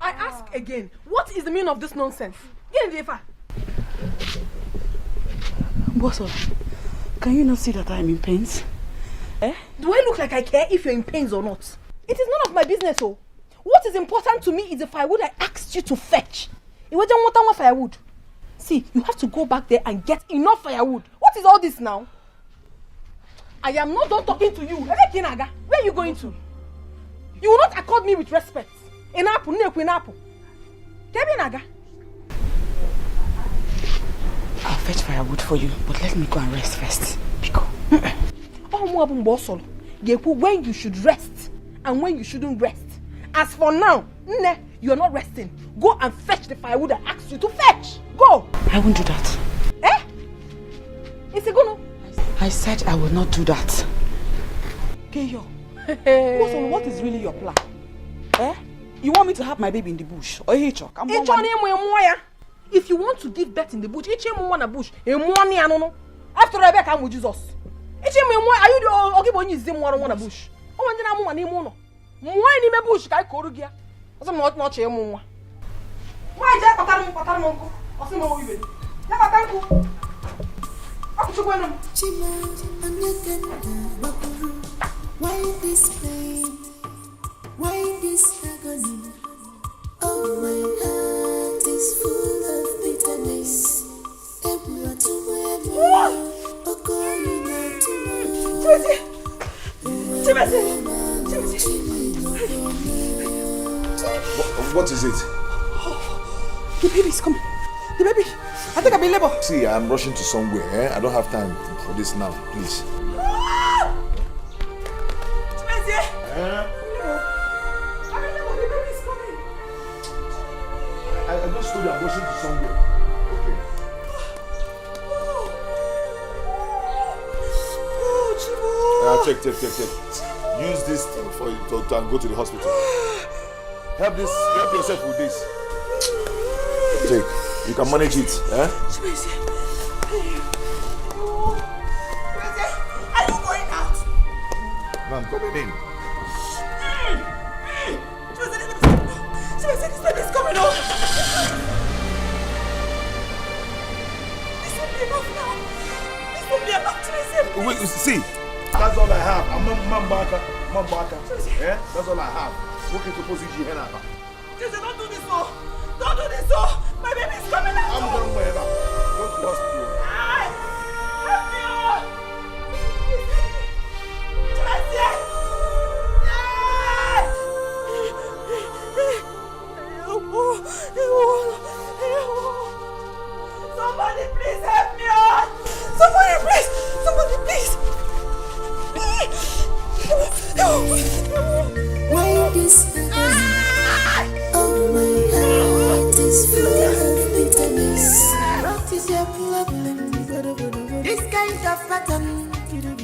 I ask again, what is the meaning of this nonsense? Get in the Bosso, can you not see that I'm in pains? Eh? Do I look like I care if you're in pains or not? It is none of my business, oh. What is important to me is the firewood I asked you to fetch. It wasn't what firewood. See, you have to go back there and get enough firewood. What is all this now? I am not done talking to you. Where are you going to? You will not accord me with respect. Inapu. I'll fetch firewood for you, but let me go and rest first. Pico. When you should rest and when you shouldn't rest. As for now, you are not resting. Go and fetch the firewood I asked you to fetch. Go. I won't do that. Eh? Is it gonna? I said I will not do that. Keyo. What is really your plan? Eh? You want me to have my baby in the bush? Or Hitchcock? If you want to give birth in the bush, bush. After Rebecca, I'm with Jesus. Are you the Ogibon is the one bush? Oh, and then I'm one mono. More in the bush, I call you. I'm not a moon. Why, Jack, Patamonco? Or some more even. Why this pain? Why this agony? Oh, my heart is full of bitterness. What is it? The baby's coming. The baby. I think I'm in labor. See, I'm rushing to somewhere. Eh? I don't have time for this now. Please. I just told you I'm rushing to somewhere. Okay. Check. Use this thing for you to go to the hospital. Help yourself with this. Take. You can manage it. Eh? Are you going out? No, I'm coming in. This baby's coming out. This will be enough now. This will be enough to Wait, see. That's all I have. I'm Mambaka. Yeah? That's all I have. Look into position here now. Don't do this, oh. Don't do this, oh. My baby's coming out. I'm going wherever. Go to the hospital. Help me, oh. Somebody please help me, oh. Somebody please. Why this oh my heart is full of bitterness. What is your problem? This kind of pattern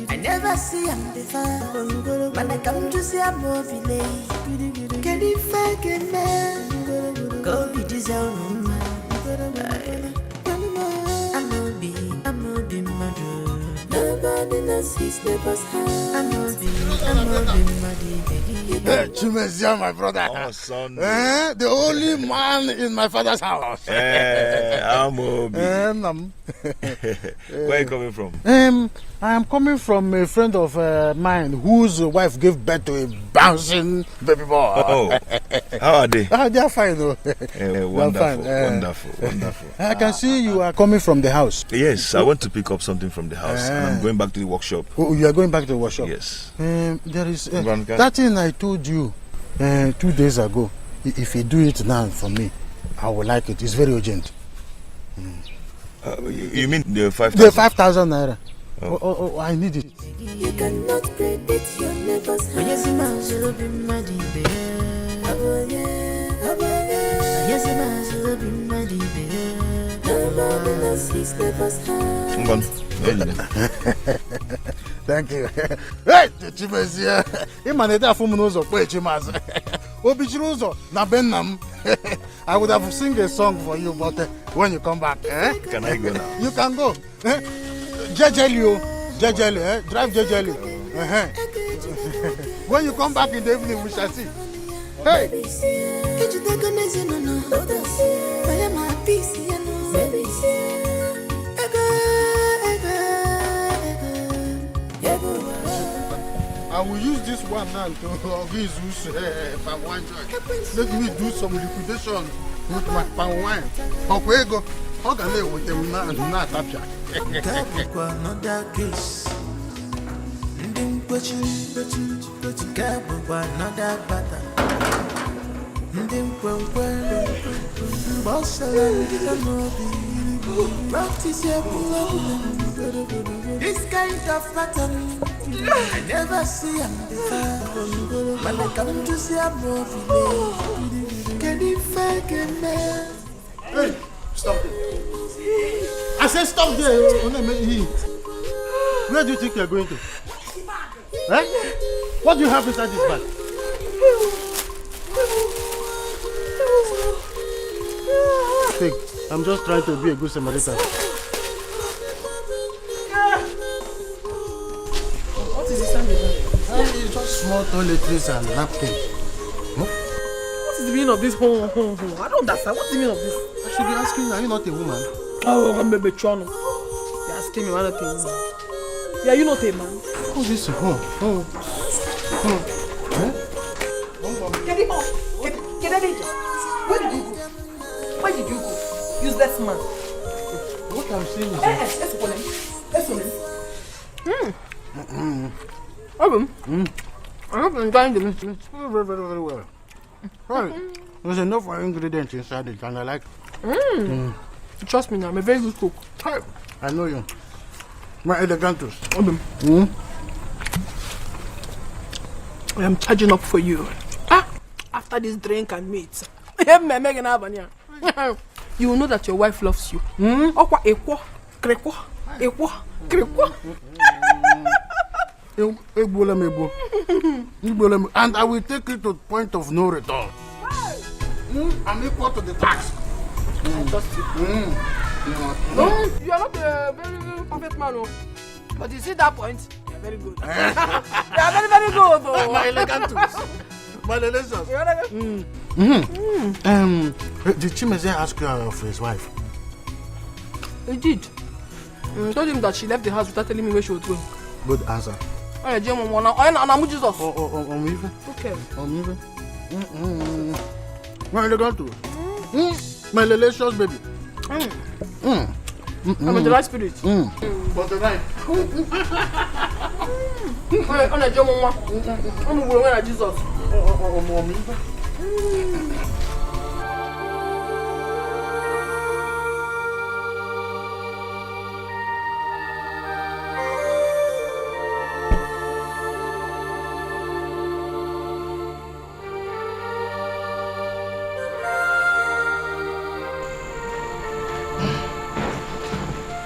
I never see on before. When I come to see a movie, can you fucking man? Go be this own man. Nobody knows his neighbor's house. Chimezia, my brother. Oh, son. The only man in my father's house. I'm Obi. Where are you coming from? I am coming from a friend of mine whose wife gave birth to a bouncing baby boy. Oh, how are they? They are fine, though. Wonderful, wonderful. I can see you are coming from the house. Yes, I want to pick up something from the house and I'm going back to the workshop. Oh, you are going back to the workshop? Yes. There is that thing I told you 2 days ago. If you do it now for me, I will like it. It's very urgent. You mean the 5,000? The 5,000 naira. Oh, I need it. You cannot predict your neighbor's house. Nobody knows his neighbor's house. Thank you. Hey, Chimezia. Imaneta fumunozo kwe Chimazi. Obichiruzo na Benam. I would have sing a song for you, but when you come back, Can I go now? You can go. Jejeli, drive Jejeli. When you come back in the evening, we shall see. Hey. I will use this one now to use palm wine joint. Let me do some liquidation with my palm wine. Okwego, how can I with them now? Not capture. Another case. Another battle. Practice your this kind of pattern. I never see him before. When I come to see a movie, can you fake a man? Hey, stop there. I said stop there. Where do you think you're going to? What do you have inside this bag? Take. I'm just trying to be a good Samaritan. What is this under there? It's just small toiletries and napkins. What is the meaning of this? I don't understand. What's the meaning of this? I should be asking you, are you not a woman? Oh, I'm a Betrono. You're asking me, why not a woman? Yeah, you not a man. Oh, this is home. Where did you go? Where did you go? Useless man. What I'm saying is... I hope you're enjoying the meat. Very, very, very well. Right. There's enough ingredients inside it and I like it. Trust me now, I'm a very good cook. I know you. My elegantus. I am charging up for you. After this drink and meat. You will know that your wife loves you. And I will take it to the point of no return. I'm equal to the tax. I trust you. No, you are not a very perfect man, but you see that point, you are very good. You are very, very good. My elegantus. My delicious. Did Chimezia ask you for his wife? He did. I told him that she left the house without telling me where she was going. Good answer. Okay. My elegantus. My delicious baby. I'm in the right spirit. But the right. I'm Jesus.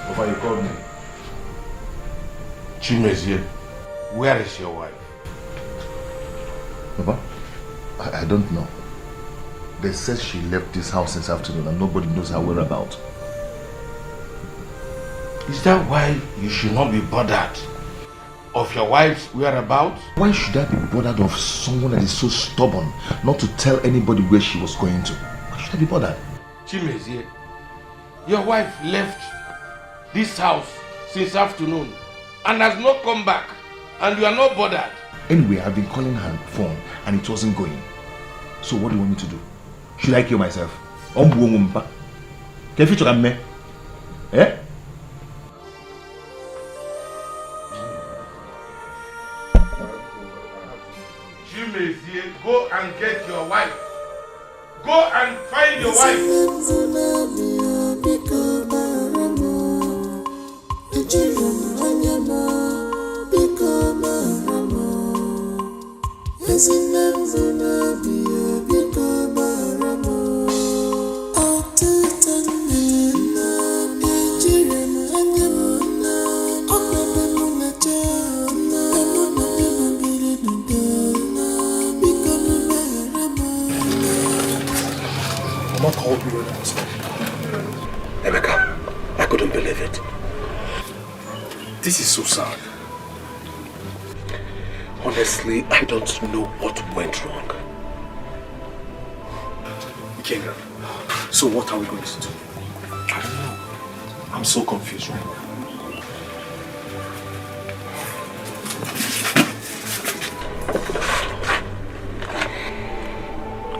Papa, you called me. Chimezia, where is your wife? Papa, I don't know. They said she left this house this afternoon and nobody knows her whereabouts. Is that why you should not be bothered of your wife's whereabouts? Why should I be bothered of someone that is so stubborn not to tell anybody where she was going to? Why should I be bothered? Chimezie, your wife left this house since afternoon and has not come back, and you are not bothered. Anyway, I've been calling her phone and it wasn't going. So what do you want me to do? Should I kill myself? Can you feel me? Eh? Chimezie, go and get your wife. Go and find your wife. Mama called me when I was home. Emeka, I couldn't believe it. This is so sad. Honestly, I don't know what went wrong. Ikenga, so what are we going to do? I don't know. I'm so confused right now.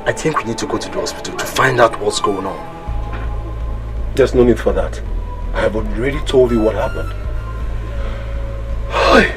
I think we need to go to the hospital to find out what's going on. There's no need for that. I have already told you what happened. Hi.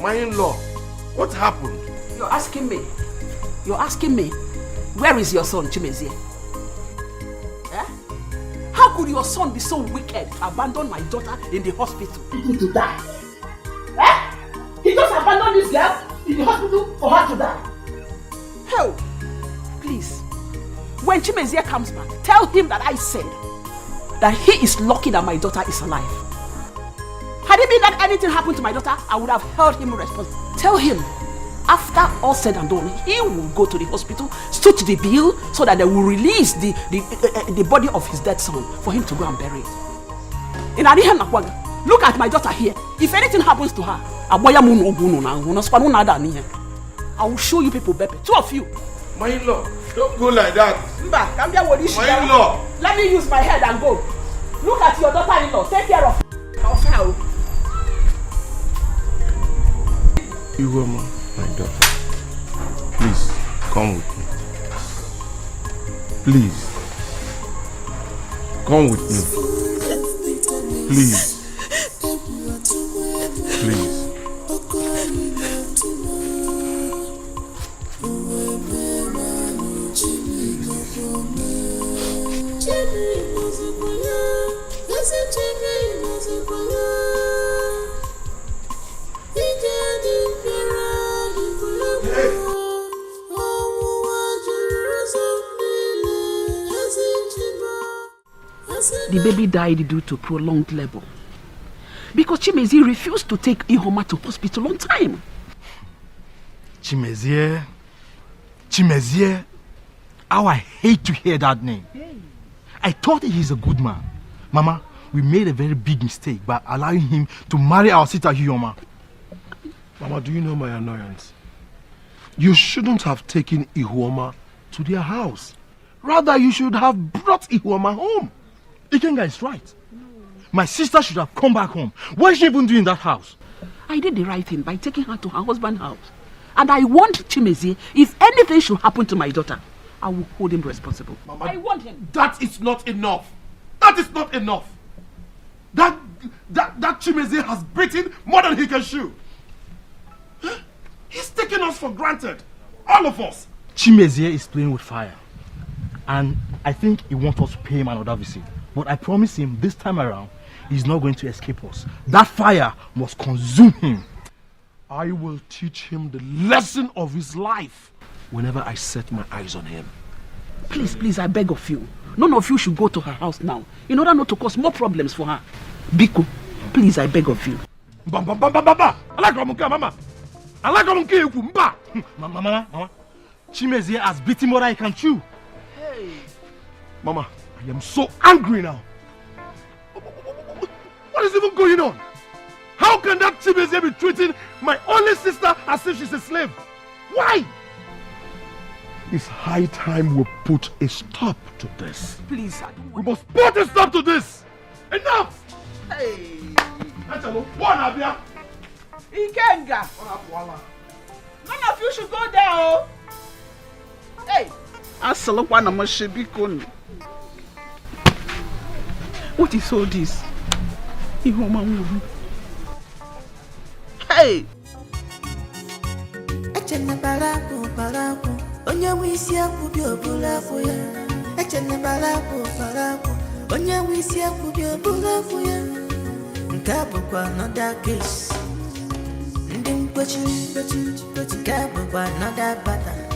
My in-law, what happened? You're asking me? You're asking me? Where is your son, Chimezie? Eh? How could your son be so wicked to abandon my daughter in the hospital? To die. Eh? He just abandoned this girl in the hospital for her to die. Hell, please. When Chimezie comes back, tell him that I said that he is lucky that my daughter is alive. Had it been that anything happened to my daughter, I would have held him responsible. Tell him, after all said and done, he will go to the hospital, stood to the bill, so that they will release the body of his dead son for him to go and bury it. Look at my daughter here. If anything happens to her, I will show you people, Beppe. Two of you. My in-law, don't go like that. My in-law. Let me use my head and go. Look at your daughter-in-law. Take care of her. Iwoma, my daughter, please come with me. Please, come with me. Please, please. The baby died due to prolonged labor because Chimezie refused to take Ihoma to hospital on time. Chimezie, how I hate to hear that name. I thought he's a good man. Mama, we made a very big mistake by allowing him to marry our sister Ihoma. Mama, do you know my annoyance? You shouldn't have taken Ihoma to their house. Rather, you should have brought Ihoma home. Ikenga is right. My sister should have come back home. What is she even doing in that house? I did the right thing by taking her to her husband's house. And I warned Chimezie, if anything should happen to my daughter, I will hold him responsible. Mama, I warned him. That is not enough. That is not enough. That Chimezie has beaten more than he can chew. He's taking us for granted. All of us. Chimezie is playing with fire. And I think he wants us to pay him another visit. But I promise him this time around, he's not going to escape us. That fire must consume him. I will teach him the lesson of his life whenever I set my eyes on him. Please, please, I beg of you. None of you should go to her house now, in order not to cause more problems for her. Biko, please, I beg of you. Mama. Chimezie has beaten more than I can chew. Hey. Mama, I am so angry now. What is even going on? How can that Chimezie be treating my only sister as if she's a slave? Why? It's high time we put a stop to this. Please, I don't want... We must put a stop to this! Enough! Hey! Ikenga! None of you should go there, oh! Hey! What is all this? Hey! Onye wisi akubi obula fuya. Echene balapo balapo. Onye wisi akubi obula fuya. Nkabo kwa another case. Ndim kwechi nkabo kwa another battle.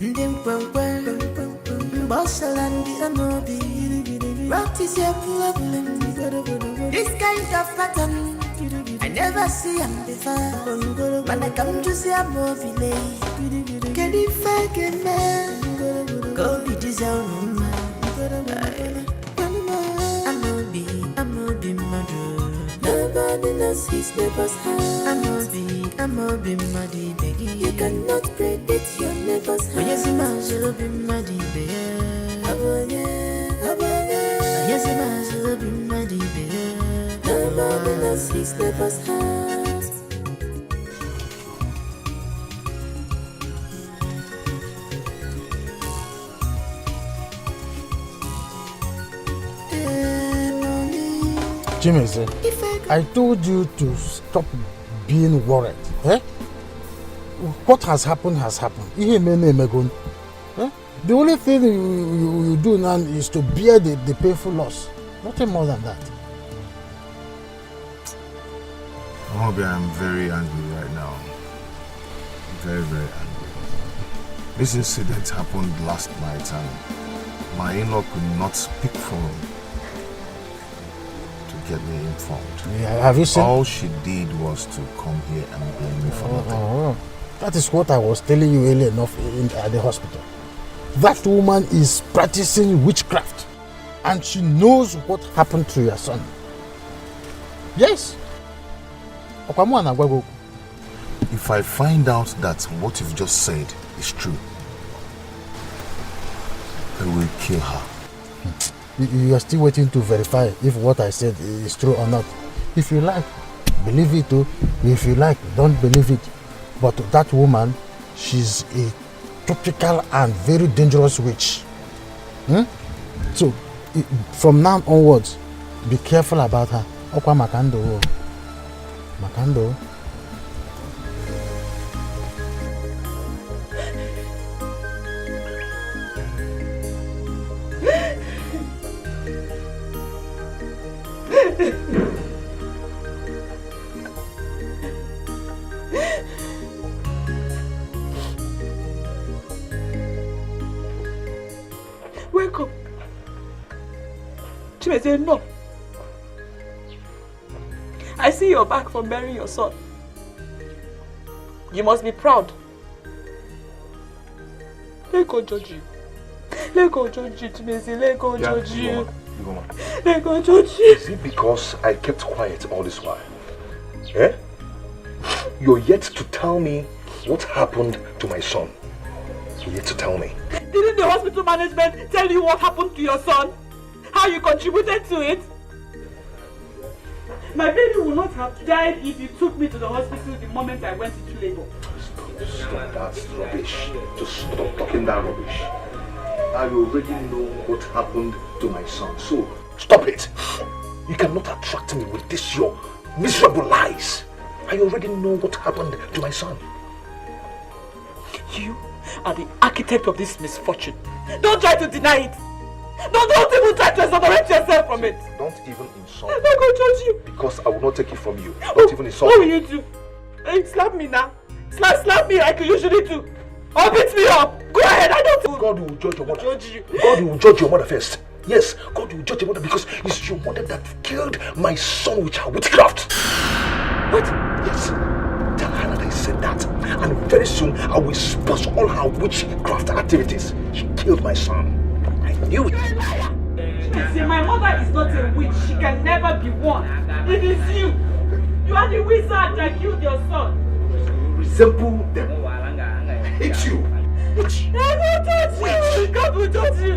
Ndim kwenkwe mbosala ndi amobi. What is your problem? This kind of pattern I never see am before. When I come to see a movie, can you fake it, man? Go be this own man. I'm be mad. Nobody knows his neighbor's house. I'm be mad, baby. You cannot predict your neighbor's house. Yes, I'm be mad, baby. Yes, I'm be mad, baby. Nobody knows his neighbor's house. Chimezie, I told you to stop being worried. Eh? What has happened has happened. Eh? The only thing you do now is to bear the painful loss. Nothing more than that. Obi, I'm very angry right now. Very, very angry. This incident happened last night and my in-law could not speak for to get me informed. Yeah, have you seen? All she did was to come here and blame me for nothing. That is what I was telling you earlier enough at the hospital. That woman is practicing witchcraft and she knows what happened to your son. Yes. If I find out that what you've just said is true, I will kill her. You are still waiting to verify if what I said is true or not. If you like, believe it too. If you like, don't believe it. But that woman, she's a tropical and very dangerous witch. So, from now onwards, be careful about her. Okwa Makando. Makando. Wake up. Chimezie, no. I see you're back from burying your son. You must be proud. Let go judge you. Let go judge you, Chimezie. Let go judge you. Let go judge you. Is it because I kept quiet all this while? Eh? You're yet to tell me what happened to my son. You're yet to tell me. Didn't the hospital management tell you what happened to your son? How you contributed to it? My baby would not have died if you took me to the hospital the moment I went into labor. Stop that rubbish. Just stop talking that rubbish. I already know what happened to my son, so stop it. You cannot attract me with this your miserable lies. I already know what happened to my son. You are the architect of this misfortune. Don't try to deny it. Don't even try to exonerate yourself from it. Don't even insult me. I'm not going to judge you. Because I will not take it from you. Don't even insult What me. will you do? Hey, slap me now. Slap me like you usually do. Or beat me up. Go ahead, I don't... God will judge your mother. Judge you. God will judge your mother first. Yes, God will judge your mother because it's your mother that killed my son with her witchcraft. What? Yes. Tell her that I said that. And very soon I will expose all her witchcraft activities. She killed my son. I knew it. You're a liar. See, my mother is not a witch. She can never be one. It is you. You are the wizard that killed your son. Resemble them. It's you. Witch. I will touch you. God will touch you.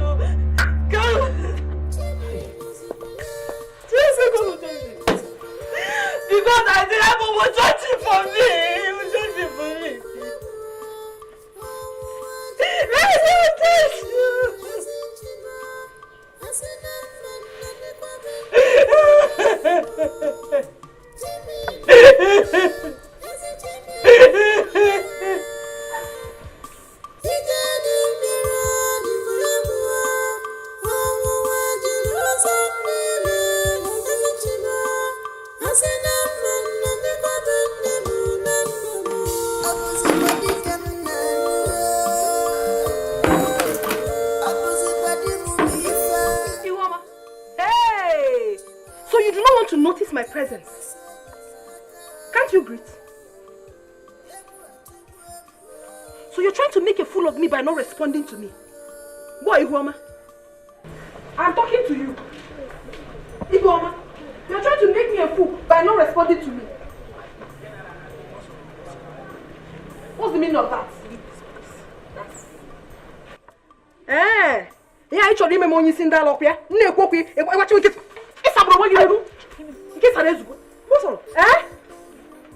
God will... God will touch you. Because I did have a touch you for me. He will touch you for me. Let me touch you. Hey! So you do not want to notice my presence? Can't you greet? So you're trying to make a fool of me by not responding to me? Boy, Ihuoma, I'm talking to you. Ihuoma, you're trying to make me a fool by not responding to me. What's the meaning of that? Eh? Yeah, I told him I'm only seeing that up here. No, what you get? It's about what you do. Get a resume. What's all? Eh?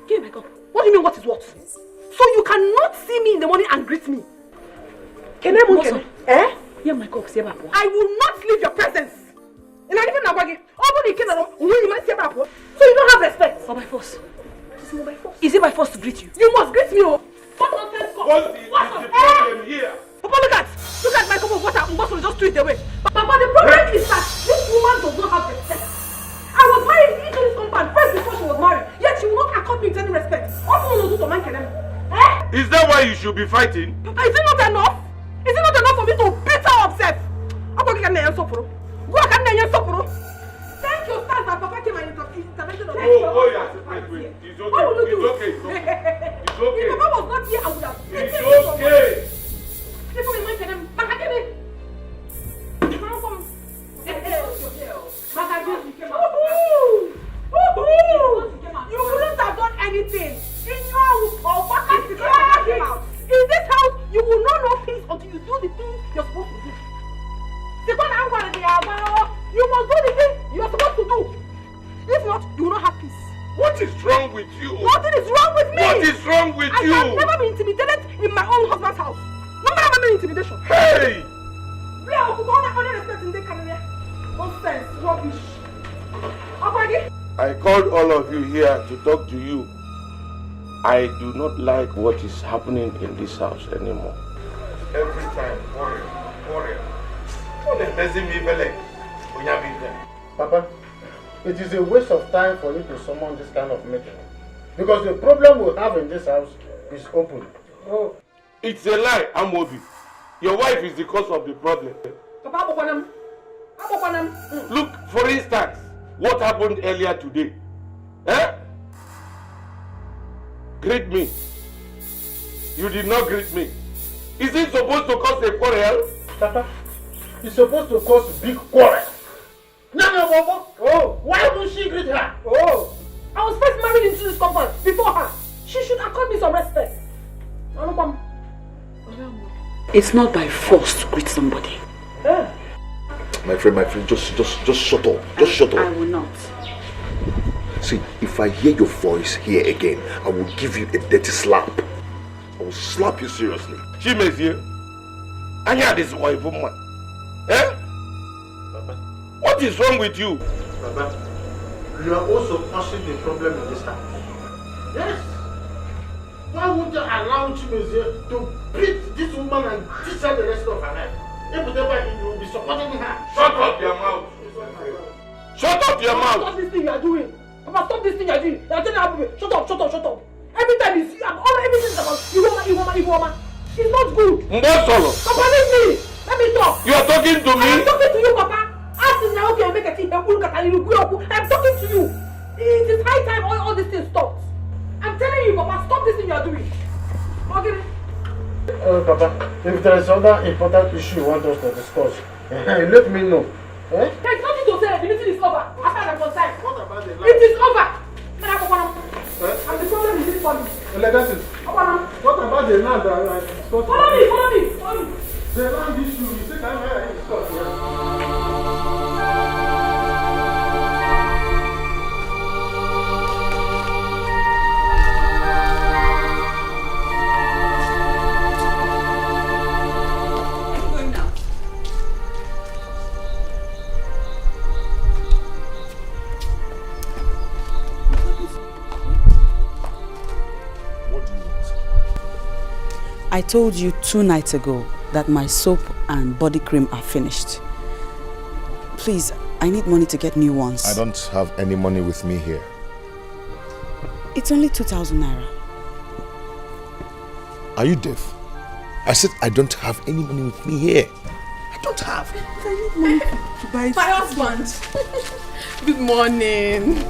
Give me a cup. What do you mean? What is what? So you cannot see me in the morning and greet me. Can I move? Eh? Yeah, my cup. I will not leave your presence. And I even know about it. So you don't have respect. Or by force? Is it by force to greet you? You must greet me. Oh. What nonsense? What is the problem here? Papa, look at my cup of water. I'm going to just throw it away. Papa, the problem is that this woman does not have respect. I was married into this compound first before she was married. Yet she will not accord me with any respect. What will you do to man? Eh? Is that why you should be fighting? Papa, is it not enough? Is it not enough for me to beat her upset? I'm going to get a suffer. Go and get a suffer. Thank you, stars that Papa came and intervention on Oh, yes. Wait. It's okay. What will you do? It's okay. It's okay. If Papa was not here, I would have It's okay. You will not have done anything. In this house, you will not know peace until you do the things you're supposed to do. You must do the things you're supposed to do. If not, you will not have peace. What is wrong with you? Nothing is wrong with me. What is wrong with you? I have never been intimidated in my own husband's house. No matter how intimidation. Hey! Nonsense, rubbish. I called all of you here to talk to you. I do not like what is happening in this house anymore. Every time, warrior. Papa, it is a waste of time for you to summon this kind of meeting. Because the problem we have in this house is open. Oh. It's a lie, Amobi. Your wife is the cause of the problem. Look, for instance, what happened earlier today. Eh? Greet me. You did not greet me. Is it supposed to cause a quarrel? Papa, it's supposed to cause big quarrel. No, Papa. Oh, why would she greet her? Oh, I was first married into this compound before her. She should accord me some respect. It's not by force to greet somebody. Yeah. My friend, just shut up. Just shut up. I will not. See, if I hear your voice here again, I will give you a dirty slap. I will slap you seriously. She may here. Anya this wife woman. Eh? Papa. What is wrong with you? Papa, you are also causing the problem in this house. Yes. allow Chimezie to beat this woman and teach her the rest of her life. If you will be supporting her. Shut up your mouth. Shut up your mouth. Stop this thing you are doing. Papa, stop this thing you are doing. You are telling her, shut up. Every time you see, everything is about you woman. It's not good. Papa, leave me. Let me talk. You are talking to me? I'm talking to you, Papa. Ask him now, okay, make a tea. I'm talking to you. It is high time all these things stopped. I'm telling you, Papa, stop this thing you are doing. Okay. Papa, if there is other important issue you want us to discuss, let me know. There's nothing to say. The meeting is over. After that was time. What about the land? It is over. And the problem is this for me. What about the land that I discussed? Follow me. The land issue, you say that I discussed, yeah? I told you 2 nights ago that my soap and body cream are finished. Please, I need money to get new ones. I don't have any money with me here. It's only 2,000 naira. Are you deaf? I said I don't have any money with me here. I don't have. I need money to buy my husband. Good morning.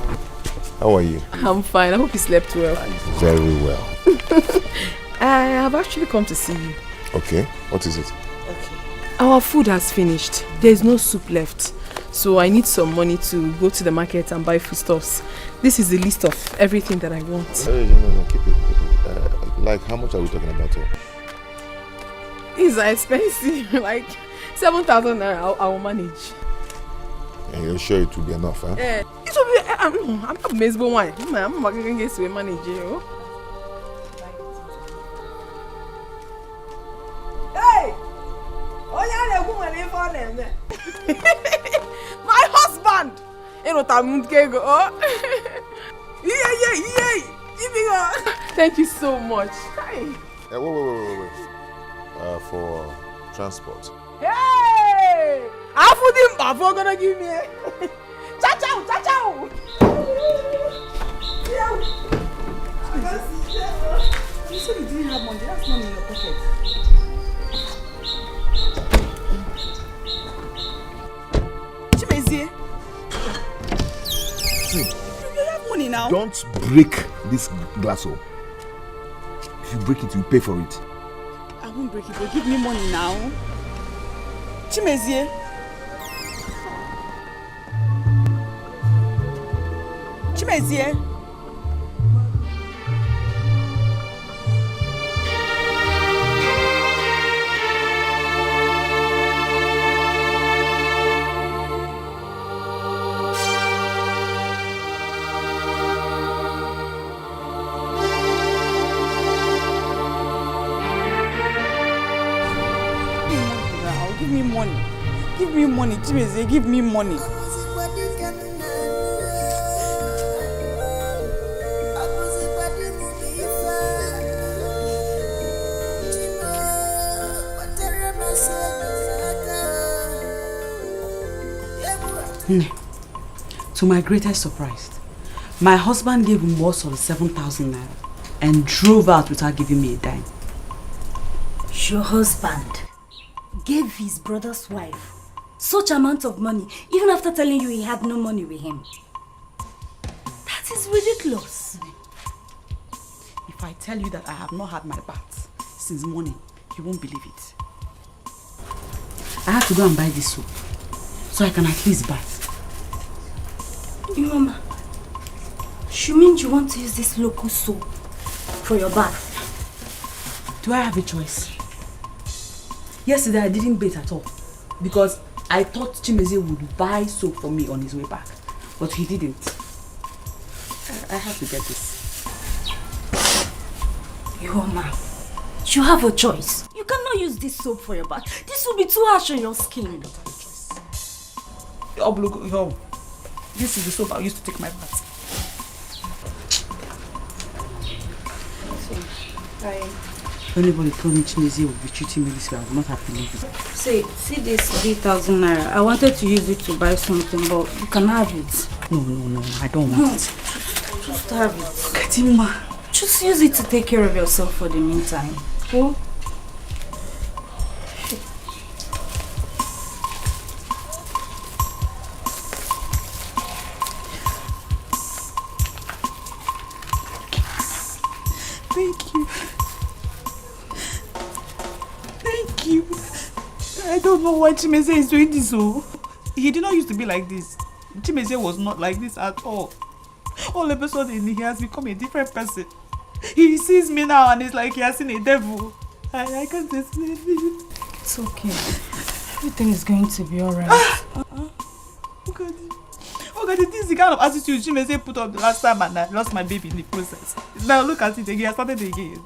How are you? I'm fine. I hope you slept well. Very well. I have actually come to see you. Okay, what is it? Our food has finished. There is no soup left. So I need some money to go to the market and buy foodstuffs. This is the list of everything that I want. No, keep it. Like, how much are we talking about here? These are expensive. Like 7,000 naira, I will manage. And you're sure it will be enough, huh? It will be. I'm not amazed by why. I'm not going to get to manage you. Hey! My husband! Thank you so much. Wait. For transport. Hey! I'm gonna give me Chacha! You said you didn't have money. That's not in your pocket. Chimezie. See, you have money now. Don't break this glass hole. If you break it, you pay for it. I won't break it, but give me money now. Chimezie. Chimezie. Give me money, Chimezie, give me money. To my greatest surprise, my husband gave him more than 7,000 naira and drove out without giving me a dime. Your husband gave his brother's wife such amount of money, even after telling you he had no money with him. That is ridiculous. If I tell you that I have not had my bath since morning, you won't believe it. I have to go and buy this soap so I can at least bath. Mama, you mean you want to use this local soap for your bath? Do I have a choice? Yesterday I didn't bathe at all because I thought Chimezie would buy soap for me on his way back, but he didn't. I have to get this. Mama, you have a choice. You cannot use this soap for your bath. This will be too harsh on your skin. This is the soap I used to take my bath. Bye. If anybody told me Chinese would be treating me this way, I would not have believed it. See this 3,000 naira. I wanted to use it to buy something, but you can have it. No, I don't want it. Just have it. Katima. Just use it to take care of yourself for the meantime. Oh? Thank you. Thank you. I don't know why Chimeze is doing this. Oh, he did not used to be like this. Chimeze was not like this at all. All of a sudden, he has become a different person. He sees me now and it's like he has seen a devil. I can't explain it. It's okay. Everything is going to be alright. Look at it. Look at it. This is the kind of attitude Chimeze put up the last time and I lost my baby in the process. Now look at it again. I started again.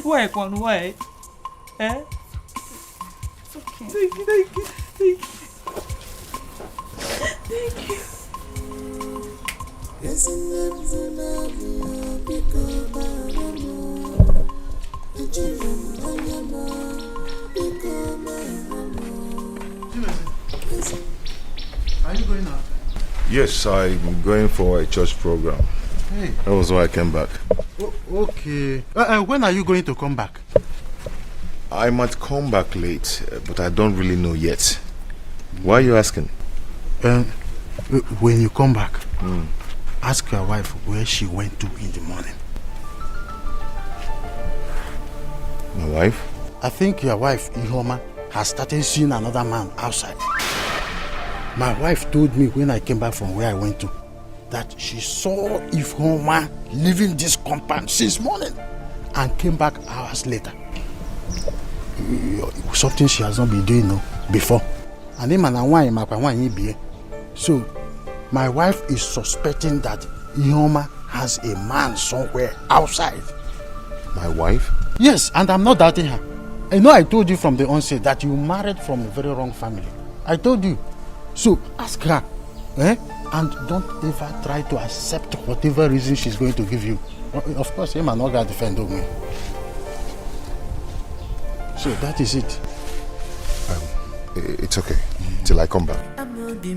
Why, Kwan? Why? Eh? It's okay. Thank you. Thank you. Are you going out? Yes, I'm going for a church program. Hey. That was why I came back. Okay. When are you going to come back? I might come back late, but I don't really know yet. Why are you asking? When you come back, ask your wife where she went to in the morning. My wife? I think your wife, Ihoma, has started seeing another man outside. My wife told me when I came back from where I went to that she saw Ihoma leaving this compound since morning and came back hours later. Something she has not been doing before. And so my wife is suspecting that Ihoma has a man somewhere outside. My wife? Yes, and I'm not doubting her. I know I told you from the onset that you married from a very wrong family. I told you. So ask her, and don't ever try to accept whatever reason she's going to give you. Of course, him and not gonna defend me. So that is it. It's okay till I come back. Nobody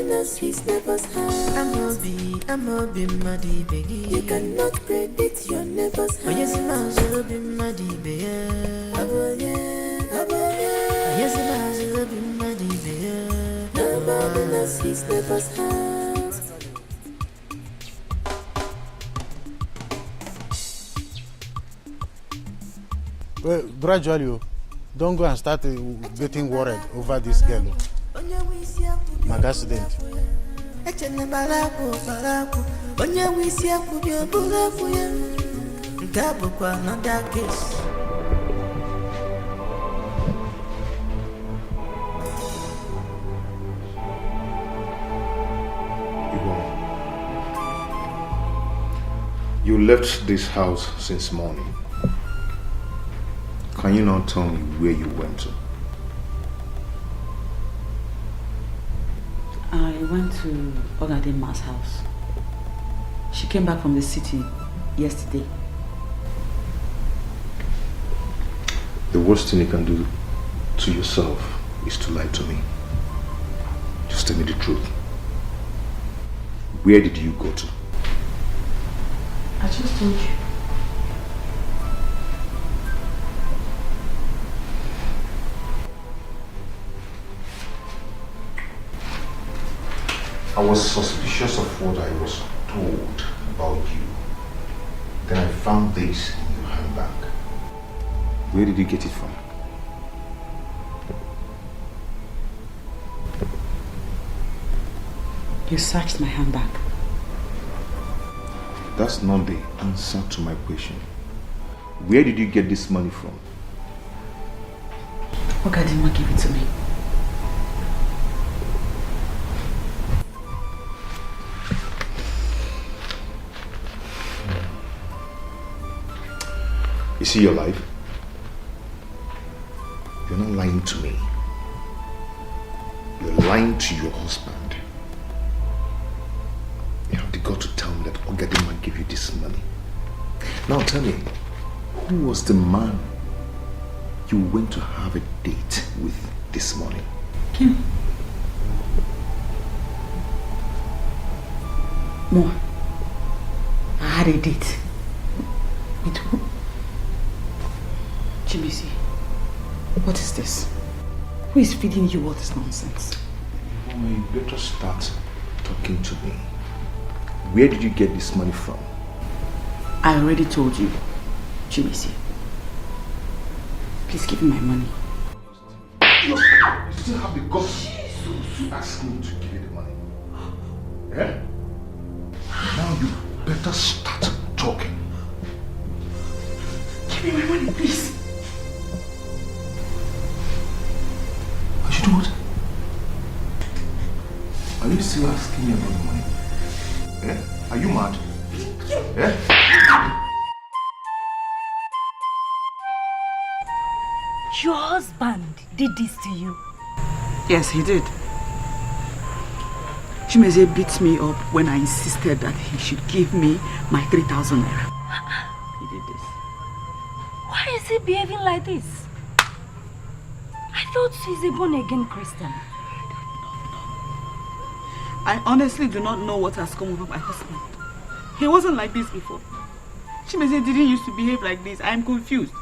knows his neighbor's house. I'm a be muddy baby. You cannot predict your neighbor's house. Yes, I'm be muddy baby. Yes, I'm be muddy baby. Nobody knows his neighbor's house. Well, gradually, don't go and start getting worried over this girl. My accident. You left this house since morning. Can you not tell me where you went to? I went to Ogadema's house. She came back from the city yesterday. The worst thing you can do to yourself is to lie to me. Just tell me the truth. Where did you go to? I just told you. I was suspicious of what I was told about you. Then I found this in your handbag. Where did you get it from? You searched my handbag. That's not the answer to my question. Where did you get this money from? Ogadema gave it to me. You see your life? You're not lying to me. You're lying to your husband. You have the gut to tell me that Ogadema gave you this money. Now tell me, Who was the man you went to have a date with this morning? Kim. Mo, I had a date. With who? Chibisi, what is this? Who is feeding you all this nonsense? Mama, you better start talking to me. Where did you get this money from? I already told you, Chibisi. Please give me my money. You still have the guts to ask me to give you the money. Eh? Now you better start talking. Give me my money, please. I should do what? Are you still asking me about the money? Eh? Are you mad? Eh? Your husband did this to you? Yes, he did. Chimeze beat me up when I insisted that he should give me my 3,000 naira. He did this. Why is he behaving like this? I thought he's a born-again Christian. I honestly do not know what has come over my husband. He wasn't like this before. Chimeze didn't used to behave like this. I am confused.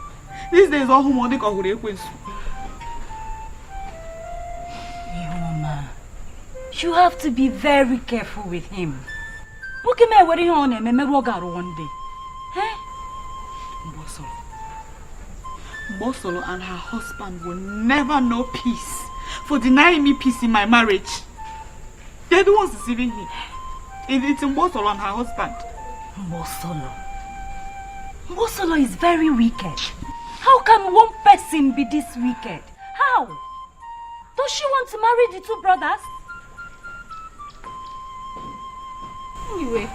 These days, all who want to go you have to be very careful with him. Look at me, what are you on him? One day. Eh? Mbosolo and her husband will never know peace for denying me peace in my marriage. They're the ones deceiving me. It's Mbosolo and her husband. Mbosolo is very wicked. How can one person be this wicked? How? Does she want to marry the two brothers? Anyway,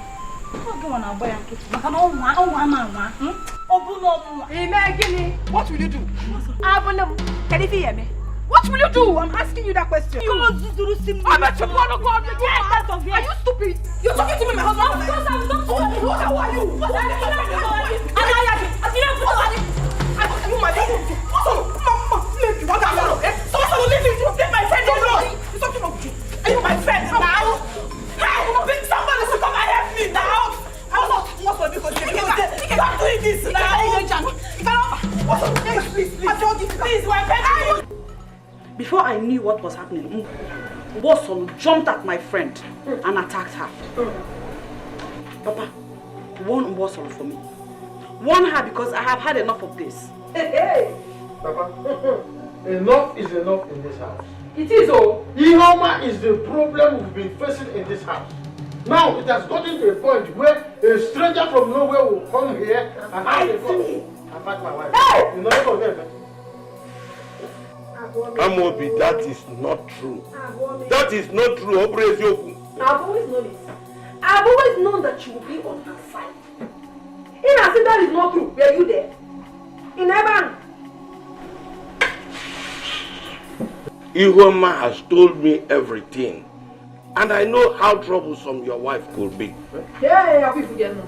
what will you do? Can you hear me? What will you do? I'm asking you that question. I'm at your brother. Get out of here. Are you stupid? You're talking to me, my husband. Who are you? What are you my friend? Someone leave me. Take my friend alone. It's something wrong with you. Are you my friend now? Somebody should come and help me now. Stop doing this now. Please. Before I knew what was happening, Mbosolo jumped at my friend and attacked her. Papa, warn Mbosolo for me. Warn her because I have had enough of this. Hey! Papa, enough is enough in this house. It is, oh. Ihoma is the problem we've been facing in this house. Now it has gotten to a point where a stranger from nowhere will come here and have a call and fight my wife. Hey! You know what I'm Amobi, that is not true. That is not true. I've always known it. I've always known that you will be on her side. In as if that is not true, were you there? In Evan. Ihoma has told me everything. And I know how troublesome your wife could be. Yeah, we forget now.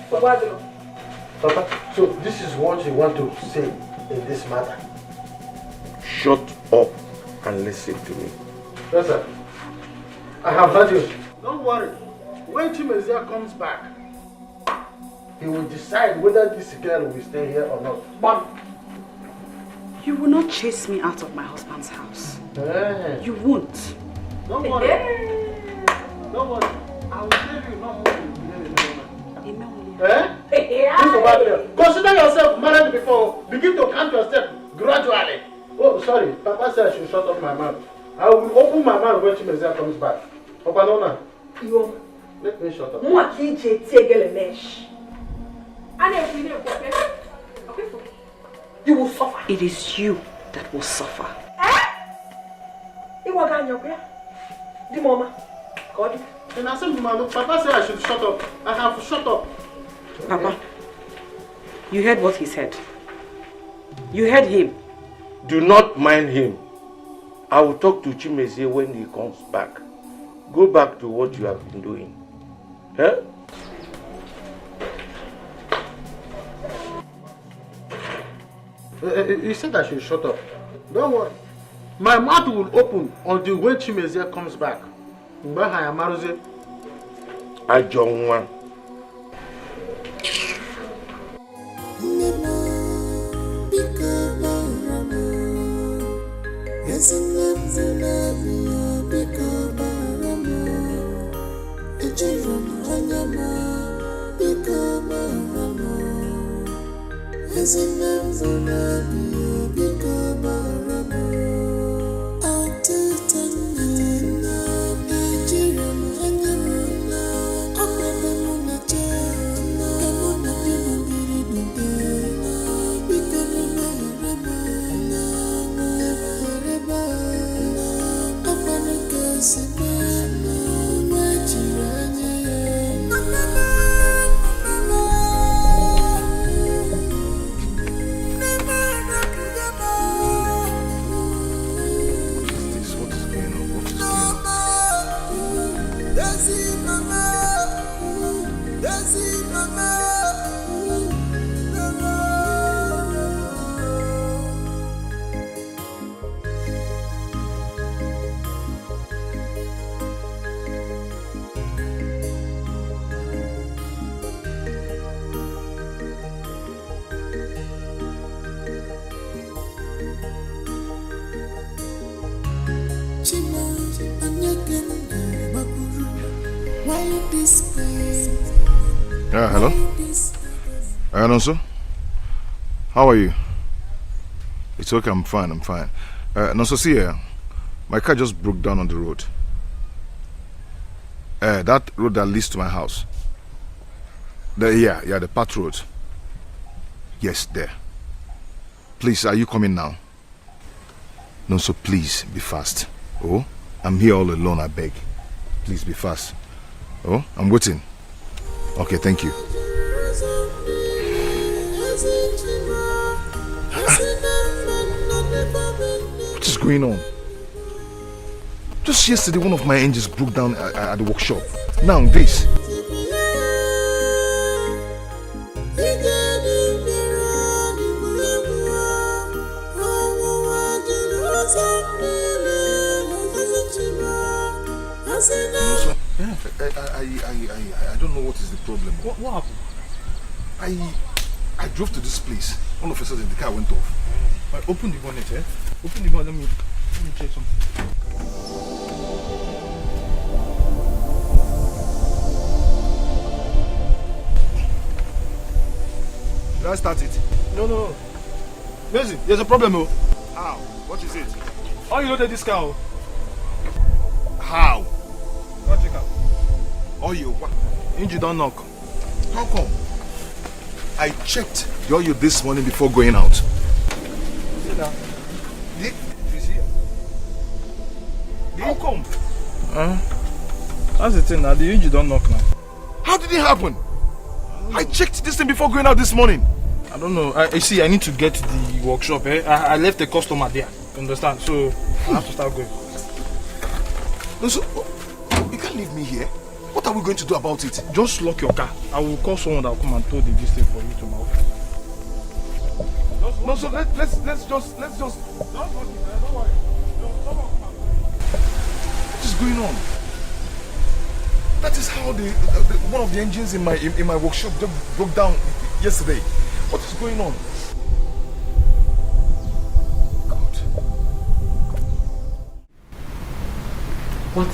Troublesome. Papa, so this is what you want to say in this matter? Shut up and listen to me. Yes, sir. I have heard you. Don't worry. When Chimezia comes back, he will decide whether this girl will stay here or not. But you will not chase me out of my husband's house. Hey. You won't. Don't worry. Hey. Don't worry. I will tell you not more than Eh? Consider yourself married before. Begin to count your steps gradually. Oh, sorry. Papa said I should shut up my mouth. I will open my mouth when Chimezia comes back. Papa, no. Let me shut up. You will suffer. It is you that will suffer. Papa said I should shut up. I have shut up. Papa, you heard what he said. You heard him. Do not mind him. I will talk to Chimezie when he comes back. Go back to what you have been doing. Eh? He said I should shut up. Don't worry. My mouth will open until when Chimezie comes back. Ajọ nwa. Hello? Nonso? How are you? It's okay, I'm fine. Nonso, see here. My car just broke down on the road. That road that leads to my house. The path road. Yes, there. Please, are you coming now? Nonso, please, be fast. Oh, I'm here all alone, I beg. Please, be fast. Oh, I'm waiting. Okay, thank you. What is going on? Just yesterday, one of my engines broke down at the workshop. Now, this. I don't know what is the problem. What happened? I drove to this place. All of a sudden the car went off. Open the bonnet, eh? Open the bonnet, let me check something. Did I start it? No. Mason, there's a problem, oh. How? What is it? How you loaded this car, oh? How? Go check out. Oil, what? Engine don't knock. How come? I checked the oil this morning before going out. See now. How come? That's the thing now, the engine don't knock now. How did it happen? I checked this thing before going out this morning. I don't know. I see, I need to get to the workshop, eh? I left a customer there, you understand? So, I have to start going. No, so, you can't leave me here. What are we going to do about it? Just lock your car. I will call someone that will come and tow the distance for you to my office. No, so let's just. Don't lock it, don't worry. What is going on? That is how one of the engines in my workshop just broke down yesterday. What is going on? God. What?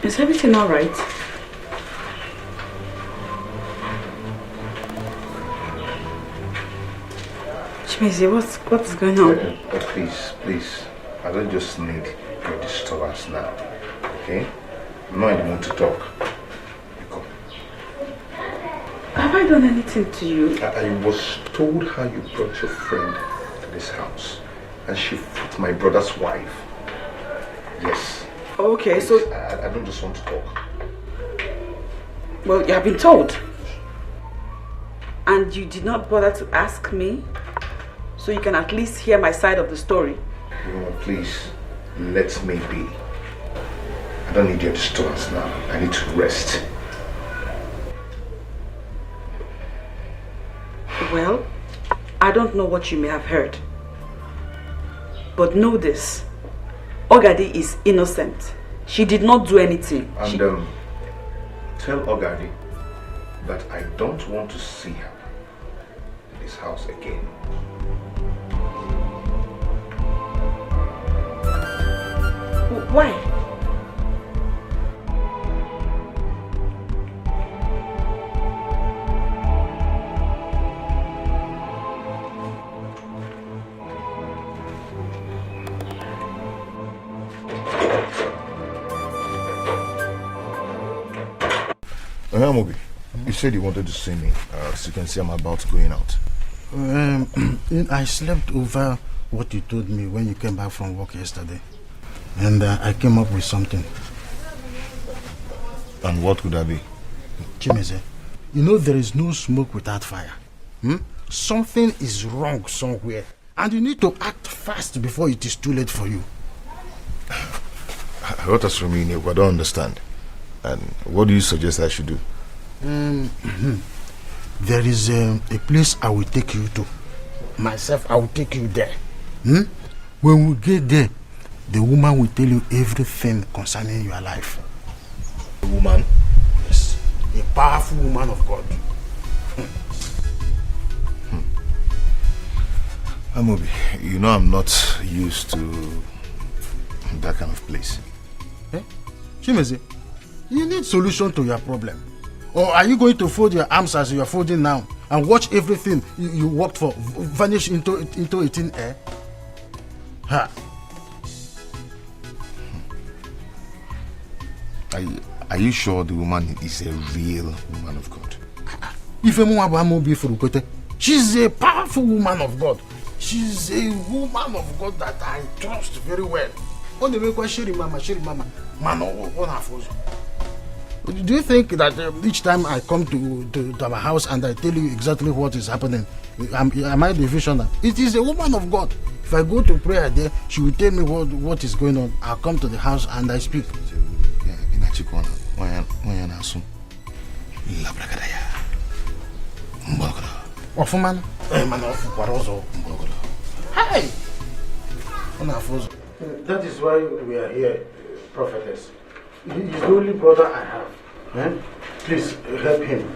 Is everything all right? Chimezi, what's going on? Please. I don't just need your disturbance now. Okay? I'm not in the mood to talk. Come. Have I done anything to you? I was told how you brought your friend to this house. And she put my brother's wife. Yes. Okay, please, so... I don't just want to talk. Well, you have been told. And you did not bother to ask me? So you can at least hear my side of the story. Please, let me be. I don't need your disturbance now. I need to rest. Well, I don't know what you may have heard. But know this. Ogadi is innocent. She did not do anything. And tell Ogadi that I don't want to see her in this house again. Why? Amobi, you said you wanted to see me. As you can see, I'm about going out. I slept over what you told me when you came back from work yesterday. And I came up with something. And what could that be? Chimeze, you know there is no smoke without fire. Something is wrong somewhere. And you need to act fast before it is too late for you. What is from you, I don't understand. And what do you suggest I should do? There is a place I will take you to. Myself, I will take you there. When we get there, the woman will tell you everything concerning your life. A woman? Yes. A powerful woman of God. Amobi, you know I'm not used to that kind of place. Chimeze, you need solution to your problem. Or are you going to fold your arms as you are folding now and watch everything you worked for vanish into a thin air? Ha. Are you sure the woman is a real woman of God? She's a powerful woman of God. She's a woman of God that I trust very well. Do you think that each time I come to our house and I tell you exactly what is happening, am I the visionary? It is a woman of God. If I go to prayer there, she will tell me what is going on. I'll come to the house and I speak. Ofuman? Hey! That is why we are here, prophetess. He's the only brother I have. Please help him.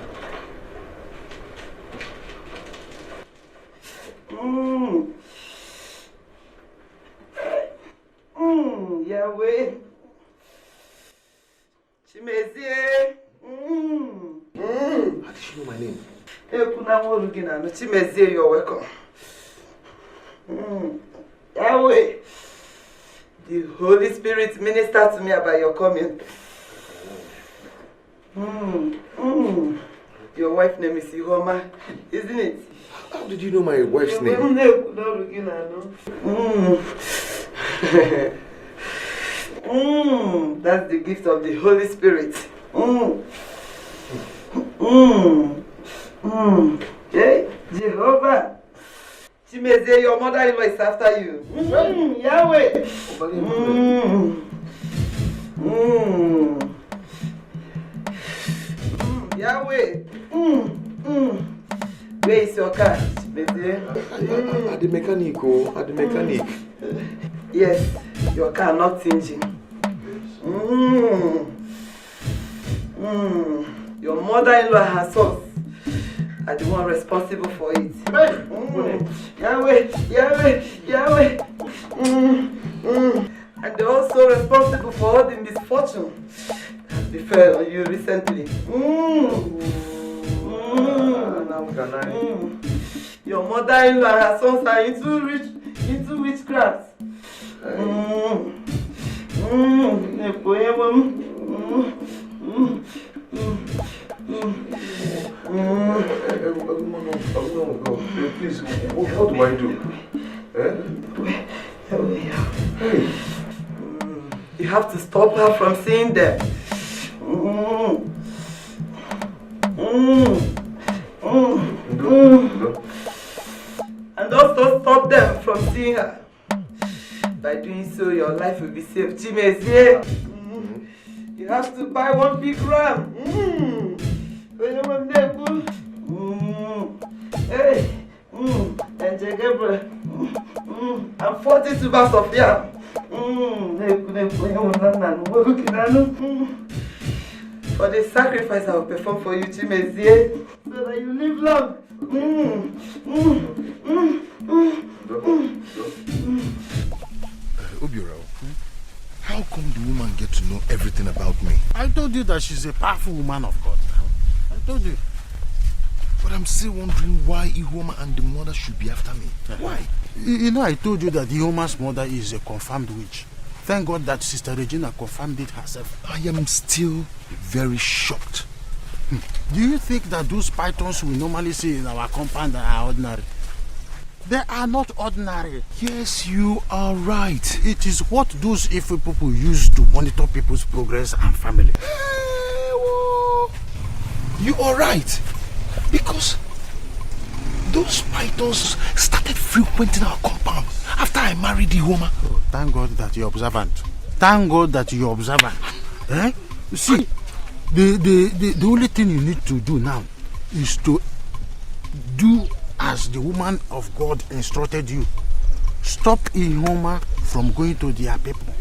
Yahweh. Chimezie. How did you know my name? Chimezie, you're welcome. Yahweh. The Holy Spirit ministered to me about your coming. Your wife's name is Ihoma, isn't it? How did you know my wife's name? That's the gift of the Holy Spirit. Hey, Jehovah. Chimeze, your mother-in-law is after you. Yahweh. Yahweh. Where is your car, Chimeze? At the mechanic, at the mechanic. Yes, your car not engine. Your mother-in-law and her sons are the one responsible for it. Yahweh, Yahweh, Yahweh. And they're also responsible for all the misfortune that befell on you recently. Your mother-in-law and her sons are into witchcraft. Please, what do I do? Hey. You have to stop her from seeing them. And also stop them from seeing her. By doing so, your life will be safe. Chimezie, you have to buy one big ram. Hey, and and 40 tubers of yam. For the sacrifice I will perform for you, Chimezie, so that you live long. Obiora, how come the woman get to know everything about me? I told you that she's a powerful woman of God. I told you. But I'm still wondering why Ihoma and the mother should be after me. Why? You know, I told you that Ihoma's mother is a confirmed witch. Thank God that Sister Regina confirmed it herself. I am still very shocked. Do you think that those pythons we normally see in our compound are ordinary? They are not ordinary. Yes, you are right. It is what those evil people use to monitor people's progress and family. You are right. Because those pythons started frequenting our compound after I married Ihoma. Oh, thank God that you're observant. Thank God that you're observant. Eh? See, the only thing you need to do now is to do as the woman of God instructed you. Stop Ihoma from going to their people.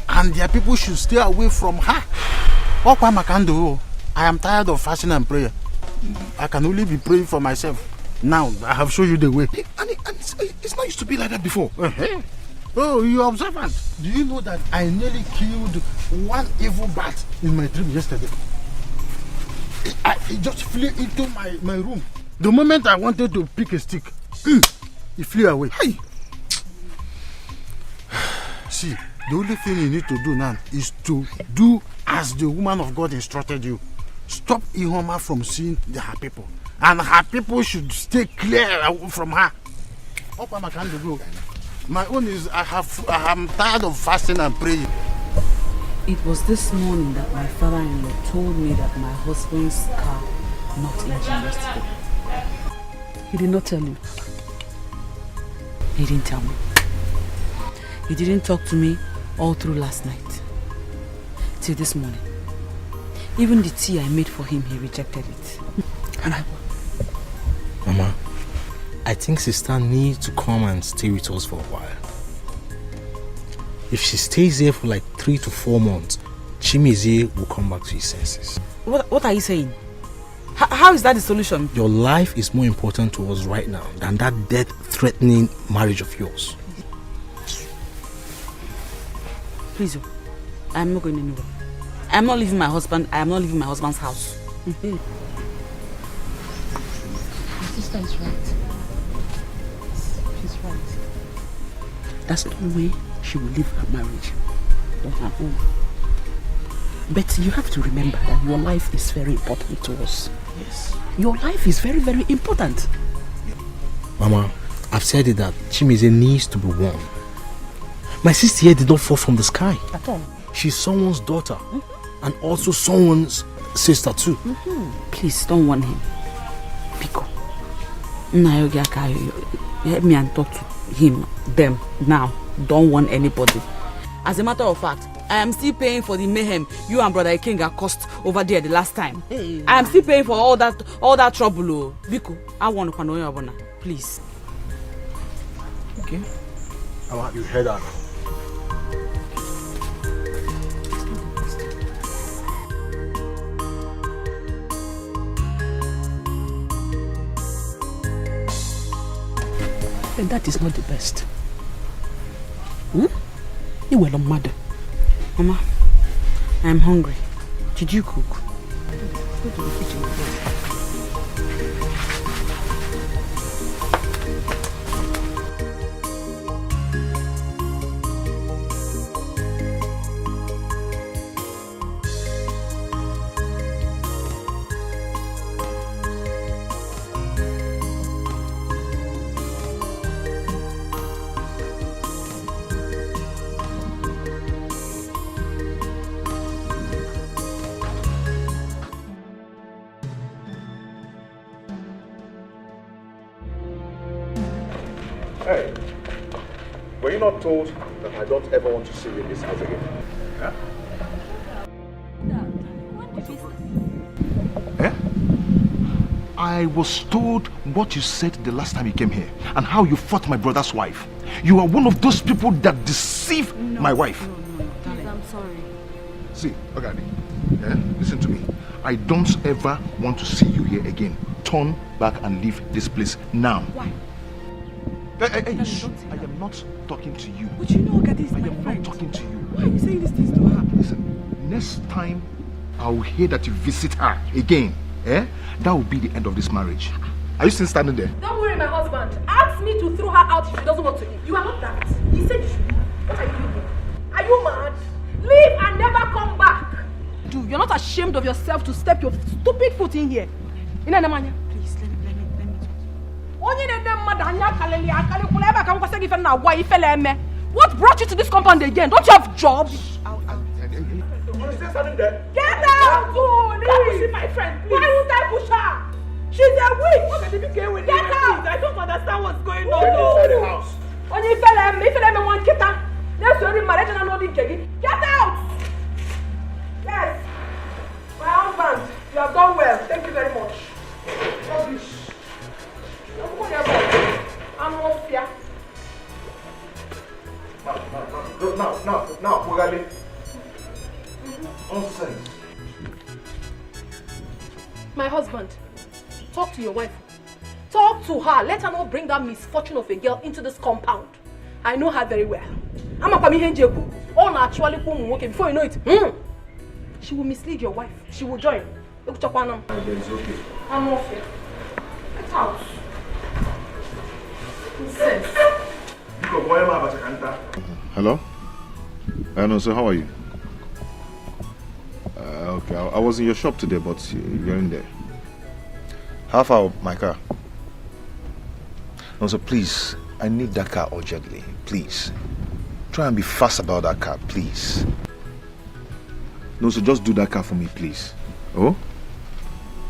And their people should stay away from her. I am tired of fasting and prayer. I can only be praying for myself. Now, I have shown you the way. And it's not used to be like that before. Oh, you're observant. Do you know that I nearly killed one evil bat in my dream yesterday? It just flew into my room. The moment I wanted to pick a stick, it flew away. Hey. See, the only thing you need to do now is to do as the woman of God instructed you. Stop Ihoma from seeing her people. And her people should stay clear from her. My own is I'm tired of fasting and praying. It was this morning that my father-in-law told me that my husband's car knocked engine yesterday. He did not tell you. He didn't tell me. He didn't talk to me all through last night. Till this morning. Even the tea I made for him, he rejected it. Mama, I think sister needs to come and stay with us for a while. If she stays here for like 3 to 4 months, Chimezie will come back to his senses. What are you saying? How is that the solution? Your life is more important to us right now than that death-threatening marriage of yours. Please, I am not going anywhere. I am not leaving my husband. I am not leaving my husband's house. My sister is right. She's right. That's the way she will leave her marriage on her own. But you have to remember that your life is very important to us. Yes. Your life is very, very important. Mama, I've said it that Chimezie needs to be warned. My sister here did not fall from the sky. At all. She's someone's daughter. And also someone's sister too. Please don't warn him. Pico. Help me and talk to him, them, now. Don't warn anybody. As a matter of fact, I am still paying for the mayhem you and Brother Ikenga caused over there the last time. Hey. I am still paying for all that trouble. Biko, I want to know your please. Okay. You heard that. And that is not the best. You were mad. Mama, I am hungry. Did you cook? Go to the kitchen first. Were you not told that I don't ever want to see you in this house again? Yeah? Eh? I was told what you said the last time you came here and how you fought my brother's wife. You are one of those people that deceive my wife. Please, I'm sorry. See, Ogadi, listen to me. I don't ever want to see you here again. Turn back and leave this place now. Why? Hey, I am not talking to you. But you know Ogadi is I my am friend. not talking to you. Why are you saying these things to her? Listen, next time I will hear that you visit her again, that will be the end of this marriage. Are you still standing there? Don't worry, my husband. Ask me to throw her out if she doesn't want to leave. You are not that. He said you should leave. What are you doing? Are you mad? Leave and never come back. Dude, you're not ashamed of yourself to step your stupid foot in here. Please, let me What brought you to this compound again? Don't you have jobs? Get out! Leave! My friend, please. Why would I push her? She's a witch! Get out! I don't understand what's going on. Inside the house. Get out! Yes! My husband, you have done well. Thank you very much. Rubbish. I'm off here. Now, Mugali. Nonsense. My husband, talk to your wife. Talk to her. Let her not bring that misfortune of a girl into this compound. I know her very well. I'm a Pamihenjeku. All naturally before you know it. She will mislead your wife. She will join. It's okay. I'm off here. Get out. Nonsense. Hello? No, sir, how are you? Okay, I was in your shop today, but you're in there. How far my car? No, sir, please. I need that car urgently. Please. Try and be fast about that car, please. No, sir, just do that car for me, please. Oh?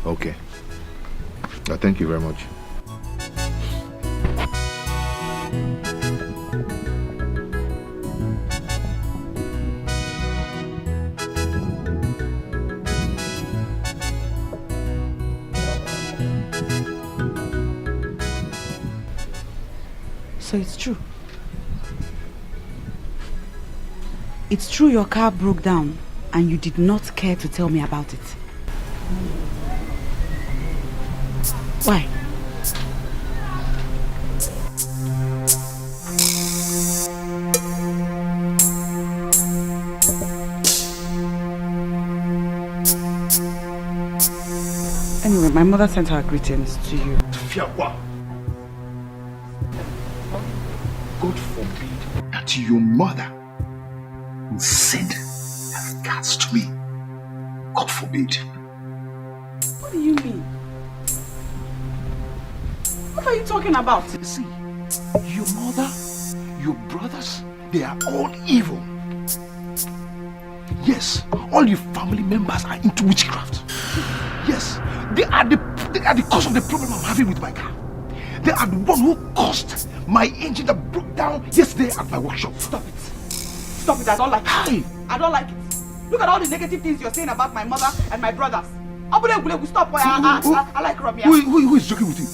Okay. Thank you very much. So it's true. It's true your car broke down and you did not care to tell me about it. Why? Anyway, my mother sent her greetings to you. God forbid that your mother will send her guards to me. God forbid. What do you mean? What are you talking about? See, your mother, your brothers, they are all evil. Yes, all your family members are into witchcraft. Yes, they are the cause of the problem I'm having with my car. They are the one who caused my engine that broke down yesterday at my workshop. Stop it. Stop it. I don't like it. I don't like it. Look at all the negative things you're saying about my mother and my brothers. Stop. I like Romeo. Who is joking with you?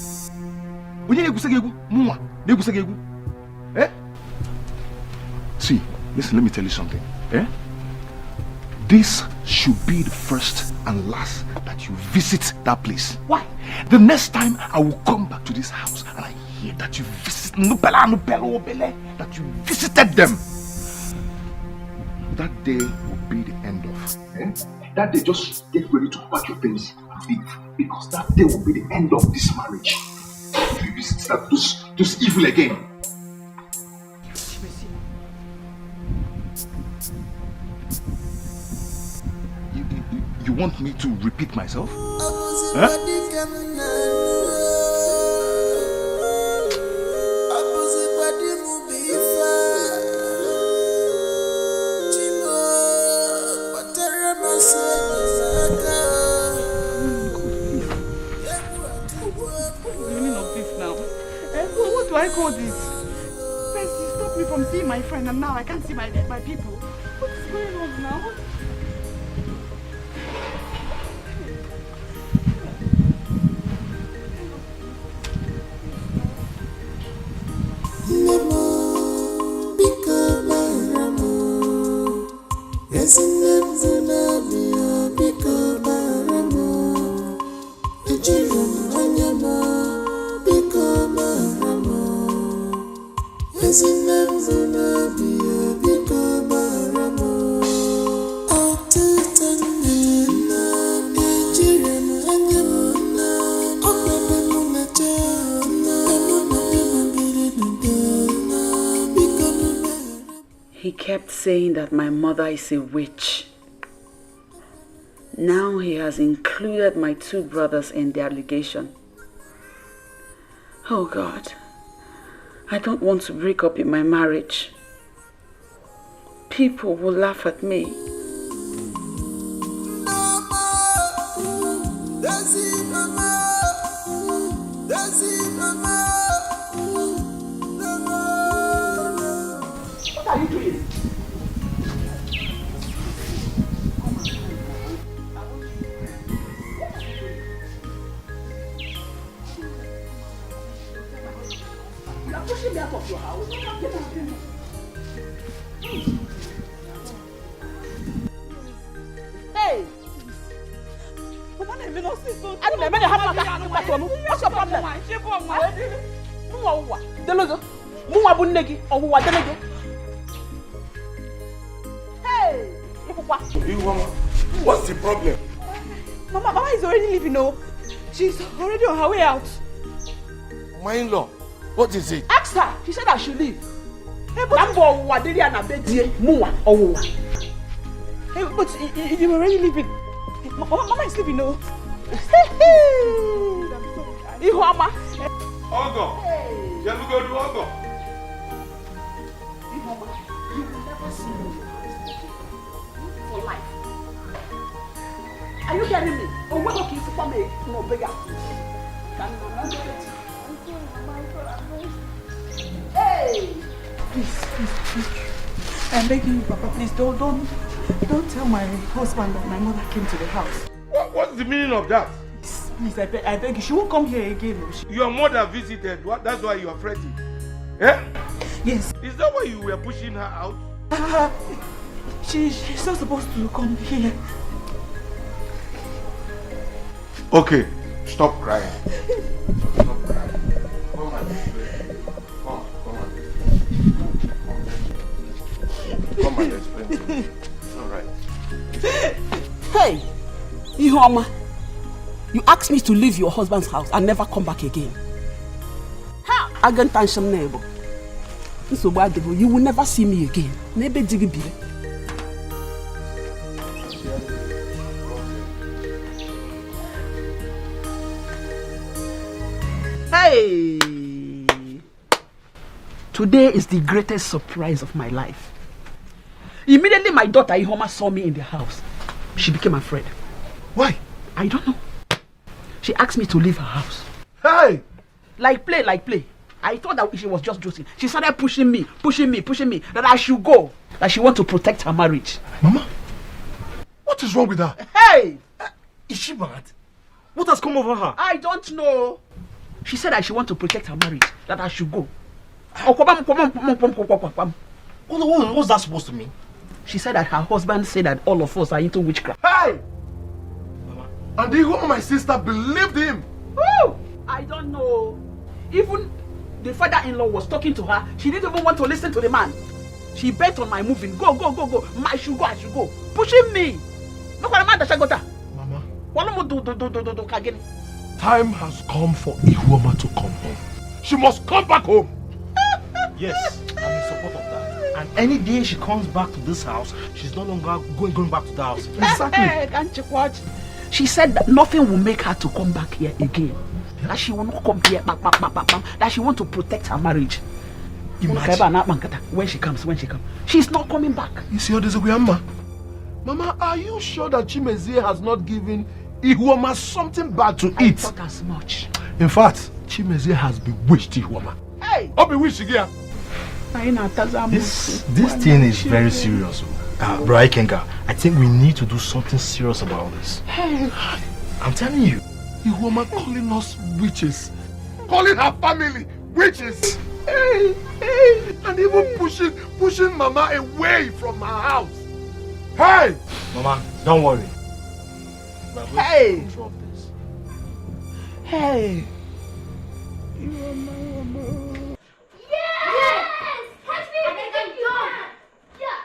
Eh? See, listen, let me tell you something. Eh? This should be the first and last that you visit that place. Why? The next time I will come back to this house and I hear that you visited that you visited them. That day will be the end of. That day, just get ready to pack your things and leave, because that day will be the end of this marriage. If you visit those evil again. You want me to repeat myself? Huh? What do I call this? Percy, stop me from from seeing my friend and now I can't see my people. What is going on now? He kept saying that my mother is a witch. Now he has included my 2 brothers in the allegation. Oh God, I don't want to break up in my marriage. People will laugh at me. What are you doing? You are pushing me out of your house. Get out here. Hey! What's your problem? Hey! What's the problem? Mama is already leaving, no? She's already on her way out. My in-law, what is it? Ask her. She said I should leave. Hey, but you're already leaving. Mama is leaving, no? Ihoma. Ogo. Shall we go to Ogo? Ihoma, you will never see me for life. Are you getting me? Or what okay for me? No bigger. Hey! Please. I'm begging you, Papa, please don't tell my husband that my mother came to the house. What's the meaning of that? Please, I beg you. She won't come here again. Your mother visited. That's why you are fretting. Eh? Yes. Is that why you were pushing her out? She's not supposed to come here. Okay, stop crying. Stop crying. Come on. Come and explain to me. It's alright. Hey! Ihoma, you asked me to leave your husband's house and never come back again. How? Again, tension neighbor. You will never see me again. Maybe Jigibi. Hey! Today is the greatest surprise of my life. Immediately my daughter Ihoma saw me in the house. She became afraid. Why? I don't know. She asked me to leave her house. Hey! Like play. I thought that she was just joking. She started pushing me, that I should go. That she wants to protect her marriage. Mama, what is wrong with her? Hey! Is she mad? What has come over her? I don't know. She said that she wants to protect her marriage, that I should go. What's that supposed to mean? She said that her husband said that all of us are into witchcraft. Hey! Mama, and even my sister believed him. Woo! I don't know. Even the father-in-law was talking to her. She didn't even want to listen to the man. She bent on my moving. Go. I should go. Pushing me. Mama. Time has come for Ihuoma to come home. She must come back home. Yes, I'm in support of that. And any day she comes back to this house, she's no longer going back to the house. Exactly. Can't you watch? She said that nothing will make her to come back here again. That she will not come here, that she wants to protect her marriage. When she comes. She's not coming back. You see how this is Mama, are you sure that Chimezie has not given Ihuoma something bad to eat? I thought as much. In fact, Chimezie has bewitched Ihuoma. Hey! Oh, bewitched again. This thing is very serious. Bro Ikenga, I think we need to do something serious about this. Hey, I'm telling you. Ihoma calling us witches. Calling her family witches. Hey, and even pushing Mama away from her house. Hey! Mama, don't worry. Hey! Hey! Yes! Catch me! I think I'm done! Yeah!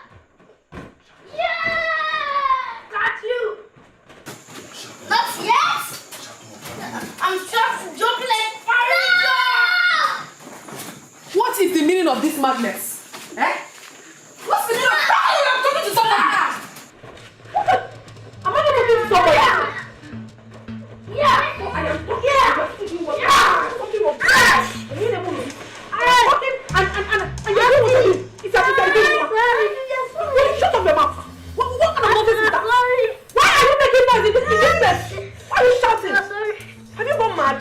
Yeah! Got you! Not yet! I'm just jumping like fire! What is the meaning of this madness? Eh? What's the meaning of that? I'm talking to someone! Am I not talking to someone? Yeah! Oh, I am talking Yeah! to you. Yeah! I'm talking of and you're doing what you do. It's a Shut up your mouth. What kind of nonsense is that? Why are you making noise in this place? Why are you shouting? Have you gone mad?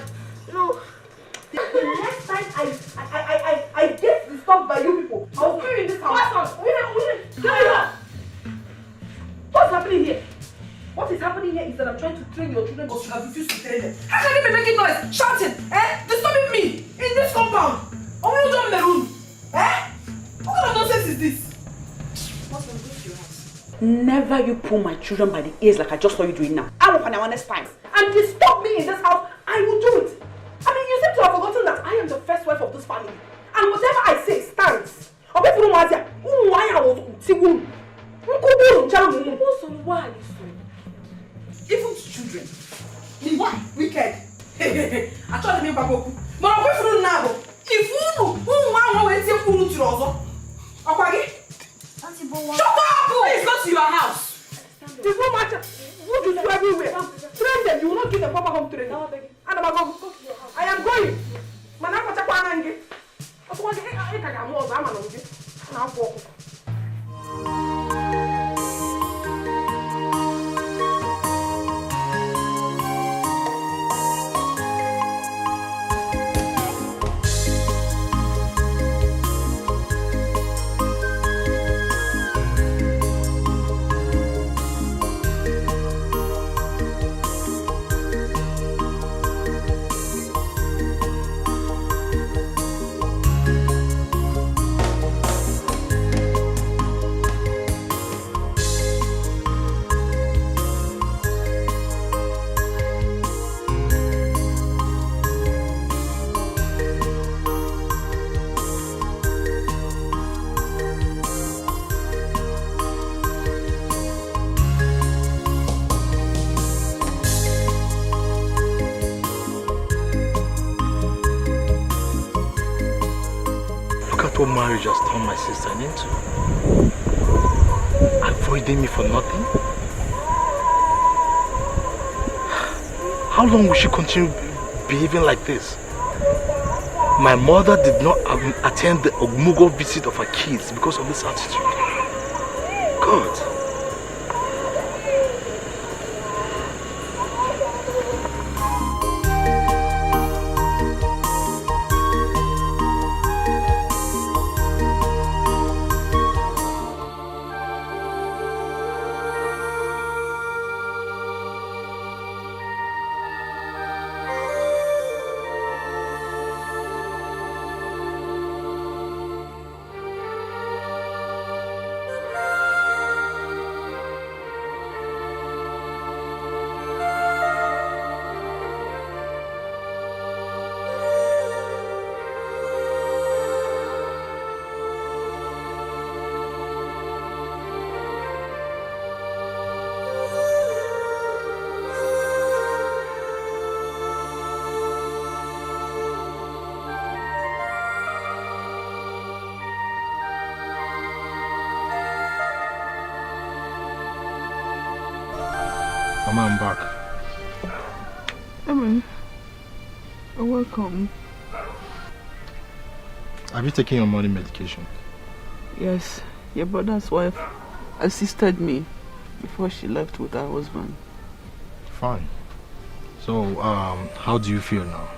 No. The next time I get disturbed by you people, I'll kill you in this house. What's happening here? What is happening here is that I'm trying to train your children, but you have refused to train them. How can you be making noise, shouting, disturbing me in this compound? Or will you join the room? What kind of nonsense is this? What's going to your house? Never you pull my children by the ears like I just saw you doing now. I will find out next time. And disturb me in this house, I will do it. I mean, you seem to have forgotten that I am the first wife of this family. And whatever I say stands. Even children. What? Wicked. I told them about Boku. But I'm going to now. If you know who want to see you to Rozo. Okay? Shut up! Please go to your house. There's no matter. What you do everywhere? Train them. You will not give them proper home training. And I am going. Manaka Chapanangi. I want to get a more Zaman on this. And I'll walk. What marriage has turned my sister into? Avoiding me for nothing? How long will she continue behaving like this? My mother did not attend the Ogmugo visit of her kids because of this attitude. God. Mama, I'm back. Evan, welcome. Have you taken your morning medication? Yes, your brother's wife assisted me before she left with her husband. Fine. So, how do you feel now?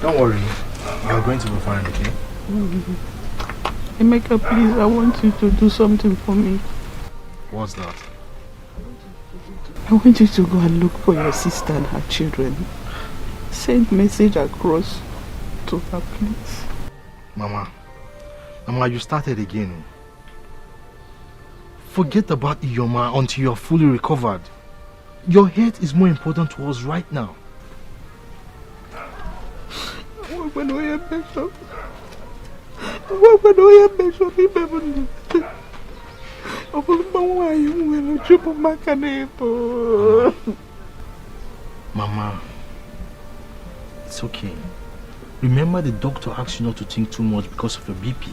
Don't worry. You're going to be fine, okay? Emeka, please, I want you to do something for me. What's that? I want you to go and look for your sister and her children. Send message across to her, please. Mama, you started again. Forget about Iyoma until you're fully recovered. Your health is more important to us right now. Mama, it's okay. Remember the doctor asked you not to think too much because of your BP.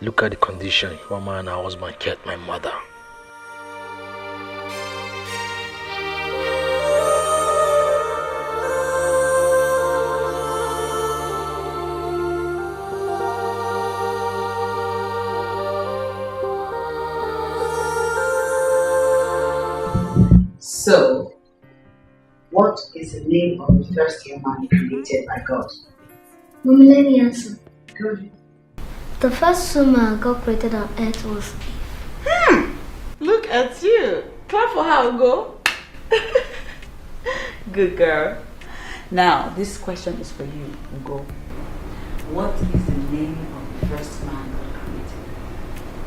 Look at the condition your man and her husband kept my mother. So, what is the name of the first human created by God? Mommy, let me answer. Good. The first woman God created on earth was Eve. Look at you. Clap for her, Ugo. Good girl. Now, this question is for you, Ugo. What is the name of the first man God created?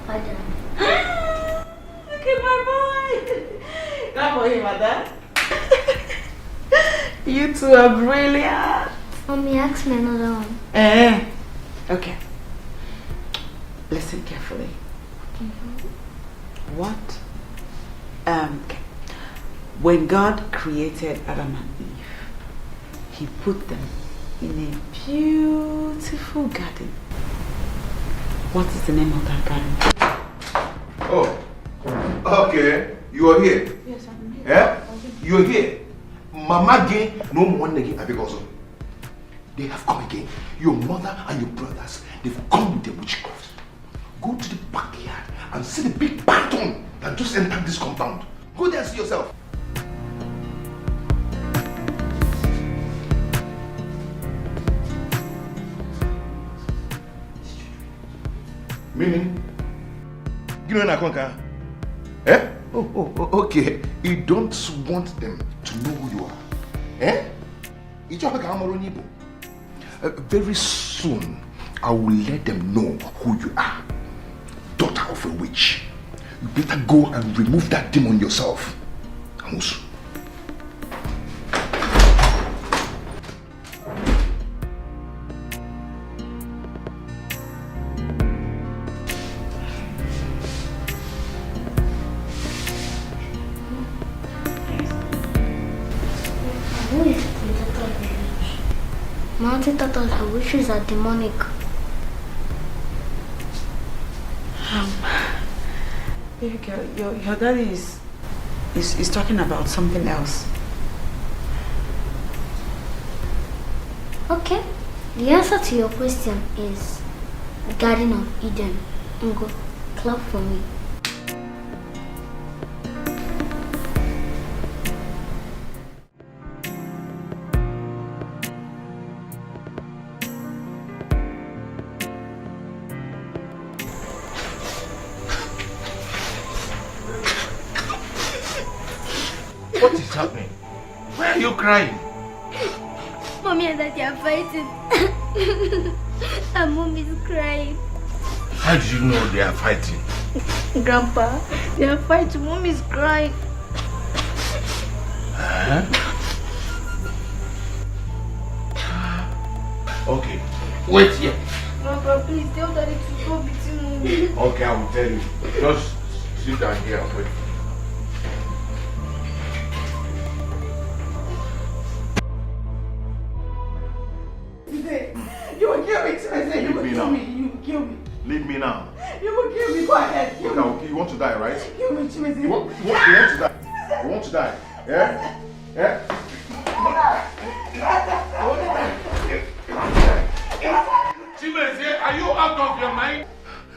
Adam. Look at my boy. Clap for him, Ada. You two are brilliant. Mommy, ask me another one. Okay. Listen carefully. What? Okay. When God created Adam and Eve, He put them in a beautiful garden. What is the name of that garden? Oh, okay. You are here. Yes, I'm here. Yeah? You are here. Mama again, no one again. Because they have come again. Your mother and your brothers, they've come with their witchcraft. Go to the backyard and see the big python that just entered this compound. Go there and see yourself. Meaning? You know Nakonka? Eh? Oh, okay. You don't want them to know who you are. Eh? Very soon, I will let them know who you are. Daughter of a witch. You better go and remove that demon yourself. Amusu. Who is the daughter of the witch? My auntie thought us the witches are demonic. Baby girl, your daddy is talking about something else. Okay. The answer to your question is Garden of Eden. Ngo, clap for me. What is happening? Why are you crying? Mommy and Daddy are fighting. And Mom is crying. How do you know they are fighting? Grandpa, they are fighting. Mom is crying. Huh? Okay, wait here. Grandpa, please tell Daddy to stop beating Mommy. Okay, I will tell you. Just sit down here and wait. You will kill me, Timothy. Leave me now. You will kill me. Leave me now. You will kill me. Go ahead. Kill me. Okay, you want to die, right? Kill me, Chimezi. You want to die? You want to die? Yeah? Yeah? Chimezi, are you out of your mind?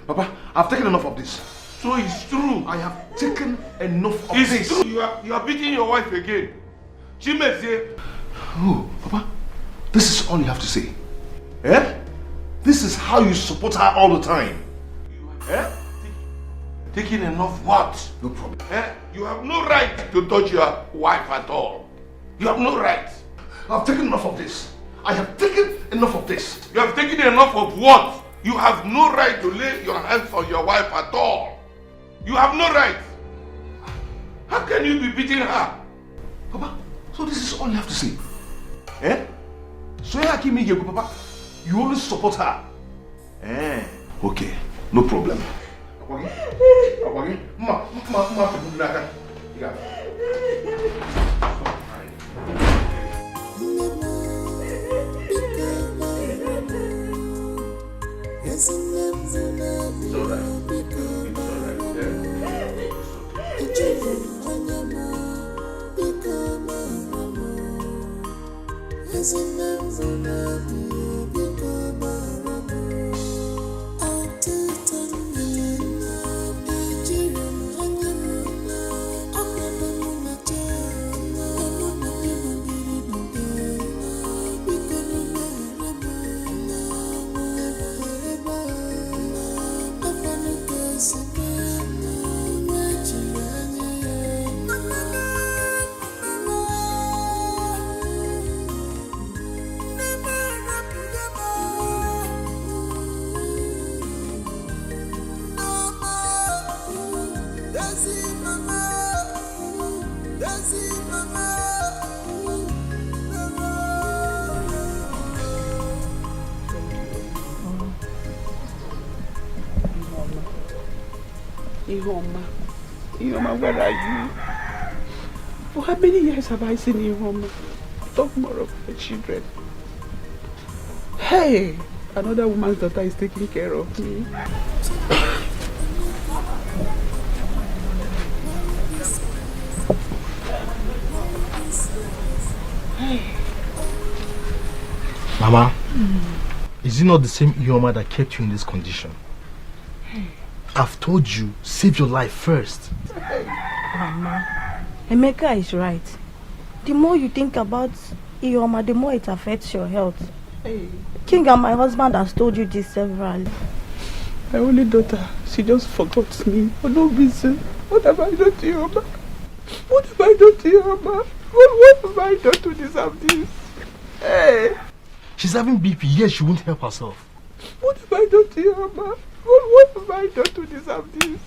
Papa, I've taken enough of this. So it's true. I have taken enough of It's this. true. You are beating your wife again. Chimezi. Oh, Papa, this is all you have to say. Eh? This is how you support her all the time. Eh? Taking enough what? No problem. Eh? You have no right to touch your wife at all. You have no right. I've taken enough of this. I have taken enough of this. You have taken enough of what? You have no right to lay your hands on your wife at all. You have no right. How can you be beating her? Papa, so this is all you have to say. Eh? So Papa, you always support her. Eh? Okay, no problem. Ihoma, where are you? For how many years have I seen Ihoma? Talk more of the children. Hey, another woman's daughter is taking care of me. Mama, is it not the same Ihoma that kept you in this condition? I've told you, save your life first. Mama, Emeka is right. The more you think about Ihoma, the more it affects your health. King and my husband has told you this severally. My only daughter, she just forgot me for no reason. What have I done to Ihoma? What have I done to Ihoma? What have I done to deserve this? Hey! She's having BP, yes, she won't help herself. What have I done to Ihoma? What have I done to deserve this?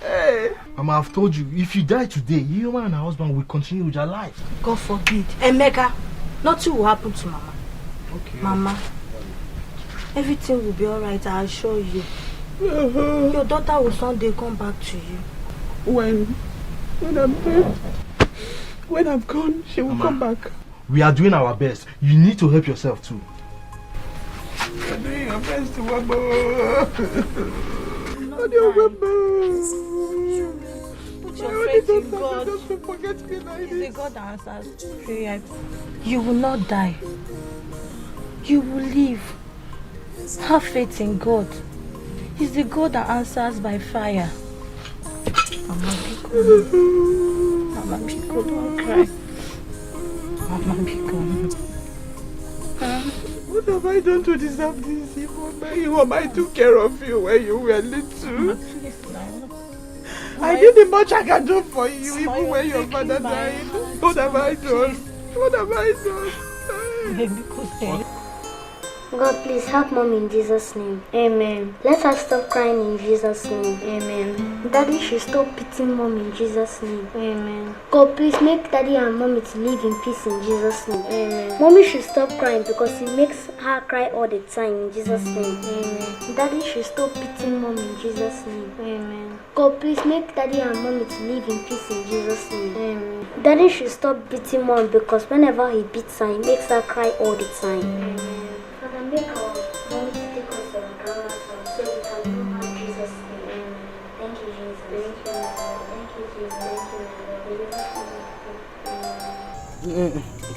Hey! Mama, I've told you, if you die today, Ihoma and her husband will continue with their lives. God forbid. Emeka, nothing will happen to Mama. Okay. Mama, everything will be alright, I assure you. Your daughter will someday come back to you. When I'm dead, when I'm gone, she will come back. We are doing our best. You need to help yourself too. You're doing your best, Wabo. Put your faith in God. Don't forget me like He's the God that answers prayer. You will not die. You will live. Have faith in God. He's the God that answers by fire. Mama, Biko. Mama, Biko, don't cry. Mama, Biko. What have I done to deserve this? Ihoma, I took care of you when you were little. I did the much I can do for you, even when your father died. What have I done? What have I done? God, please help Mom in Jesus' name. Amen. Let her stop crying in Jesus' name. Amen. Daddy should stop beating Mom in Jesus' name. Amen. God, please make Daddy and Mommy to live in peace in Jesus' name. Amen. Mommy should stop crying because it makes her cry all the time in Jesus' name. Amen. Daddy should stop beating Mom in Jesus' name. Amen. God, please make Daddy and Mommy to live in peace in Jesus' name. Amen. Daddy should stop beating Mom because whenever he beats her, he makes her cry all the time. Amen. Make our Mommy to take us to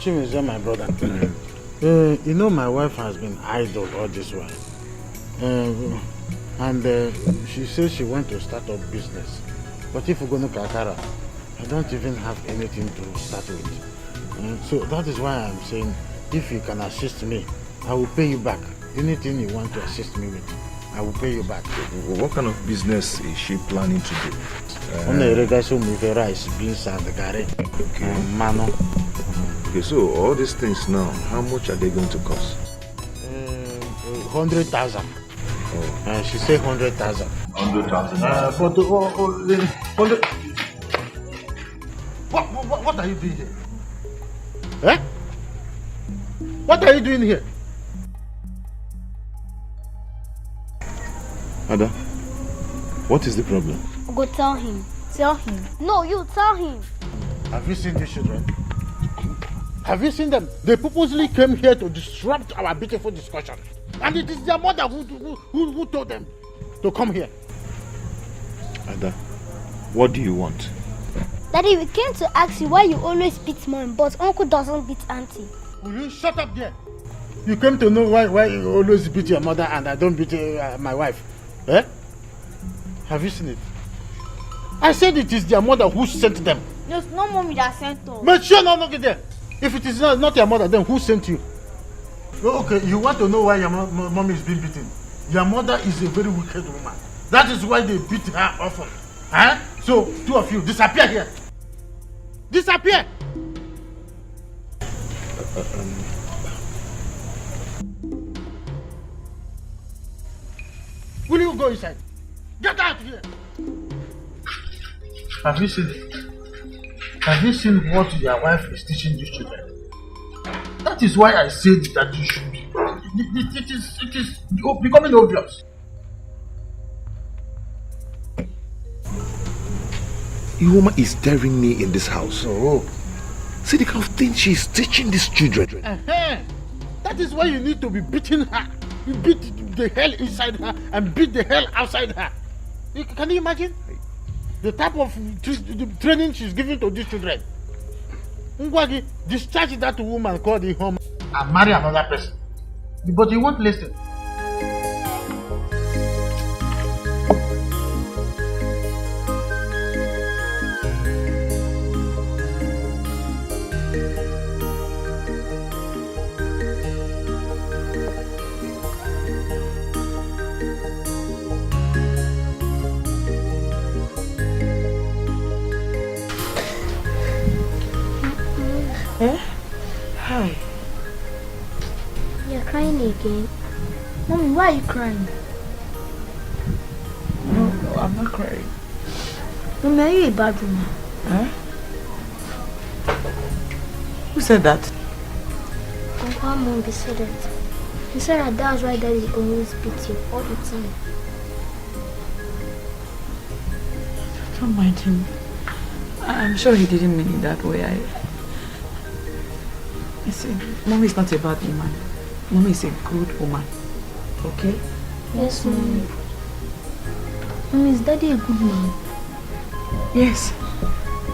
Chimeze, my brother. You know my wife has been idle all this while. She says she wants to start up business. But if we go to Kakara, I don't even have anything to start with. So that is why I'm saying, if you can assist me, I will pay you back. Anything you want to assist me with, I will pay you back. What kind of business is she planning to do? Rice, beans, and garri. Mano. Okay, so all these things now, how much are they going to cost? 100,000. Oh. She said 100,000. 100,000. But 100. What are you doing here? Eh? What are you doing here? Ada, what is the problem? Go tell him. Tell him. No, you tell him. Have you seen these children? Have you seen them? They purposely came here to disrupt our beautiful discussion. And it is their mother who told them to come here. Ada, what do you want? Daddy, we came to ask you why you always beat mom, but uncle doesn't beat auntie. Will you shut up there? You came to know why you always beat your mother and I don't beat my wife. Eh? Have you seen it? I said it is their mother who sent them. No, it's not mommy that sent us. But sure, no, get there. If it is not your mother, then who sent you? Okay, you want to know why your mom is being beaten? Your mother is a very wicked woman. That is why they beat her often. Huh? So, two of you, disappear here. Disappear! Will you go inside? Get out of here! Have you seen it? Have you seen what your wife is teaching these children? That is why I said that you should be. It is becoming obvious. Your woman is daring me in this house. Oh. See the kind of thing she's teaching these children. That is why you need to be beating her. You beat the hell inside her and beat the hell outside her. Can you imagine? The type of training she's giving to these children. Ngwagi, discharge that woman called the home and marry another person. But you won't listen. Eh? Hi. You're crying again? Mommy, why are you crying? No, I'm not crying. Mommy, are you a bad woman? Huh? Who said that? Uncle Mombi said it. He said that's why Daddy always beats you all the time. Don't mind him. I'm sure he didn't mean it that way. You see, Mommy is not a bad woman. Mommy is a good woman. Okay? Yes, Mommy. Mommy, is Daddy a good man? Yes.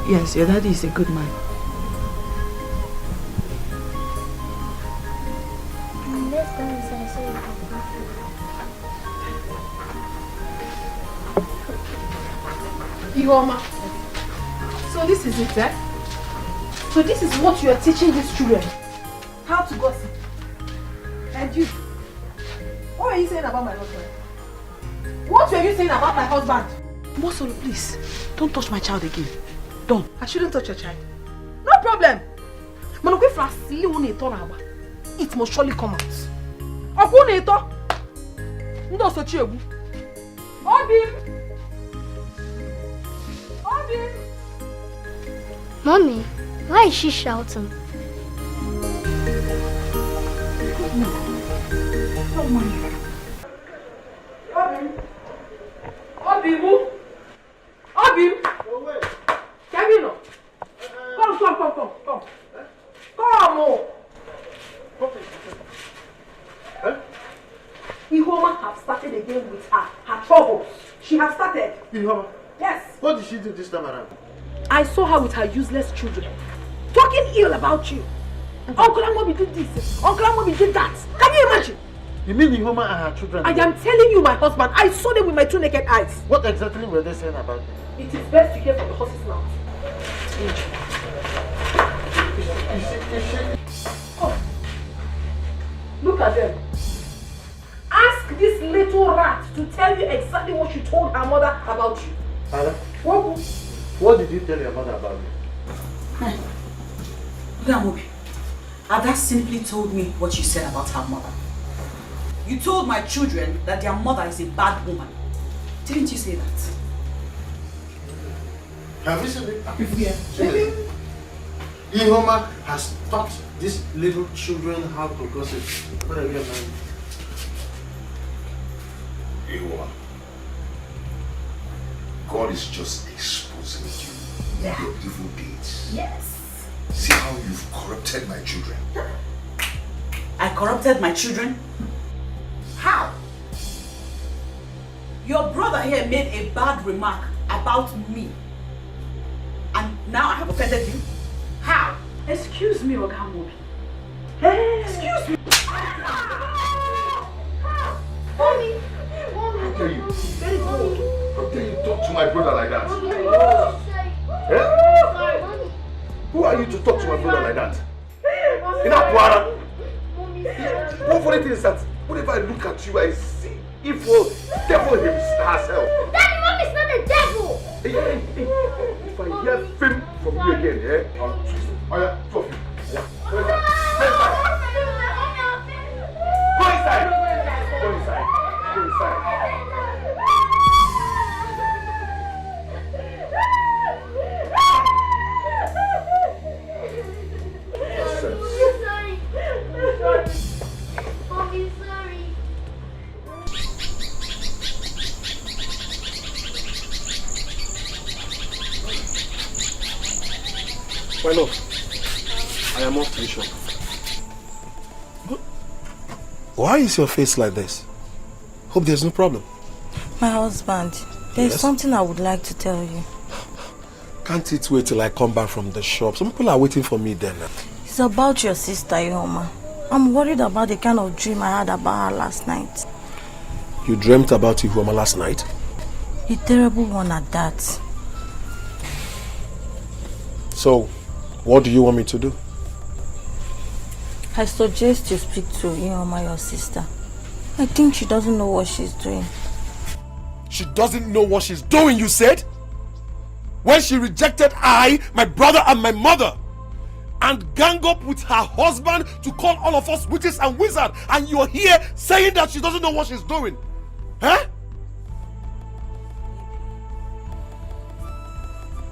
Yes, your daddy is a good man. Let's go inside so you can Iwoma. So this is it, eh? So this is what you are teaching these children? How to gossip? And you? What are you saying about my husband? What were you saying about my husband? Mosoro, please. Don't touch my child again. Don't. I shouldn't touch your child. No problem. It must surely come out. Mommy, why is she shouting? Oh my. Obimu. Kevin. Come. Come. Ihoma have started again with her troubles. She has started. Ihoma? Yes. What did she do this time around? I saw her with her useless children, talking ill about you. Uncle Amobi did this. Uncle Amobi did that. Can you imagine? You mean Ihoma and her children? I am telling you, my husband. I saw them with my 2 naked eyes. What exactly were they saying about them? It is best to hear from the horse's mouth. Oh. Look at them. Ask this little rat to tell you exactly what she told her mother about you. Ada? What did you tell your mother about me? Amobi, Ada simply told me what you said about her mother. You told my children that their mother is a bad woman. Didn't you say that? Have you seen it? Yeah. Ihoma has taught these little children how to gossip. What are you man? Ihoma, God is just exposing you. Yeah. Your evil deeds. Yes. See how you've corrupted my children. I corrupted my children? How? Your brother here made a bad remark about me. And now I have offended you? How? Excuse me, Okamobi. Hey. Excuse me. Mommy. How dare you? How dare you talk to my brother like that? Eh? Who are you to talk to my brother like that? In Aquara? One funny thing is that whenever I look at you, I see evil devil herself. Daddy, Mom is not a devil! Hey, if I hear fame from you again, I'll twist it. Oh yeah, two of you. Yeah. Go inside. Go inside. Go inside. My love, I am off to the shop. Why is your face like this? Hope there's no problem. My husband, there's Yes? something I would like to tell you. Can't it wait till I come back from the shop? Some people are waiting for me then. It's about your sister, Ihoma. I'm worried about the kind of dream I had about her last night. You dreamt about Ihoma last night? A terrible one at that. So, what do you want me to do? I suggest you speak to Ihoma, your sister. I think she doesn't know what she's doing. She doesn't know what she's doing, you said? When she rejected I, my brother and my mother, and gang up with her husband to call all of us witches and wizards, and you're here saying that she doesn't know what she's doing. Huh?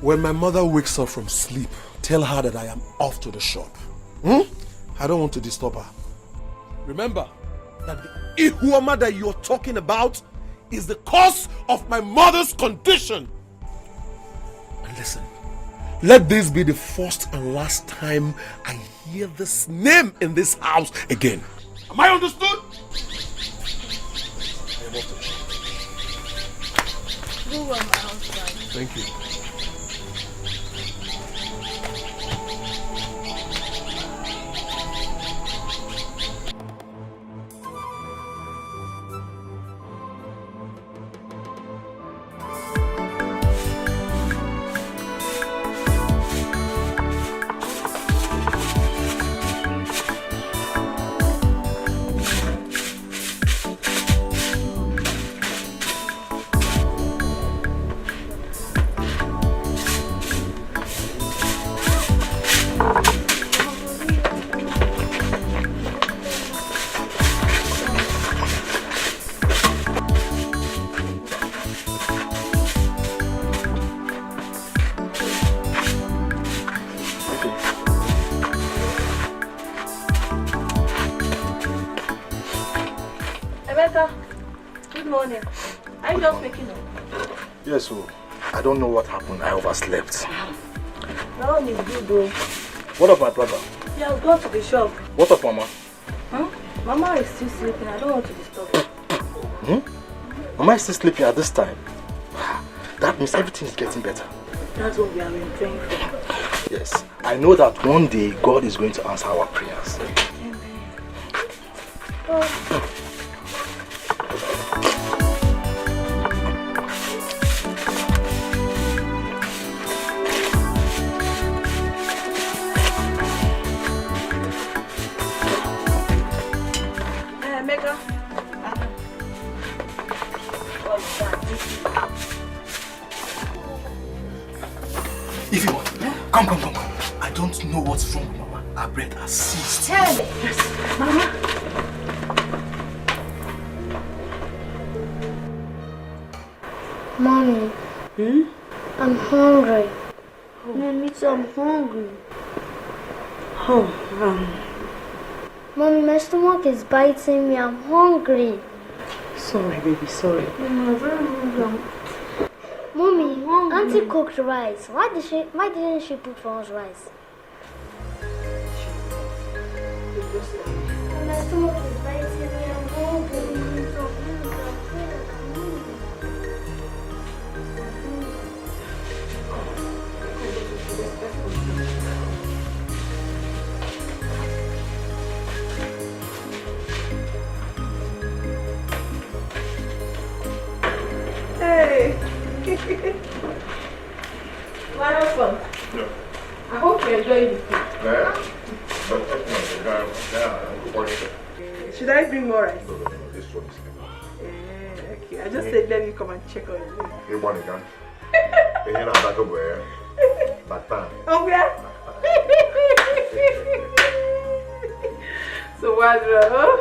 When my mother wakes up from sleep, tell her that I am off to the shop. I don't want to disturb her. Remember that the Ihoma that you're talking about is the cause of my mother's condition. And listen, let this be the first and last time I hear this name in this house again. Am I understood? I am off to the shop. Do well, my husband. Thank you. Good morning. Are you just waking up? Yes, so I don't know what happened. I overslept. That one is good though. What of my brother? He has gone to the shop. What of Mama? Huh? Mama is still sleeping. I don't want to disturb her. Mama is still sleeping at this time. That means everything is getting better. That's what we have been praying for. Yes. I know that one day God is going to answer our prayers. Mega. If you want, come. I don't know what's wrong with Mama. Our bread has ceased. Tell me. Yes, Mama. Mommy. I'm hungry. Mommy, too, I'm hungry. Mommy, my stomach is biting me. I'm hungry. Sorry, baby, sorry. I'm very hungry. Mommy, Auntie cooked rice. Why didn't she put for us rice? My stomach is biting me. I'm hungry. Hey. Lot of fun. Yeah. I hope you enjoy the food. Yeah. Should I bring more rice? No, this one is Okay, I just said let me come and check on you. You want it, you're not back over here. Back time. Oh, yeah? So what's wrong?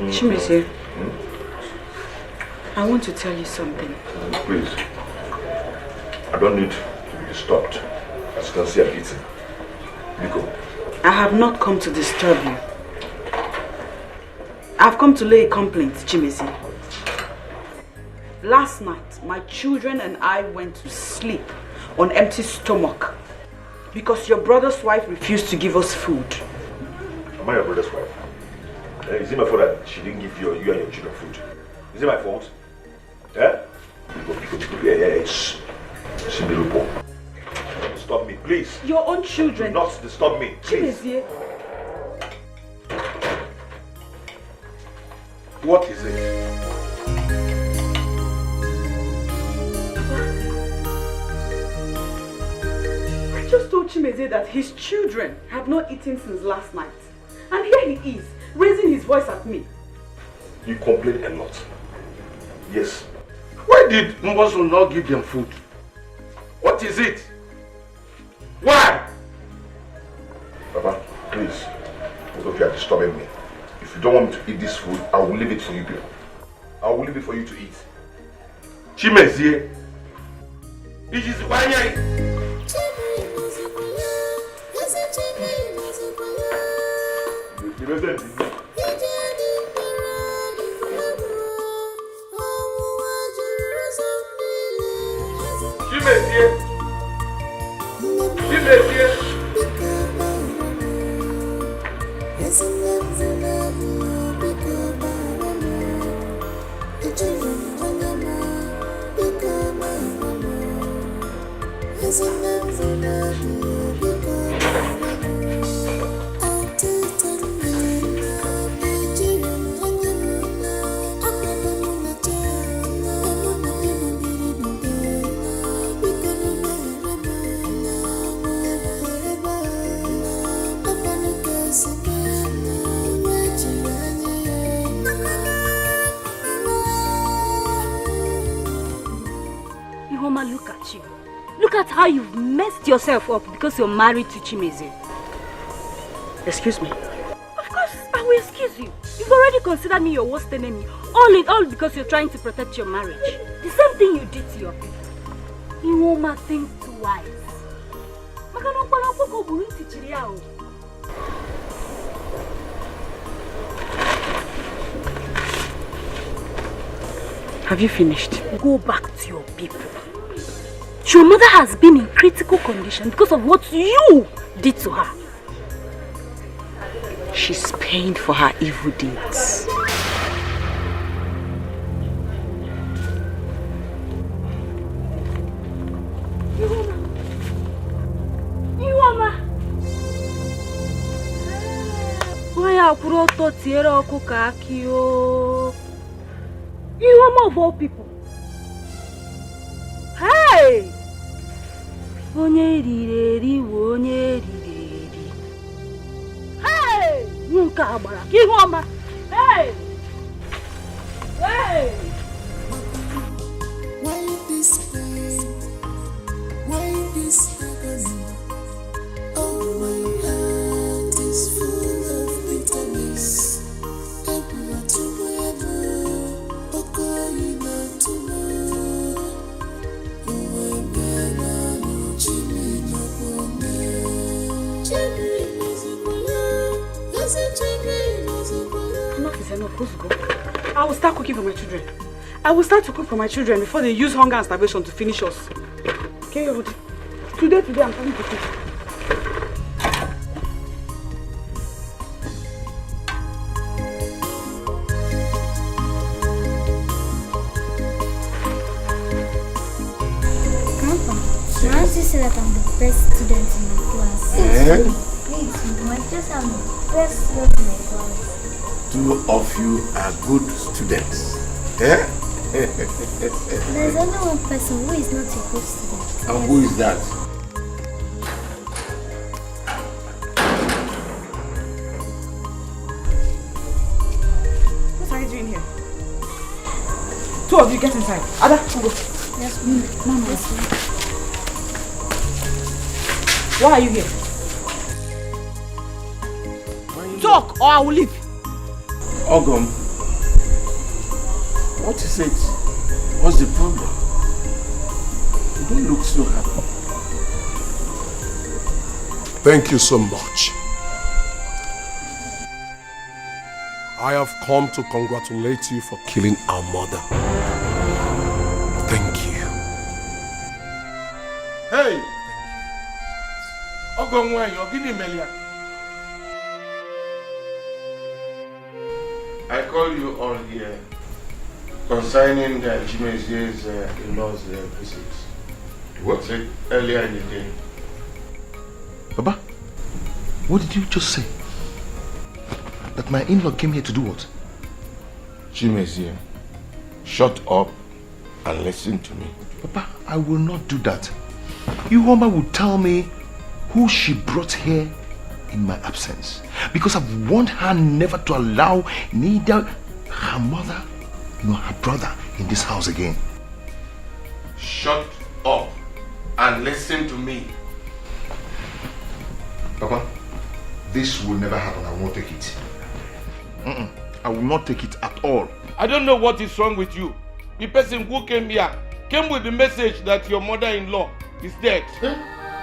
Chimezie, I want to tell you something. Please. I don't need to be disturbed. As you can see, I'm eating. Etiko. I have not come to disturb you. I've come to lay a complaint, Chimezie. Last night, my children and I went to sleep on empty stomach because your brother's wife refused to give us food. Am I your brother's wife? Is it my fault that she didn't give you and your children food? Is it my fault? Yeah? Stop me, please. Your own children. Do not disturb me, please. Chimezie. What is it? I just told Chimezie that his children have not eaten since last night. And here he is, raising his voice at me. You complain a lot. Yes. Why did Mboso not give them food? What is it? Why? Papa, please. Both of you are disturbing me. If you don't want me to eat this food, I will leave it for you people. I will leave it for you to eat. Chimezie. It is why Look at you. Look at how you've messed yourself up because you're married to Chimezie. Excuse me. Of course, I will excuse you. You've already considered me your worst enemy. All in all because you're trying to protect your marriage. The same thing you did to your people. You won't think twice. Have you finished? Go back to your people. Your mother has been in critical condition because of what you did to her. she's paying for her evil deeds. You of all people. Hey! Hey! Hey! Hey! Why this pain? Why this agony? Oh, my heart is full of bitterness. Enough is enough. Let's go. I will start cooking for my children. I will start to cook for my children before they use hunger and starvation to finish us. Okay, today I'm coming to cook. I want to say that I'm the best student in my class. Please, you might just have the best student in my class. Two of you are good students. Eh? There's only one person who is not a good student. And who is that? What are you doing here? Two of you get inside. Ada, go. Yes, Mama. Yes, why are you here? Talk or I will leave. Ogum, what is it? What's the problem? You don't look so happy. Thank you so much. I have come to congratulate you for killing our mother. Thank you. Hey! Ogum, why you're giving Melia? I call you all here concerning the Chimezia's in-laws visits. What? Said earlier in the day. Baba, what did you just say? That my in-law came here to do what? Chimezia, shut up and listen to me. Papa, I will not do that. Ihoma will tell me who she brought here in my absence, because I've warned her never to allow neither her mother nor her brother in this house again. Shut up and listen to me. Papa, this will never happen. I won't take it. I will not take it at all. I don't know what is wrong with you. The person who came here came with the message that your mother-in-law is dead.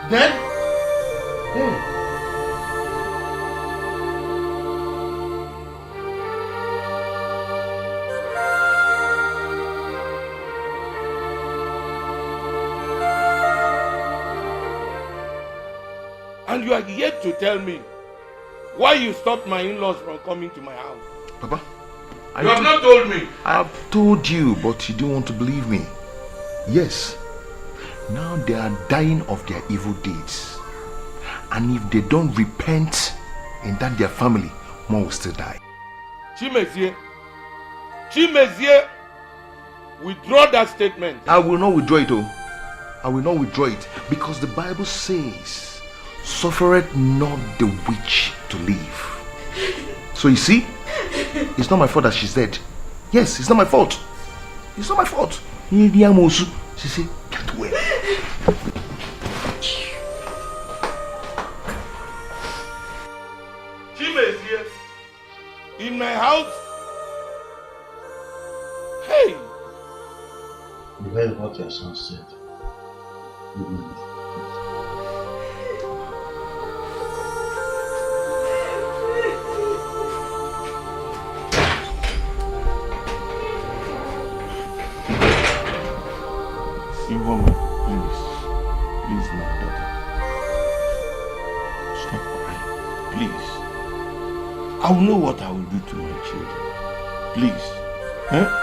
Dead? And you are yet to tell me why you stopped my in-laws from coming to my house. Papa, you have not told me. I have told you, but you don't want to believe me. Yes. Now they are dying of their evil deeds. And if they don't repent in that their family, more will still die. Chimezie, withdraw that statement. I will not withdraw it, oh. I will not withdraw it, because the Bible says, suffereth not the witch to live. So you see, it's not my fault that she's dead. Yes, it's not my fault. It's not my fault. She said, get away. Chimezie, in my house. Hey! You heard what your son said. Woman, please, my daughter. Stop crying, please. I will know what I will do to my children. Please. Huh?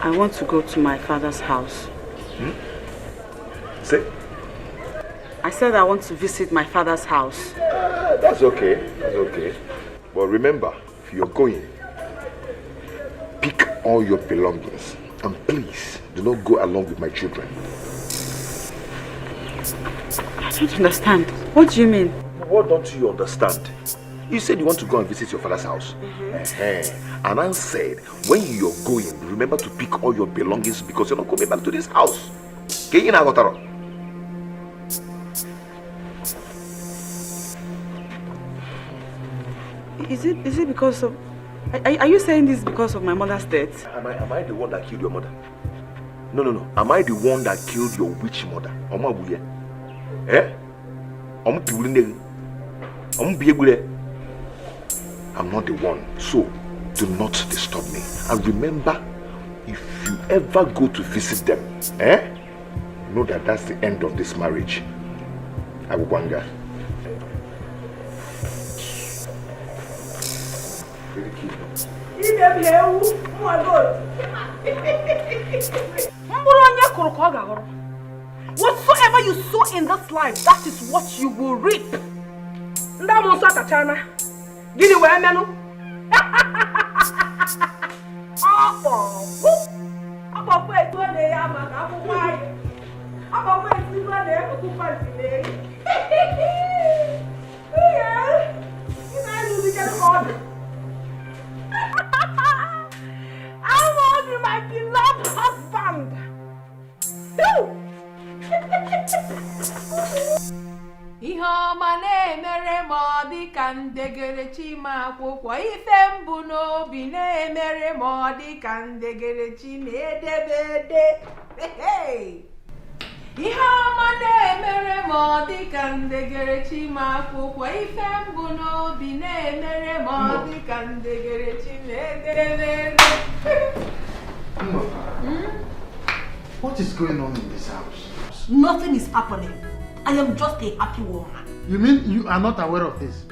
I want to go to my father's house. Say? I said I want to visit my father's house. That's okay. That's okay. But remember, if you're going, pick all your belongings. And please, do not go along with my children. I don't understand. What do you mean? What don't you understand? You said you want to go and visit your father's house. And I said, when you're going, remember to pick all your belongings because you're not coming back to this house. Is it because of... Are you saying this because of my mother's death? Am I the one that killed your mother? No. Am I the one that killed your witch mother? I'm not the one, so do not disturb me. And remember, if you ever go to visit them, know that that's the end of this marriage. Agwanga. Whatsoever you sow in this life, that is what you will reap. Gini we menu. Apa fo eto le ya ma ka fu wai. Apa fo eto le ya ku fancy le. Yeah. You know you get hot. I want you my beloved husband. Ihe ọma na-emere m ọ dị ka ndegere chima akwụkwọ ife mbụ n'obi na-emere m ọ dị ka ndegere chima edebede. Ihe ọma na-emere m ọ dị ka ndegere chima akwụkwọ ife mbụ n'obi na-emere m ọ dị ka ndegere chima edebede. What is going on in this house? Nothing is happening. I am just a happy woman. You mean you are not aware of this?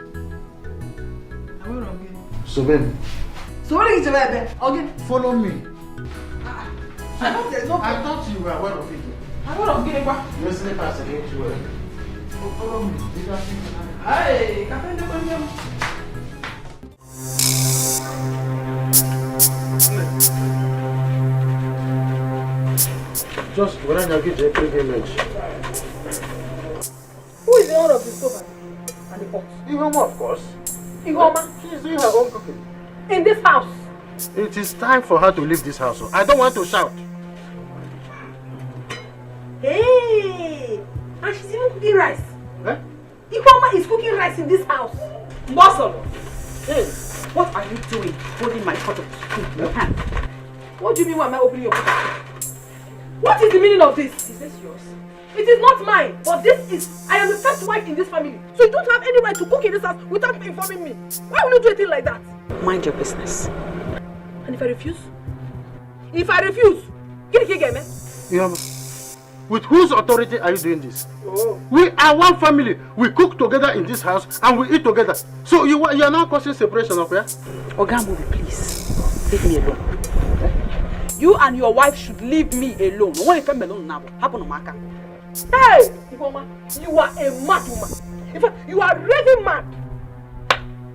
Aware of it? So baby. So what is it, baby? Okay. Follow me. I thought you were aware of it. Aware of it, what? Your slippers against you. Follow me. Hey, Captain William. Just when I get a privilege. Who is the owner of the stove and the pot? Ihoma, of course. Ihoma? She is doing her own cooking. In this house? It is time for her to leave this house. I don't want to shout. Hey! And she's even cooking rice. Eh? Ihoma is cooking rice in this house. Muscle! Hey, what are you doing holding my pot of soup in your hand? What do you mean why am I opening your pot? What is the meaning of this? Is this yours? It is not mine, but this is... I am the first wife in this family. So you don't have any right to cook in this house without informing me. Why will you do a thing like that? Mind your business. And if I refuse? If I refuse, get it again, man. With whose authority are you doing this? Oh. We are one family. We cook together in this house and we eat together. So you are now causing separation of here? Ogamobi, please. Leave me alone. You and your wife should leave me alone. No one can alone now. Happen on my car. Hey, Ifoma, you are a mad woman. In fact, you are really mad.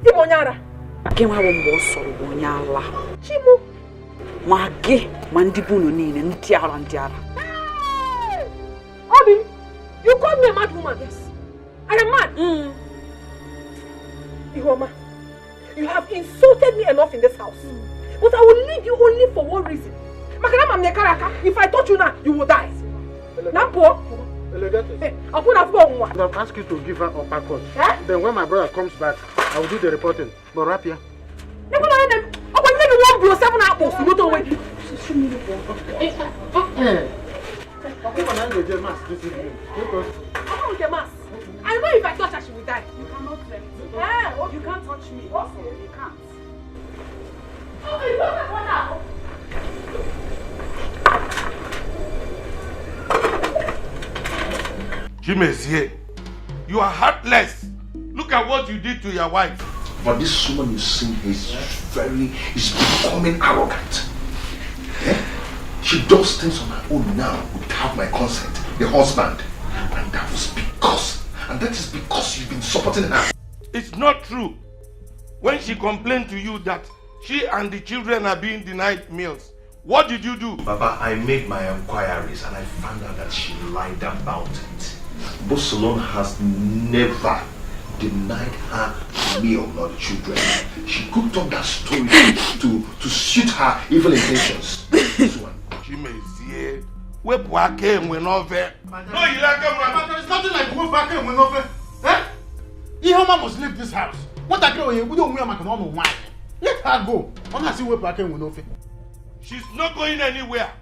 Imonyara. Kema wombo soro bonyala. Chimu. Mage mandibuno nini ntiara. Hey! Obi, you call me a mad woman, yes. I am mad. Ifoma, you have insulted me enough in this house. But I will leave you only for one reason. If I touch you now, you will die. Nampo. I'll ask you to give her upper cut. Then when my brother comes back, I will do the reporting. But rap here. You Bro, 7 apples, you don't wait. I know if I touch her, she will die. You cannot touch me. You can't touch me. Also, you can't. Oh, you don't have one now. Chimezie, you are heartless. Look at what you did to your wife. But this woman you see is becoming arrogant. Eh? She does things on her own now without my consent, the husband. And that is because you've been supporting her. It's not true. When she complained to you that she and the children are being denied meals, what did you do? Baba, I made my inquiries and I found out that she lied about it. Bosalon has never denied her meal, not the children. She cooked up that story to suit her evil intentions. This one. Chimezie, where Puake and Wenove? No, you like him, but there is nothing like Puake and Wenove. Eh? Ihoma must leave this house. What I do, we don't wear my normal wine. Let her go. I want to see where Puake and Wenove. She's not going anywhere.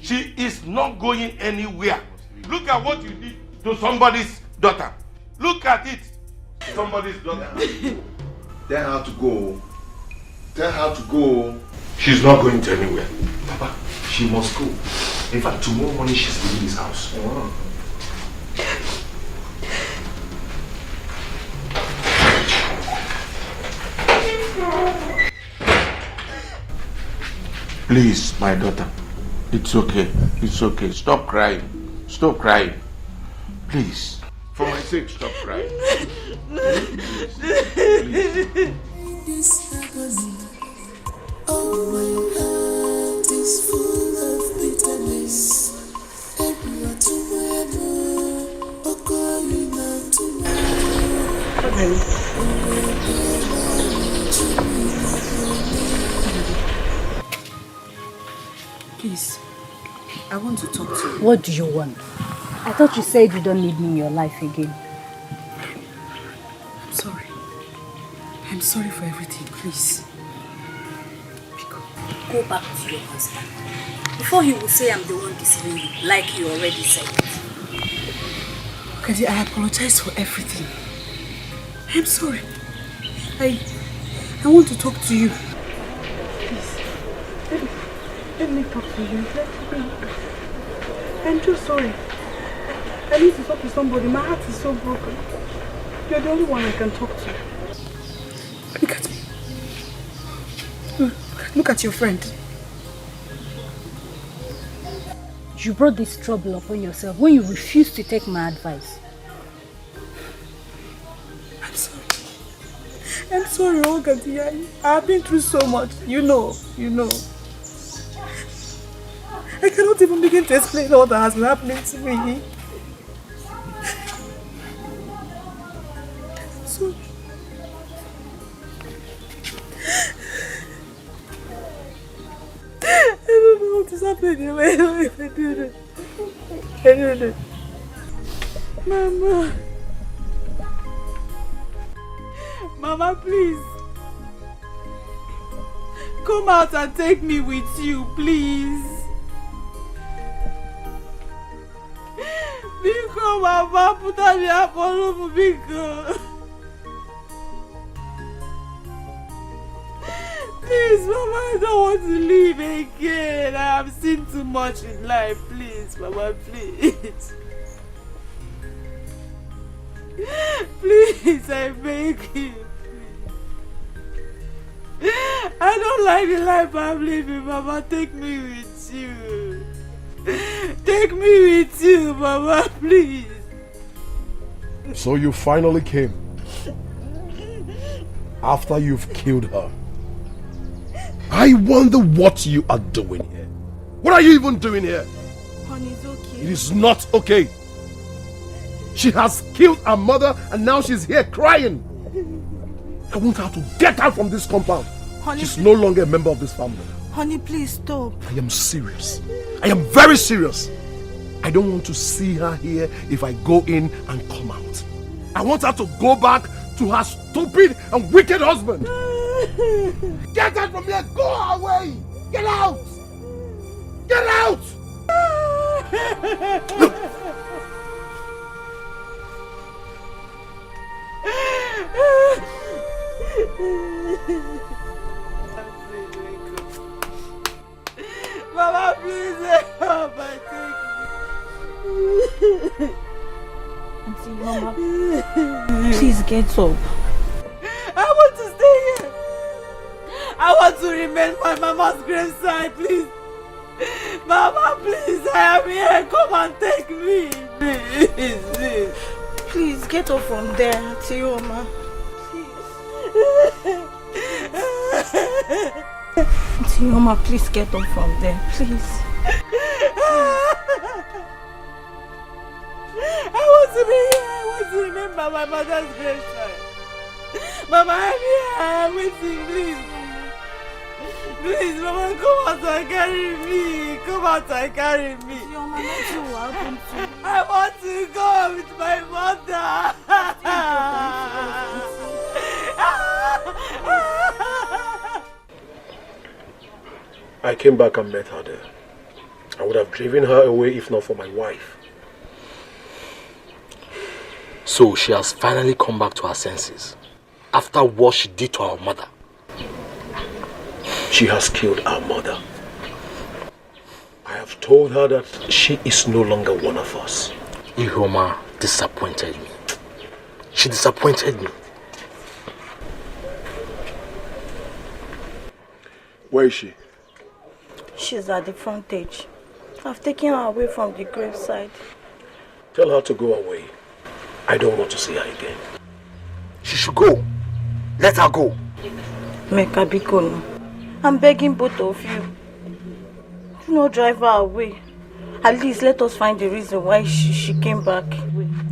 She is not going anywhere. Look at what you did to somebody's daughter. Look at it. Somebody's daughter. Tell her to go. Tell her to go. She's not going to anywhere. Papa, she must go. In fact, tomorrow morning she's leaving this house. Oh. Please, my daughter. It's okay. It's okay. Stop crying. Stop crying. Please. For my sake, stop crying. This agony, oh, my heart is full of bitterness. Everywhere to where oh, calling out to Please, I want to talk to you. What do you want? I thought you said you don't need me in your life again. I'm sorry. I'm sorry for everything, please. Go back to your husband. Before he will say I'm the one deceiving you, like he already said. Okay, I apologize for everything. I'm sorry. I want to talk to you. Please, let me talk to you. I'm just sorry. I need to talk to somebody. My heart is so broken. You're the only one I can talk to. Look at me. Look at your friend. You brought this trouble upon yourself when you refused to take my advice. I'm sorry. I'm sorry, Olga. I've been through so much. You know. I cannot even begin to explain all that has been happening to me. So, I don't know what is happening. I don't know if I do it. I don't know. Mama, please. Come out and take me with you, please. Biko, Mama, put on the apple for Biko. Please, Mama, I don't want to leave again. I have seen too much in life. Please, Mama, please. Please, I beg you. I don't like the life I'm living, Mama. Take me with you. Take me with you, Mama, please. So you finally came. After you've killed her. I wonder what you are doing here. What are you even doing here? Honey, it's okay. It is not okay. She has killed her mother and now she's here crying. I want her to get out from this compound. Honey, she's no longer a member of this family. Honey, please stop. I am serious. I am very serious. I don't want to see her here if I go in and come out. I want her to go back to her stupid and wicked husband. Get out from here! Go away! Get out! Get out! Look! Mama, please help! Auntie Mama, please get up. I want to stay here. I want to remain by Mama's graveside, please. Mama, please, I am here. Come and take me. Please, please. Please get up from there, Auntie Mama. Auntie Mama, please get up from there, please. I want to be here. I want to remember my mother's graveside. Mama, I'm here. I'm waiting, please. Please, Mama, come out and carry me. Come out and carry me. I want to go with my mother. I came back and met her there. I would have driven her away if not for my wife. So she has finally come back to her senses after what she did to our mother. She has killed our mother. I have told her that she is no longer one of us. Ihoma disappointed me. She disappointed me. Where is she? She's at the frontage. I've taken her away from the graveside. Tell her to go away. I don't want to see her again. She should go. Let her go. Meka Bikono, I'm begging both of you. Do not drive her away. At least let us find the reason why she came back.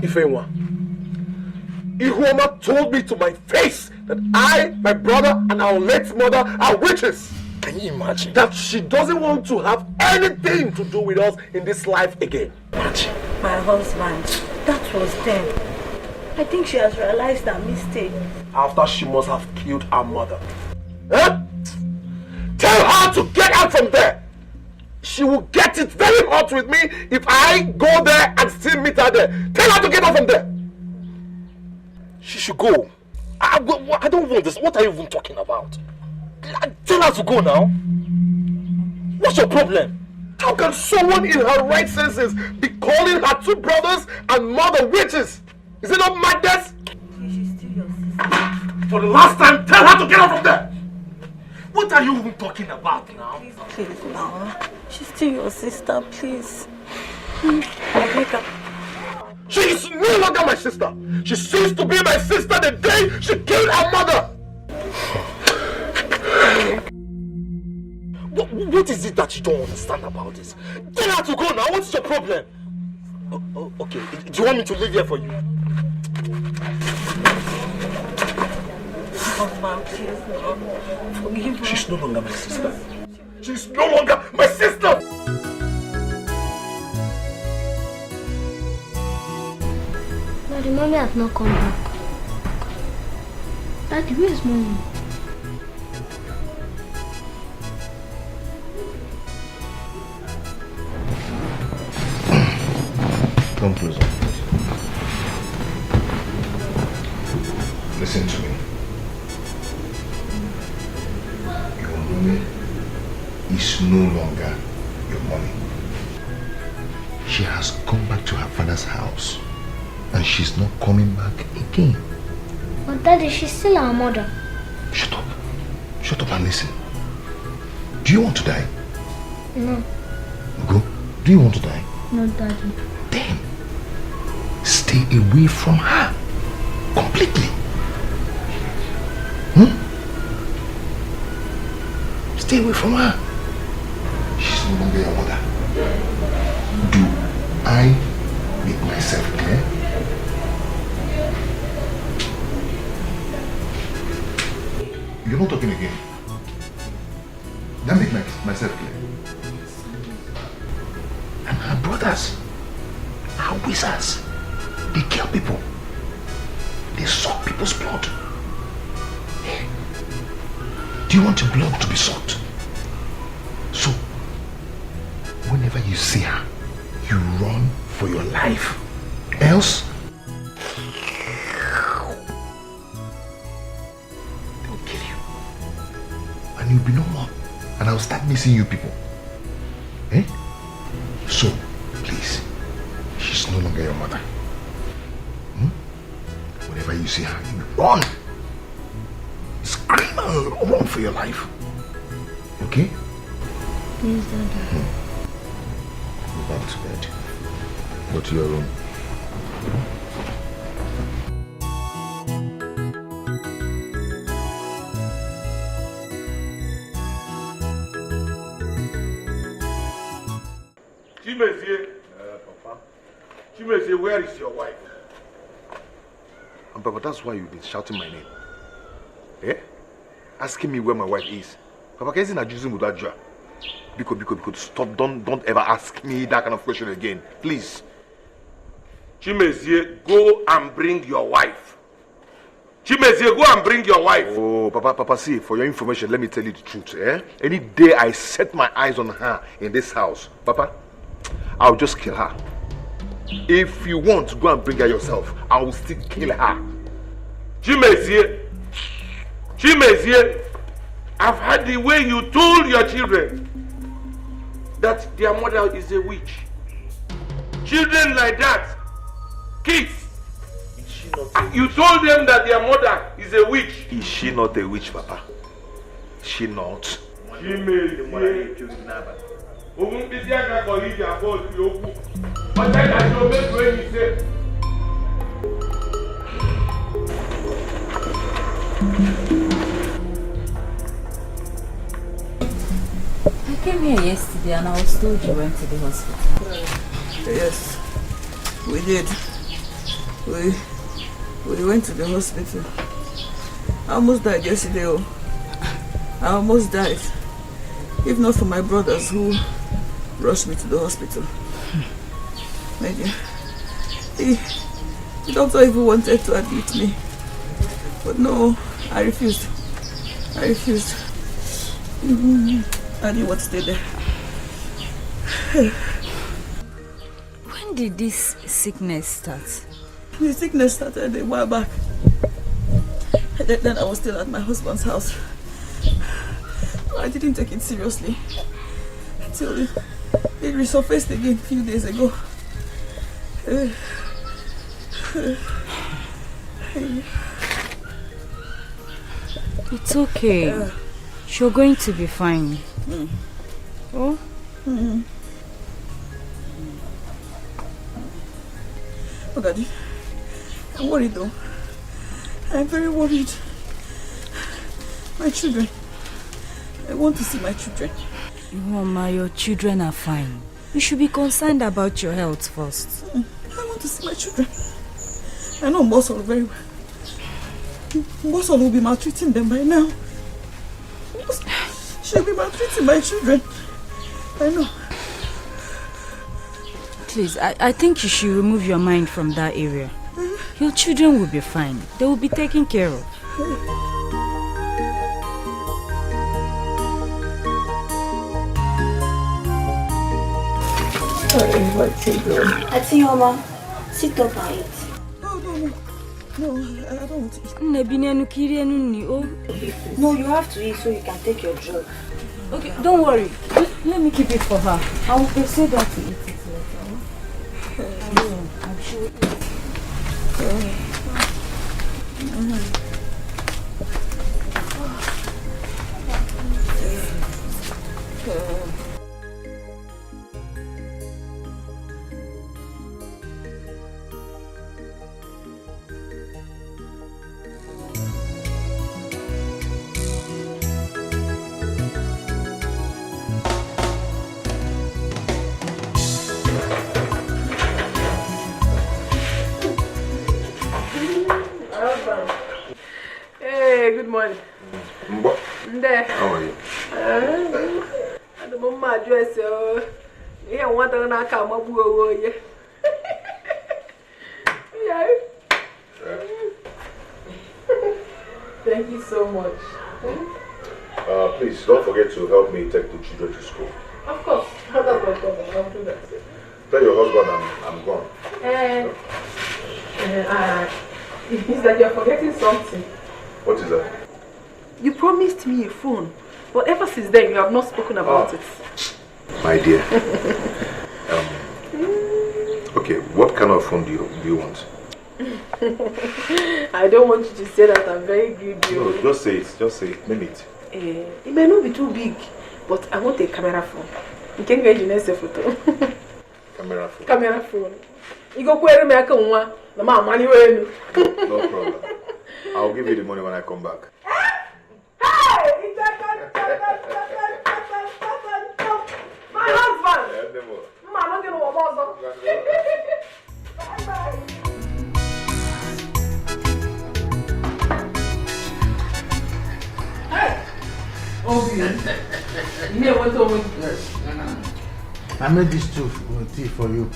Ifewa, Ihoma told me to my face that I, my brother, and our late mother are witches. Can you imagine? That she doesn't want to have anything to do with us in this life again. Imagine. My husband, that was then. I think she has realized her mistake. After she must have killed her mother. Huh? Tell her to get out from there. She will get it very hot with me if I go there and still meet her there. Tell her to get out from there. She should go. I don't want this. What are you even talking about? Tell her to go now. What's your problem? How can someone in her right senses be calling her two brothers and mother witches? Is it not madness? She's still your sister. For the last time, tell her to get out from there. What are you even talking about now? Please, now. She's still your sister, please. Meka. She is no longer my sister. She ceased to be my sister the day she killed her mother. What is it that you don't understand about this? Tell her to go now. What's your problem? Okay. Do you want me to live here for you? Husband, please, no. Forgive me. She's no longer my sister. She's no longer my sister. Daddy, Mommy has not come back. Daddy, where is Mommy? Come closer. Listen to me. Your mommy is no longer your mommy. She has gone back to her father's house and she's not coming back again. But Daddy, she's still our mother. Shut up. Shut up and listen. Do you want to die? No. Go. Do you want to die? No, Daddy. Then stay away from her completely. Stay away from her. She's no longer your mother. Do I make myself clear? You're not talking again. Then make myself clear. And her brothers are wizards. They kill people. They suck people's blood. Do you want your blood to be sucked? So, whenever you see her, you run for your life. Else, they'll kill you. And you'll be no more. And I'll start missing you people. Eh? So, please, she's no longer your mother. Whenever you see her, you run. Scream and run for your life. Okay? Yes, Dada. Go back to bed. Go to your room. Papa. Chimezie, where is your wife? And Papa, that's why you've been shouting my name. Eh? Asking me where my wife is. Papa, can you not using with that jar? Because stop, don't ever ask me that kind of question again. Please. Chimezie, go and bring your wife. Chimezie, go and bring your wife. Oh, Papa, see, for your information, let me tell you the truth. Eh? Any day I set my eyes on her in this house, Papa, I'll just kill her. If you want to go and bring her yourself, I will still kill her. Chimezie, I've heard the way you told your children that their mother is a witch. Children like that, kids, you told them that their mother is a witch. Is she not a witch, Papa? Is she not? I came here yesterday and I was told you went to the hospital. Yes, we did. We went to the hospital. I almost died yesterday. Oh. I almost died. If not for my brothers who rushed me to the hospital. My dear, the doctor even wanted to admit me. But no, I refused. I didn't want to stay there. When did this sickness start? The sickness started a while back. Then I was still at my husband's house. I didn't take it seriously until it resurfaced again a few days ago. It's okay. You're going to be fine. Oh? Oh, Daddy, I'm worried though. I'm very worried. My children. I want to see my children. Mama, your children are fine. You should be concerned about your health first. I want to see my children. I know Mbosol very well. Mbosol will be maltreating them by now. She'll be maltreating my children. I know. Please, I think you should remove your mind from that area. Your children will be fine. They will be taken care of. I think Mama, sit up and eat. No, I don't want to eat. No, you have to eat so you can take your drug. Okay, don't worry. Let me keep it for her. I will persuade her to eat it later. I'm sure it Hey, good morning. There. How are you? And the mama address, yeah, one thing I come up with. Yeah. Thank you so much. Please don't forget to help me take the children to school. Of course. That's my problem. I'll do that. Tell your husband I'm gone. It's that you're forgetting something. What is that? You promised me a phone, but ever since then you have not spoken about it. My dear. Okay, what kind of phone do you want? I don't want you to say that I'm very greedy. No, just say it. Just say it. Name it. It may not be too big, but I want a camera phone. You can get a photo. Camera phone. Camera phone. You go query me a one. The man money when. No problem. I'll give you the money when I come back. My husband. Man, I'm going to walk. Bye-bye. Hey! Oh, you know what's over? Yes. I made this tea for you.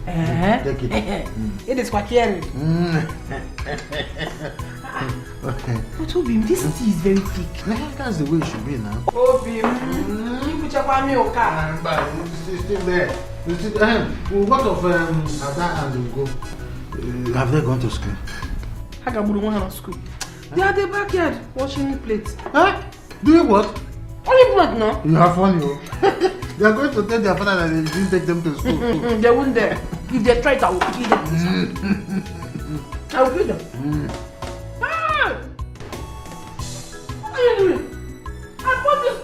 Take it. It is quite caring. But Obim, this tea is very thick. That's the way it should be now. Obim, you put your family on car. But it's still there. What of Ada and Ugo? Have they gone to school? How come you want to school? They are at the backyard washing plates. Huh? Doing what? Only plate now. You have fun, you. They are going to tell their father that they didn't take them to school. They won't dare. If they try it, I will kill them. I will kill them. What are you doing? I bought this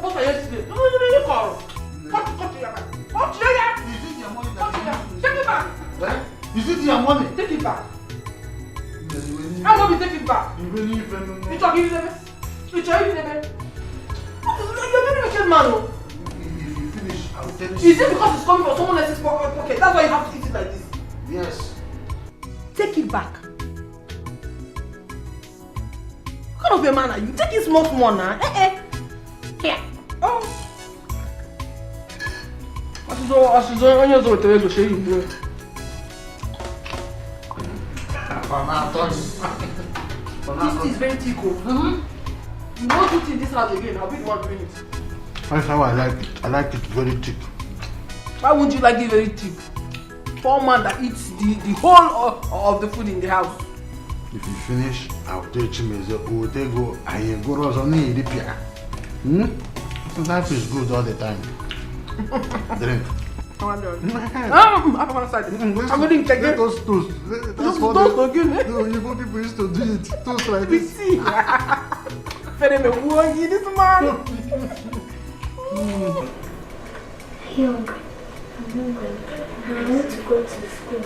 bottle yesterday. No, you call. Cut your back. Cut your back. Take it back. Is it your money? Take it back. I want to take it back. You really You talking to them? You talking to them? You're very wicked man. I'll tell you. Is it because it's coming from someone else's pocket? That's why you have to eat it like this? Yes. Take it back. What kind of a man are you? Take it small now. Here. Oh. I should on your zone to show you. This is very Etiko. You won't eat in this house again. I'll be the one doing it. That's how I like it. I like it very thick. Why wouldn't you like it very thick? For a man that eats the whole of the food in the house. If you finish, I'll take him as a go. I ain't go on the pia. Life is good all the time. Drink. I'm going to side. I'm going to take it. Those toast. That's what you people used to do it. Toast like this. See. This man. Yo, I'm hungry. I want to go to school.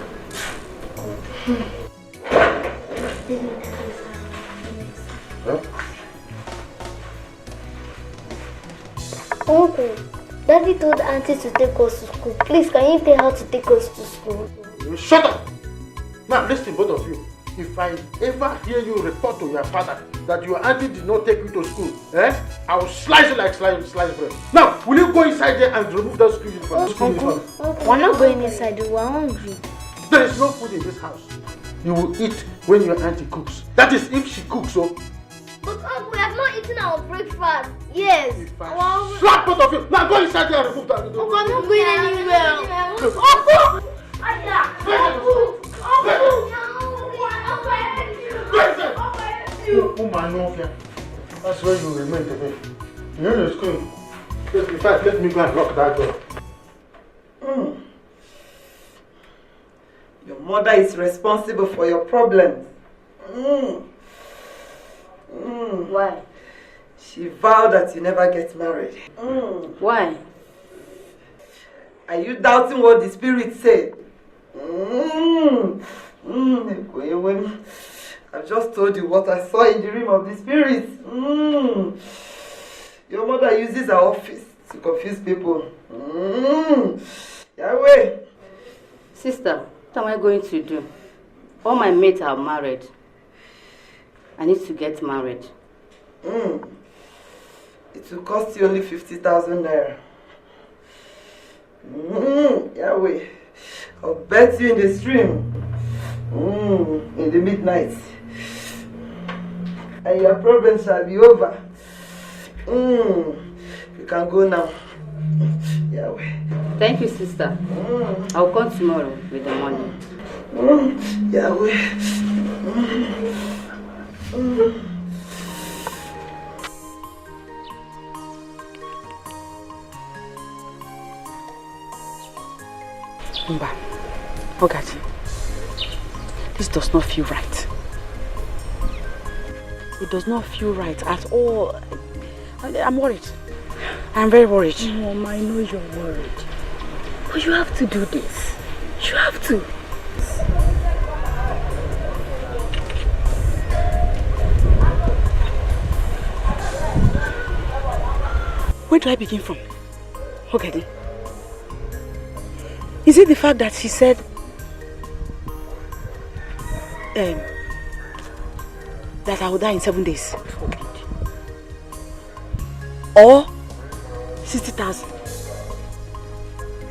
Uncle, Daddy told Auntie to take us to school. Please, can you tell her to take us to school? Shut up! Now listen, both of you. If I ever hear you report to your father that your auntie did not take you to school, I will slice it like slice bread. Now, will you go inside there and remove that school uniform? We're not going inside, we're hungry. There is no food in this house. You will eat when your auntie cooks. That is if she cooks, so. But Uncle, we have not eaten our breakfast. Yes. Slap both of you! Now go inside there and remove that. Uncle, I'm not going anywhere. Uncle! That's where you remain today. You're in the school. In fact, let me go and lock that door. Your mother is responsible for your problems. Why? She vowed that you never get married. Why? Are you doubting what the spirit said? I've just told you what I saw in the realm of the spirit. Your mother uses her office to confuse people. Yahweh. Sister, what am I going to do? All my mates are married. I need to get married. It will cost you only 50,000 naira. Yahweh. I'll bet you in the stream. In the midnight. And your problems shall be over. You can go now. Yahweh. Thank you, sister. I'll come tomorrow with the money. Yahweh. Mba, Ogati, this does not feel right. It does not feel right at all. I'm worried. I'm very worried. Mom, I know you're worried. But you have to do this. You have to. Where do I begin from? Ogadi? Is it the fact that she said that I will die in 7 days? Or 60,000?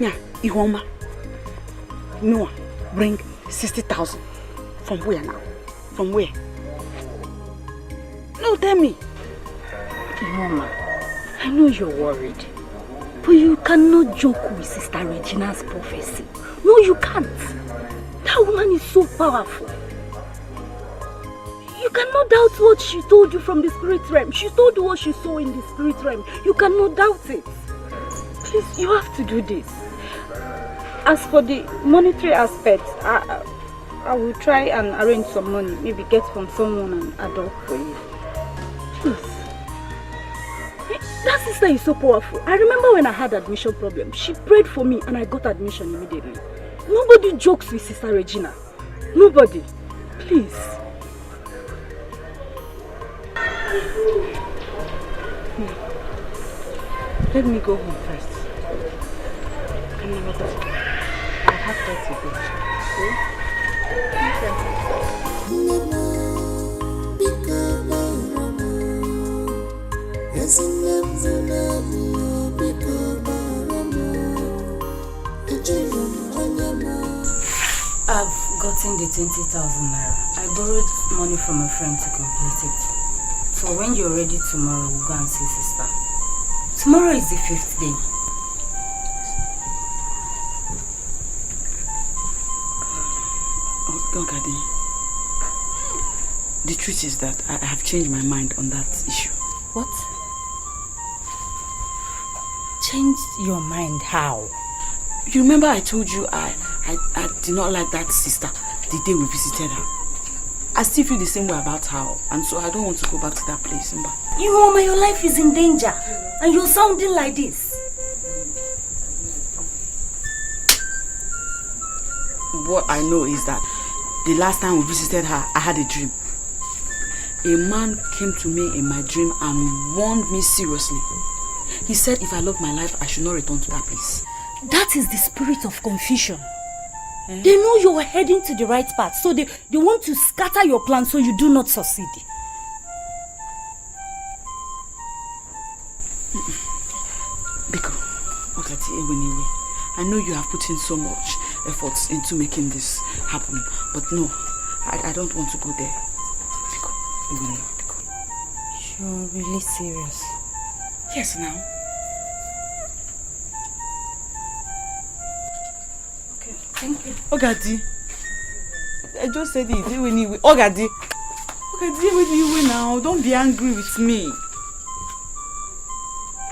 Yeah, Ihoma. Noah, bring 60,000. From where now? From where? No, tell me. Ihoma, I know you're worried. But you cannot joke with Sister Regina's prophecy. No, you can't. That woman is so powerful. You cannot doubt what she told you from the spirit realm. She told you what she saw in the spirit realm. You cannot doubt it. Please, you have to do this. As for the monetary aspect, I will try and arrange some money. Maybe get from someone and adult for you. Please. That sister is so powerful. I remember when I had admission problem, she prayed for me and I got admission immediately. Nobody jokes with Sister Regina. Nobody. Please. Let me go home first. I have 30 days. I've gotten the 20,000 naira. I borrowed money from a friend to complete it. So when you're ready tomorrow, we'll go and see sister. Tomorrow is the 5th day. Ogadi, the truth is that I have changed my mind on that issue. What? Changed your mind how? You remember I told you I did not like that sister the day we visited her. I still feel the same way about her, and so I don't want to go back to that place. Ihoma, your life is in danger, and you're sounding like this. What I know is that the last time we visited her, I had a dream. A man came to me in my dream and warned me seriously. He said if I love my life, I should not return to that place. That is the spirit of confusion. They know you're heading to the right path, so they want to scatter your plans so you do not succeed. Biko, anyway, I know you have put in so much efforts into making this happen, but no, I don't want to go there. Biko. You're really serious? Yes, now. Thank you. Ogadi, I just said it. Ogadi, now. Don't be angry with me.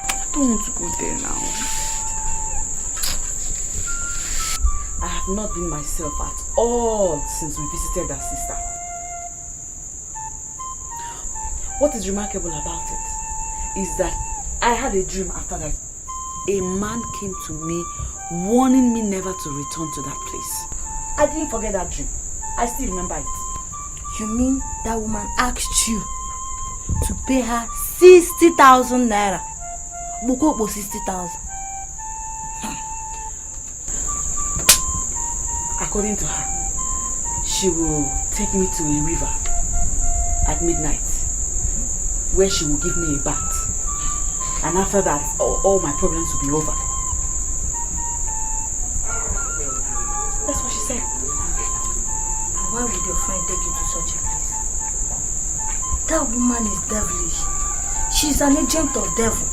I don't want to go there now. I have not been myself at all since we visited that sister. What is remarkable about it is that I had a dream after that. A man came to me warning me never to return to that place. I didn't forget that dream. I still remember it. You mean that woman asked you to pay her 60,000 naira? Buko 60,000. According to her, she will take me to a river at midnight where she will give me a bath. And after that, all my problems will be over. That's what she said. Why would your friend take you to such a place? That woman is devilish. She's an agent of devil.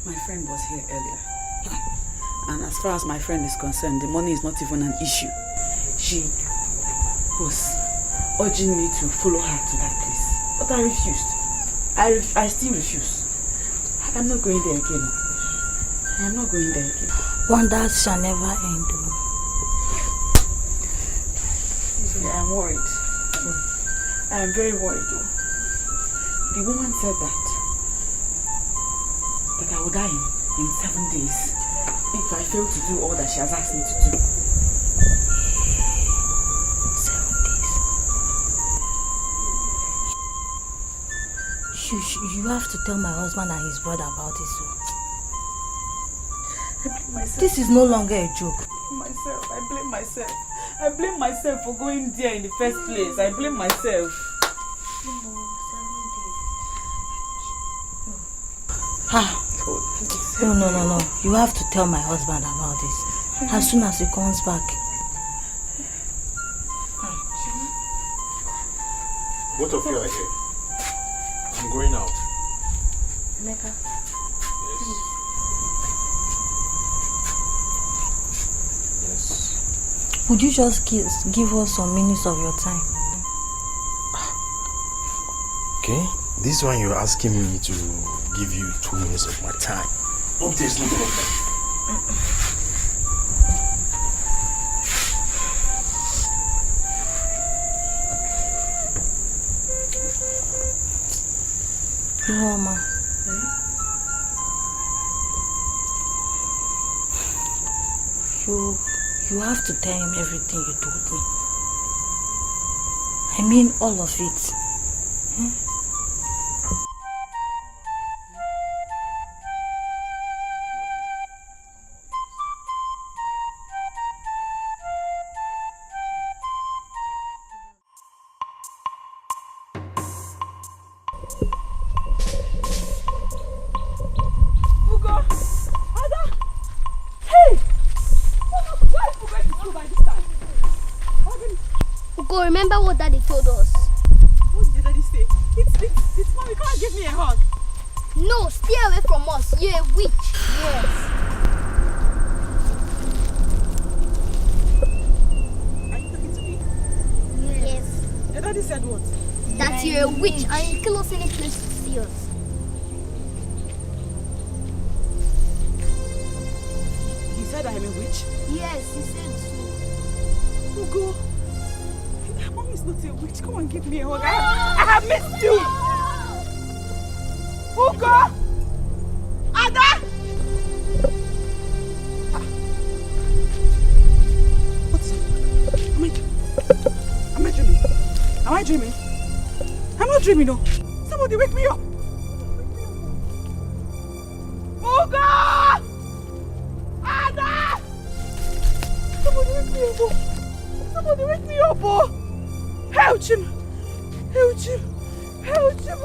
My friend was here earlier. And as far as my friend is concerned, the money is not even an issue. She was urging me to follow her to that place. But I refused. I still refuse. I'm not going there again. I am not going there again. Wonders shall never end. I am worried. I am very worried though. The woman said that I will die in 7 days if I fail to do all that she has asked me to do. 7 days. You have to tell my husband and his brother about this. This is no longer a joke. I blame myself. I blame myself for going there in the first place. I blame myself. No. You have to tell my husband about this as soon as he comes back. Both of you are here. I'm going out. Emeka. Yes. Would you just give us some minutes of your time? Okay, this one you're asking me to give you 2 minutes of my time. Hope there's no problem. Mama. You have to tell him everything you told me. I mean all of it. Remember what Daddy told us? What did Daddy say? It's mommy, come and give me a hug. No, stay away from us. You're a witch. Yes. Are you talking to me? Yes. Your daddy said what? That you're a witch and you kill us any place to see us. He said I am a witch? Yes, he said so. Ugo. Mommy's not a witch. Come and give me a hug. I have missed you. Ugo! Ada! What's it? Am I dreaming? Am I dreaming? I'm not dreaming, no. Somebody wake me up. Ugo! Ada! Somebody wake me up. Somebody wake me up. Help him! Help him! Help him!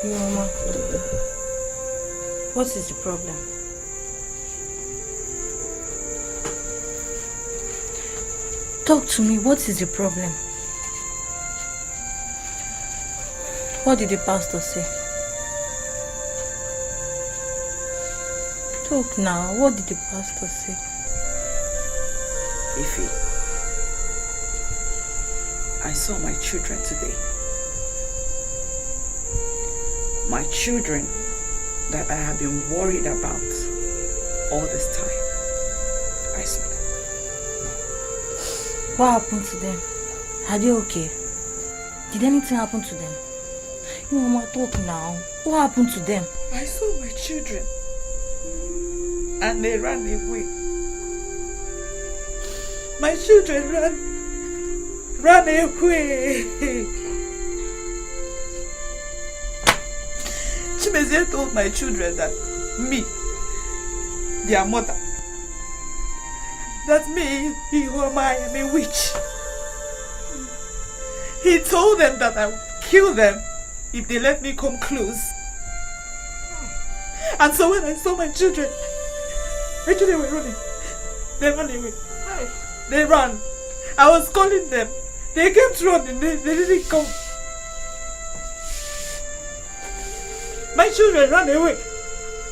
Mama, what is the problem? Talk to me, what is the problem? What did the pastor say? Talk now, what did the pastor say? Ify, I saw my children today. My children that I have been worried about all this time. I saw them. What happened to them? Are they okay? Did anything happen to them? You Mama, talk now. What happened to them? I saw my children and they ran away. My children ran away. Chimezie told my children that me, their mother, that me, I am a witch. He told them that I would kill them if they let me come close. And so when I saw my children, actually they were running. They ran away. They ran. I was calling them. They came to run and they didn't come. My children ran away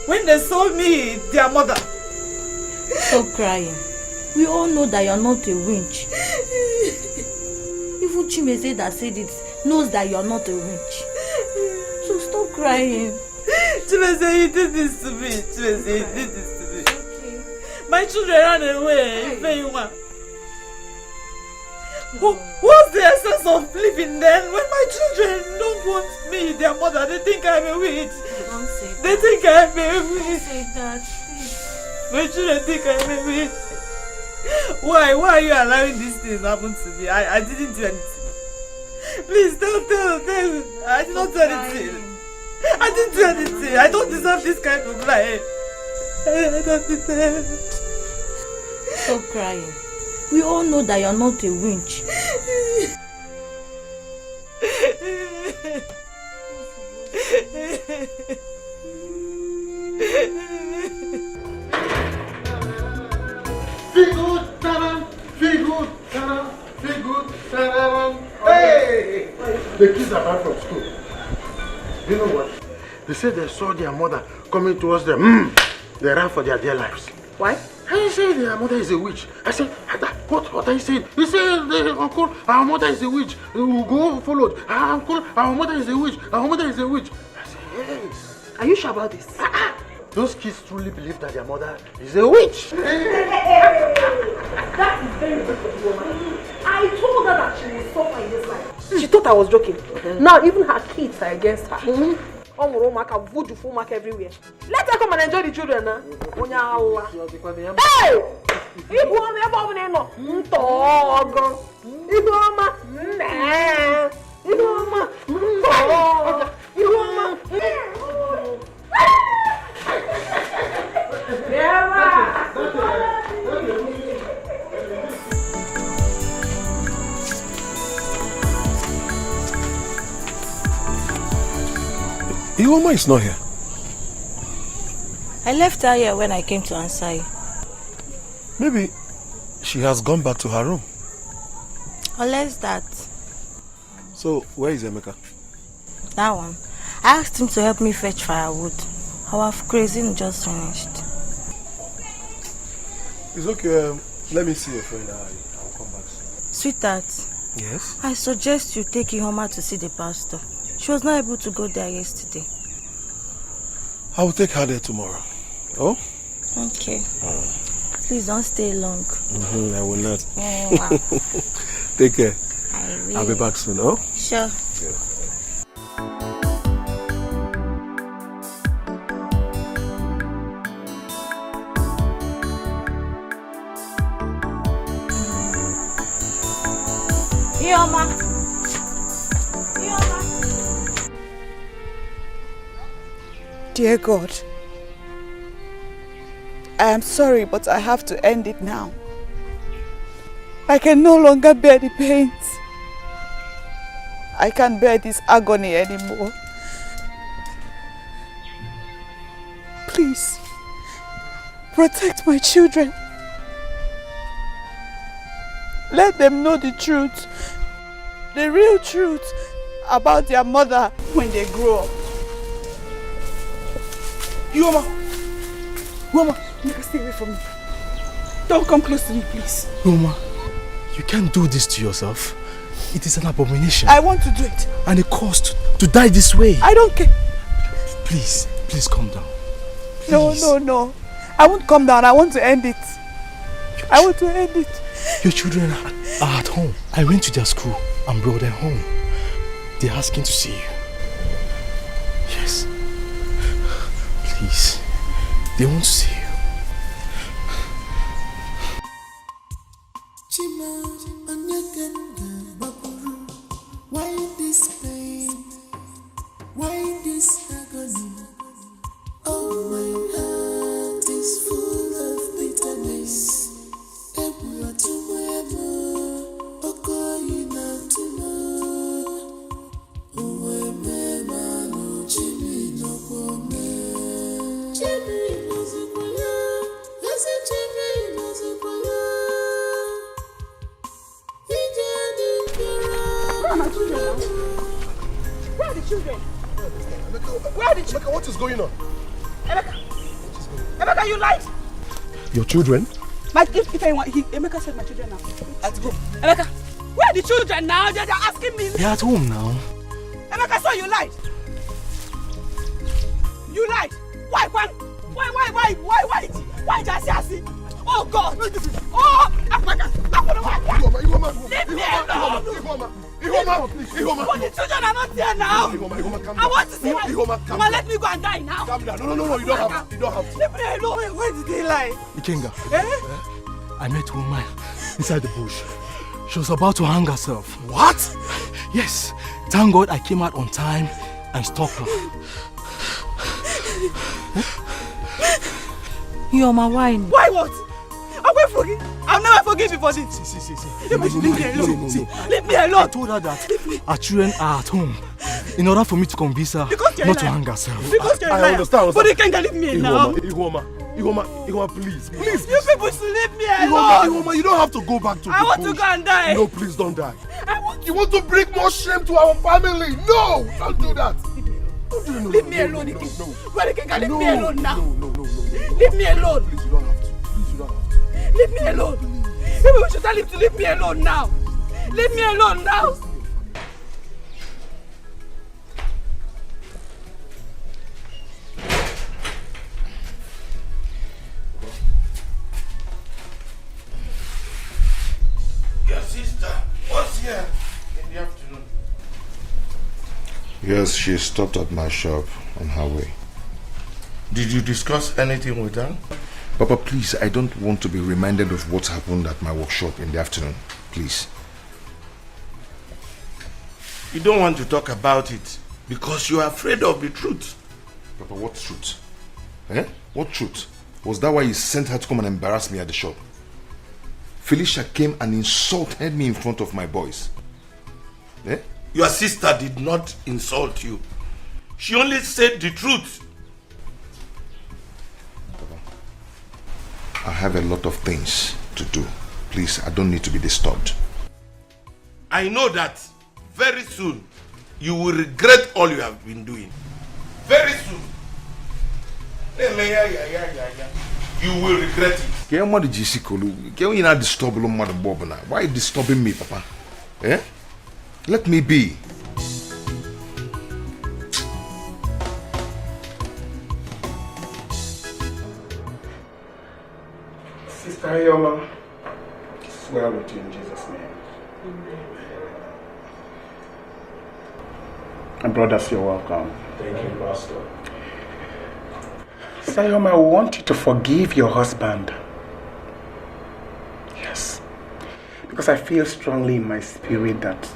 when they saw me, their mother. Stop crying. We all know that you're not a winch. Even Chimeze that said it knows that you're not a winch. So stop crying. Chimeze, you did this to me. Chimeze, you did this to me. My children ran away. What's the essence of living then when my children don't want me, their mother? They think I'm a witch. Don't say that. They think I'm a witch. Don't say that, please. My children think I'm a witch. Why are you allowing these things to happen to me? I didn't do anything. Please tell. I did not do anything. I didn't do anything. I don't deserve this kind of life. I don't deserve. Stop crying. We all know that you're not a winch. Feel good, taram. Feel good, taram. Feel good, taram. Hey! The kids are back from school. You know what? They said they saw their mother coming towards them. They ran for their dear lives. Why? I said their mother is a witch. I said, what are you saying? He said, uncle, our mother is a witch. We will go followed. Uncle, our mother is a witch. Our mother is a witch. I said, yes. Are you sure about this? Those kids truly believe that their mother is a witch. That is very good for the woman. I told her that she will suffer in this life. She thought I was joking. Now even her kids are against her. Voodoo full mark everywhere. Let her come and enjoy the children now. Hey! Ibu ọmọ ebe ọ bụla ị nọ ntọọgọ. Ibu ọma nnee. Ibu ọma ntọọgọ. Ibu ọma Iwoma is not here. I left her here when I came to answer you. Maybe she has gone back to her room. Unless that. So, where is Emeka? That one. I asked him to help me fetch firewood. Our grazing just finished. It's okay. Let me see your friend. I'll come back soon. Sweetheart. Yes? I suggest you take Ihoma to see the pastor. She was not able to go there yesterday. I will take her there tomorrow. Oh? Okay. Please don't stay long. I will not. Wow. Take care. I will. I'll be back soon, oh? Sure. Yeah. Ihoma. Dear God, I am sorry, but I have to end it now. I can no longer bear the pains. I can't bear this agony anymore. Please, protect my children. Let them know the truth, the real truth about their mother when they grow up. Ihoma! Stay away from me. Don't come close to me, please. Ihoma, you can't do this to yourself. It is an abomination. I want to do it. And a cost to die this way. I don't care. Please calm down. Please. No. I won't calm down. I want to end it. I want to end it. Your children are at home. I went to their school and brought them home. They're asking to see you. Yes. Please. They want to see you. Why this pain? Why this agony? Oh, my heart is full of bitterness. A going on? Emeka, you lied. Your children? Emeka said my children now. Let's go. Emeka, where are the children now? They're asking me. They're at home now. Emeka, so you lied. You lied. Why? Why just say? Oh God! Oh, Emeka! Leave me alone! But the children are not there now. I want to see my. Mama, let me go and die now. Calm down. No, you don't have to. Leave me alone. Where did they lie? Ikenga, I met a woman inside the bush. She was about to hang herself. What? Yes. Thank God I came out on time and stopped her. You're my wine. Why what? I will forgive. I'll never forgive you for this. See. Leave me alone. Leave me alone. I told her that our children are at home in order for me to convince her not to hang herself. Because you're I understand. But you can't leave me now. Ihoma, please. You people should leave me alone. Ihoma, you don't have to go back to the I want to go and die. No, please don't die. You want to bring more shame to our family? No, don't do that. Leave me alone. Leave me alone now. Leave me alone. Please, you don't have to. Leave me alone. Maybe we should tell him to leave me alone now. Leave me alone now. Your sister was here in the afternoon. Yes, she stopped at my shop on her way. Did you discuss anything with her? Papa, please, I don't want to be reminded of what happened at my workshop in the afternoon. Please. You don't want to talk about it because you are afraid of the truth. Papa, what truth? What truth? Was that why you sent her to come and embarrass me at the shop? Felicia came and insulted me in front of my boys. Your sister did not insult you. She only said the truth. I have a lot of things to do. Please, I don't need to be disturbed. I know that very soon you will regret all you have been doing. Very soon. You will regret it. Why are you disturbing me, Papa? Let me be. Sister Ayoma, swear with you in Jesus' name. And brothers, you're welcome. Thank you, Pastor. Sister Ayoma, I want you to forgive your husband. Yes. Because I feel strongly in my spirit that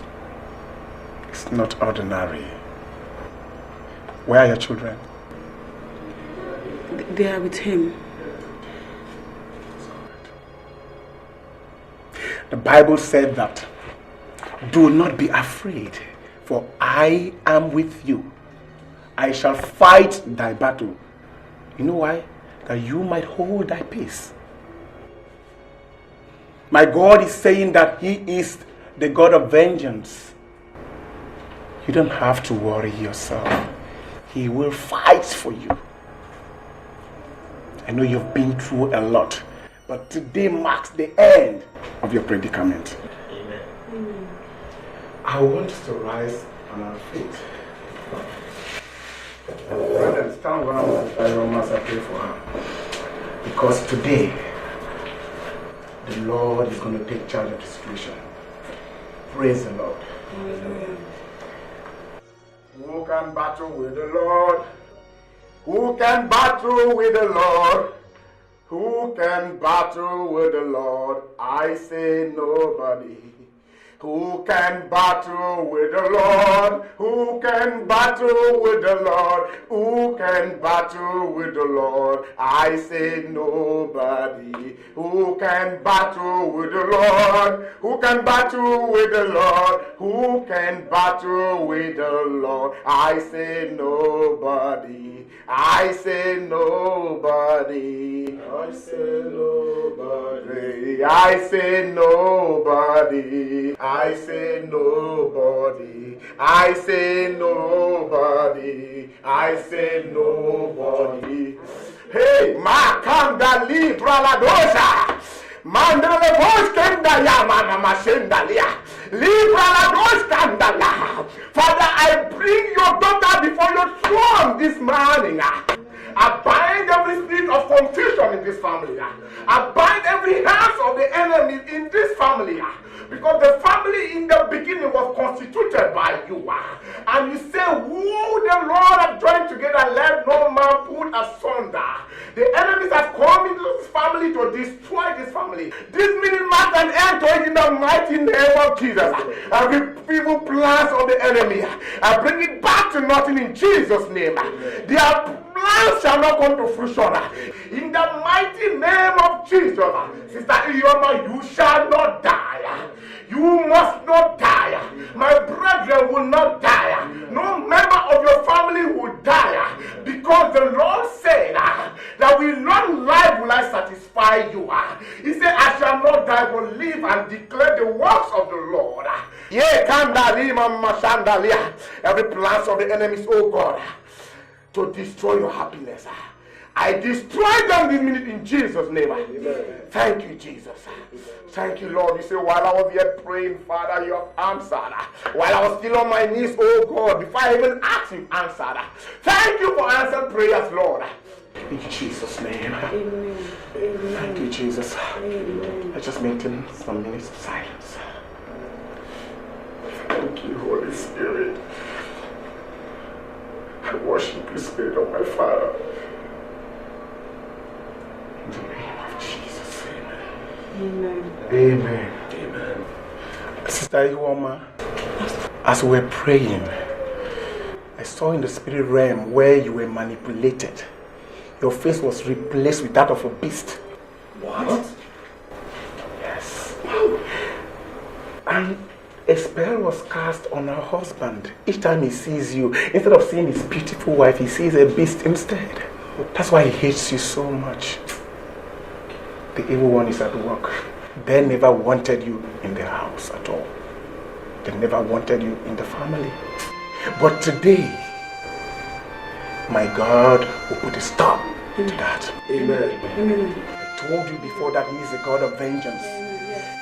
it's not ordinary. Where are your children? They are with him. The Bible said that, do not be afraid, for I am with you. I shall fight thy battle. You know why? That you might hold thy peace. My God is saying that He is the God of vengeance. You don't have to worry yourself. He will fight for you. I know you've been through a lot, but today marks the end of your predicament. Amen. I want us to rise on our feet. Brother, stand around with Ayoma as I pray for her. Because today, the Lord is going to take charge of the situation. Praise the Lord. Amen. Who can battle with the Lord? Who can battle with the Lord? Who can battle with the Lord? I say nobody. Who can battle with the Lord? Who can battle with the Lord? Who can battle with the Lord? I say nobody. Who can battle with the Lord? Who can battle with the Lord? Who can battle with the Lord? I say nobody. I say nobody. I say nobody. I say nobody. I say nobody. I say nobody. I say nobody. Hey, Makanda Libra La Dosa. Mandele Bosch Kandaya, Mana Mashendalia. Libra La Dosh Kandaya. Father, I bring your daughter before your throne this morning. I bind every spirit of confusion in this family. I bind every hands of the enemy in this family. Because the family in the beginning was constituted by you. And you say, who the Lord have joined together, let no man put asunder. The enemies have come into this family to destroy this family. This meeting marks an end to it in the mighty name of Jesus. Every evil plans of the enemy, I bring it back to nothing in Jesus' name. Their plans shall not come to fruition. In the mighty name of Jesus, Sister Iyoma, you shall not die. You must not die. My brethren will not die. No member of your family will die. Because the Lord said that with long life will I satisfy you. He said, I shall not die but live and declare the works of the Lord. Every plans of the enemies, oh God, to destroy your happiness, I destroy them this minute in Jesus' name. Amen. Thank you, Jesus. Thank you, Lord. You say, while I was yet praying, Father, you have answered. While I was still on my knees, oh God, before I even asked, you answered. Thank you for answered prayers, Lord. In Jesus' name. Amen. Thank you, Jesus. Amen. Let's just maintain some minutes of silence. Thank you, Holy Spirit. I worship you, Spirit of my Father. In the name of Jesus, amen. Amen. Amen. Sister Iwoma, as we were praying, I saw in the spirit realm where you were manipulated. Your face was replaced with that of a beast. What? Yes. And a spell was cast on her husband. Each time he sees you, instead of seeing his beautiful wife, he sees a beast instead. That's why he hates you so much. The evil one is at work. They never wanted you in the house at all. They never wanted you in the family. But today, my God will put a stop to that. Amen. Amen. I told you before that he is a God of vengeance.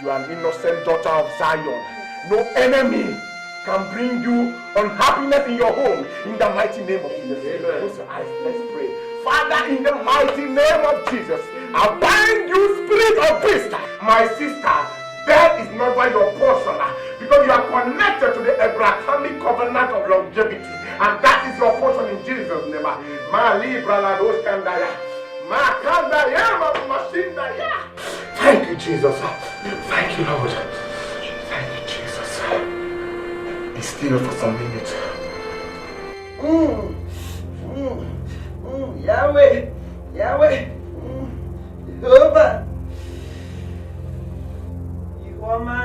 You are an innocent daughter of Zion. No enemy can bring you unhappiness in your home. In the mighty name of Jesus. Close your eyes. Let's pray. Father, in the mighty name of Jesus, I bind you, spirit of beast. My sister, death is not by your portion because you are connected to the Abrahamic covenant of longevity, and that is your portion in Jesus' name. Thank you, Jesus. Thank you, Lord. Thank you, Jesus. Be still for some minutes. Yahweh, Yahweh, Jehovah, Iwoma.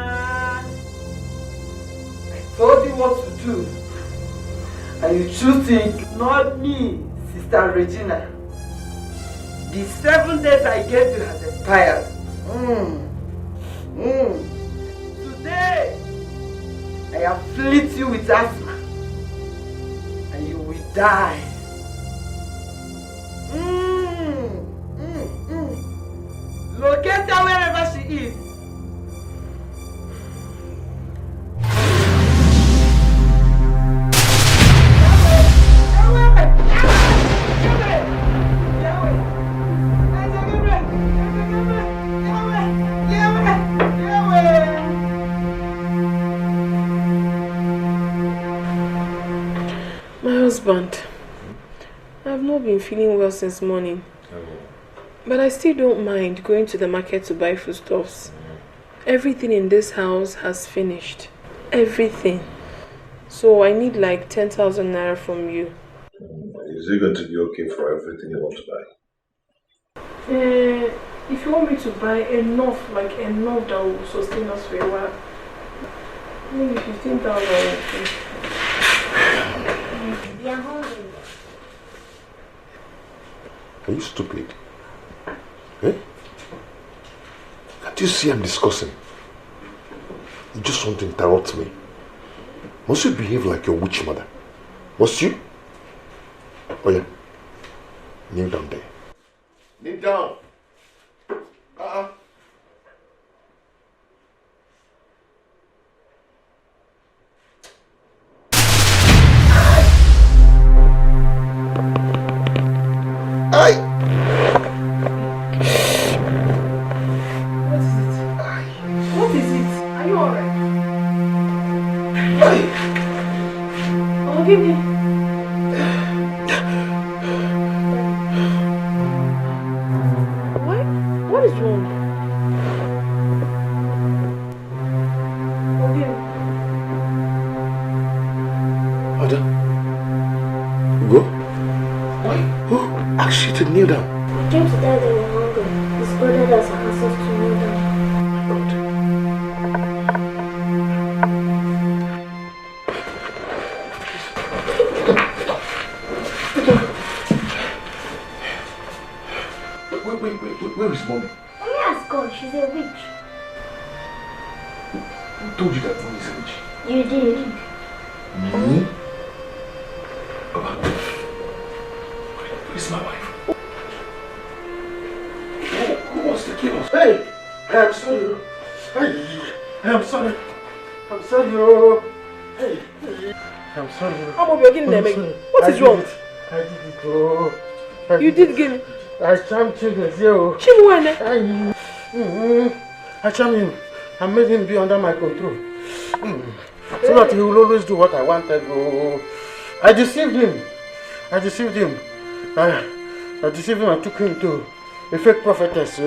I told you what to do, and you choose to ignore me, Sister Regina. The 7 days I gave you has expired. Today, I afflict you with asthma, and you will die. Locate her wherever she is. My husband, I've not been feeling well since morning. But I still don't mind going to the market to buy foodstuffs. Everything in this house has finished. Everything. So I need like 10,000 naira from you. Is it going to be okay for everything you want to buy? If you want me to buy enough, like enough that will sustain us for a while, maybe 15,000. We are hungry. Are you stupid? Eh? Can't you see I'm discussing? You just want to interrupt me. Must you behave like your witch mother? Must you? Oh yeah. Kneel down there. Kneel down. What is it? Are you alright? Oh, give me. What is wrong? Ada, go. Why? Who asked you to kneel down? I came to tell them you're hungry. His brother does ask us to kneel down. Where is mommy? Mommy has gone. She's a witch. Who told you that mommy is a witch? You did. Me? Where's my wife? Who wants to kill us? Hey! I'm sorry. Hey! I'm sorry. I'm sorry. Hey! I'm sorry. What is wrong? I did it. Oh. You did give. I charmed children. Chimwane. I charmed him. I made him be under my control. So that he will always do what I wanted. Oh. I deceived him. I deceived him. I deceived him and took him to a fake prophetess.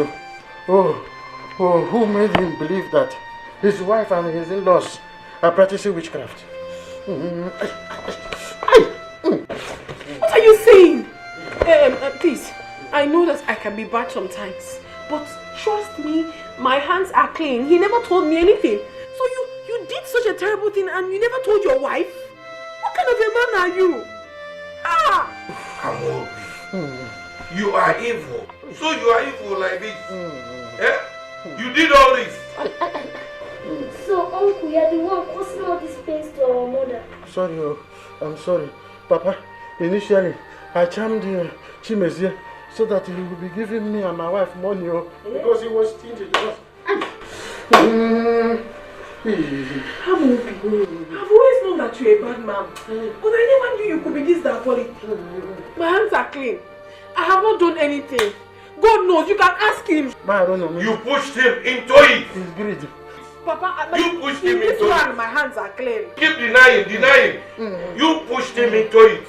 Who made him believe that his wife and his in-laws are practicing witchcraft. What are you saying? Please, I know that I can be bad sometimes, but trust me, my hands are clean. He never told me anything. So you did such a terrible thing and you never told your wife? What kind of a man are you? You are evil. So you are evil like this. Eh? You did all this. So, Uncle, you're the one causing all this pain to our mother. Sorry, I'm sorry. Papa, initially, I charmed Chimezie so that he would be giving me and my wife money because he was stingy. I've always known that you're a bad man, but I never knew you could be this diabolic. My hands are clean. I have not done anything. God knows, you can ask him. I don't know. You pushed him into it. He's greedy. Papa, you pushed him into it. My hands are clean. Keep denying. You pushed him into it.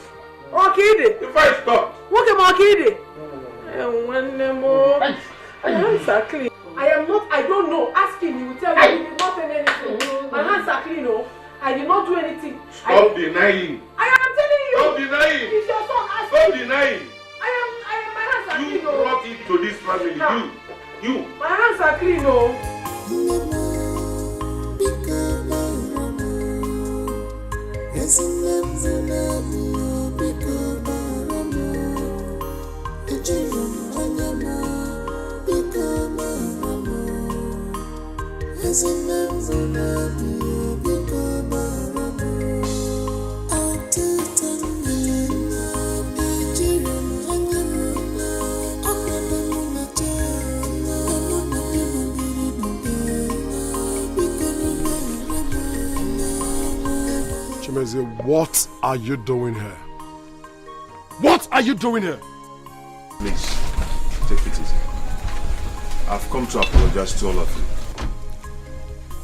Okay, if I stop. What am I kidding? My hands are clean. I don't know. Ask him, he will tell you. He did not say anything. My hands are clean, I did not do anything. Stop denying. I am telling you. Stop denying. It's your son. Stop denying. My hands are clean. You brought it to this family. You. My hands are clean, Chimeze, what are you doing here? What are you doing here? Please, take it easy. I've come to apologize to all of you.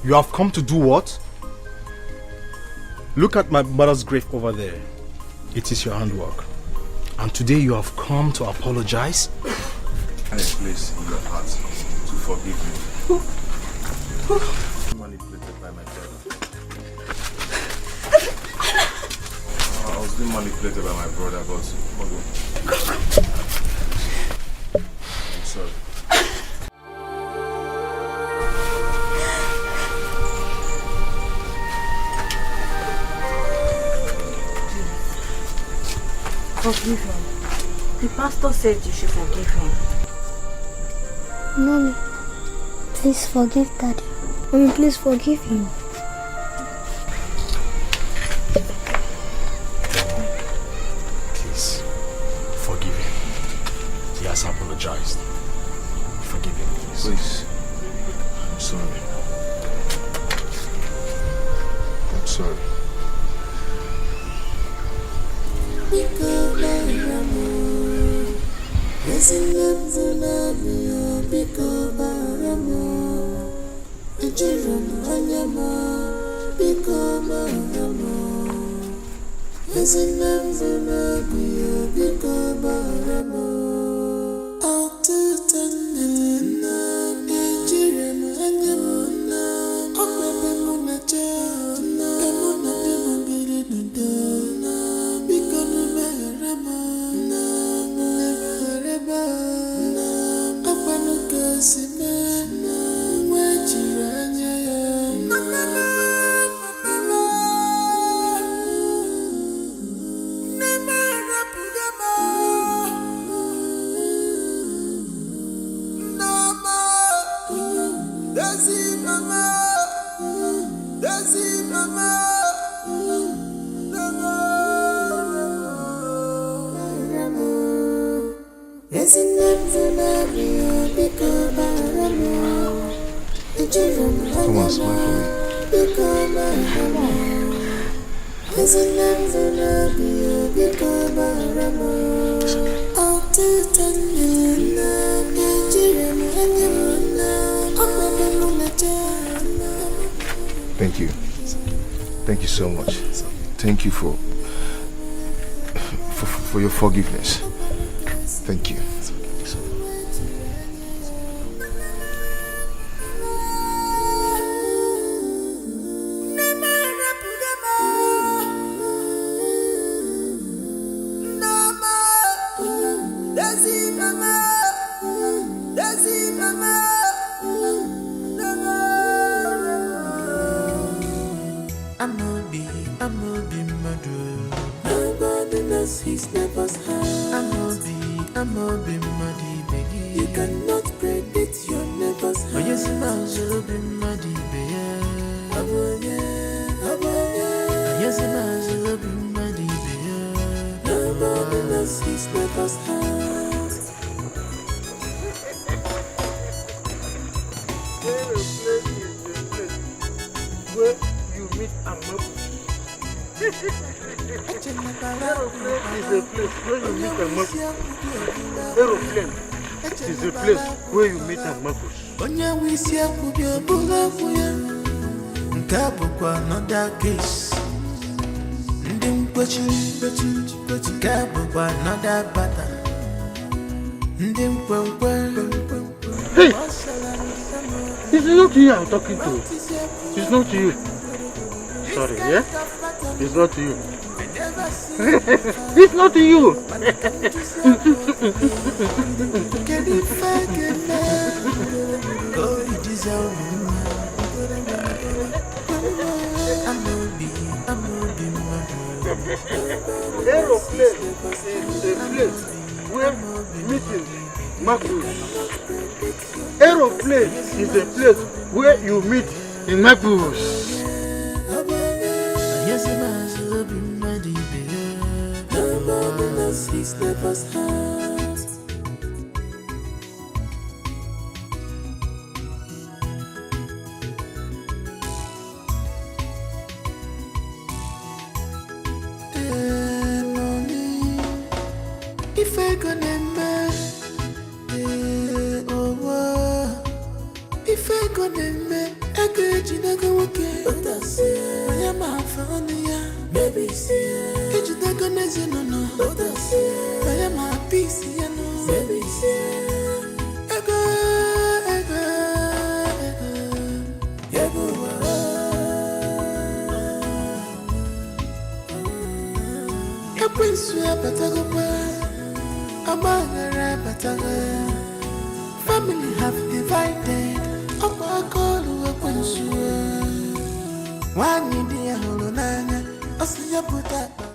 You have come to do what? Look at my mother's grave over there. It is your handwork. And today you have come to apologize? Hey, please, in your heart, to forgive me. Manipulated by my brother. I was being manipulated by my brother, but I'm sorry. Forgive him. The pastor said you should forgive him. Mommy, please forgive Daddy. Mommy, please forgive him. apologized. Forgive him, please. Please. I'm sorry. I'm sorry. Come on, smile for me. Thank you. Thank you so much. Thank you for your forgiveness. Thank you. Hey! It's not you I'm talking to. It's not you. Sorry, yeah? It's not you. It's not you. Aeroplane is a place where meeting Macros. Aeroplane is a place where you meet in Macros. Family have divided. One idea,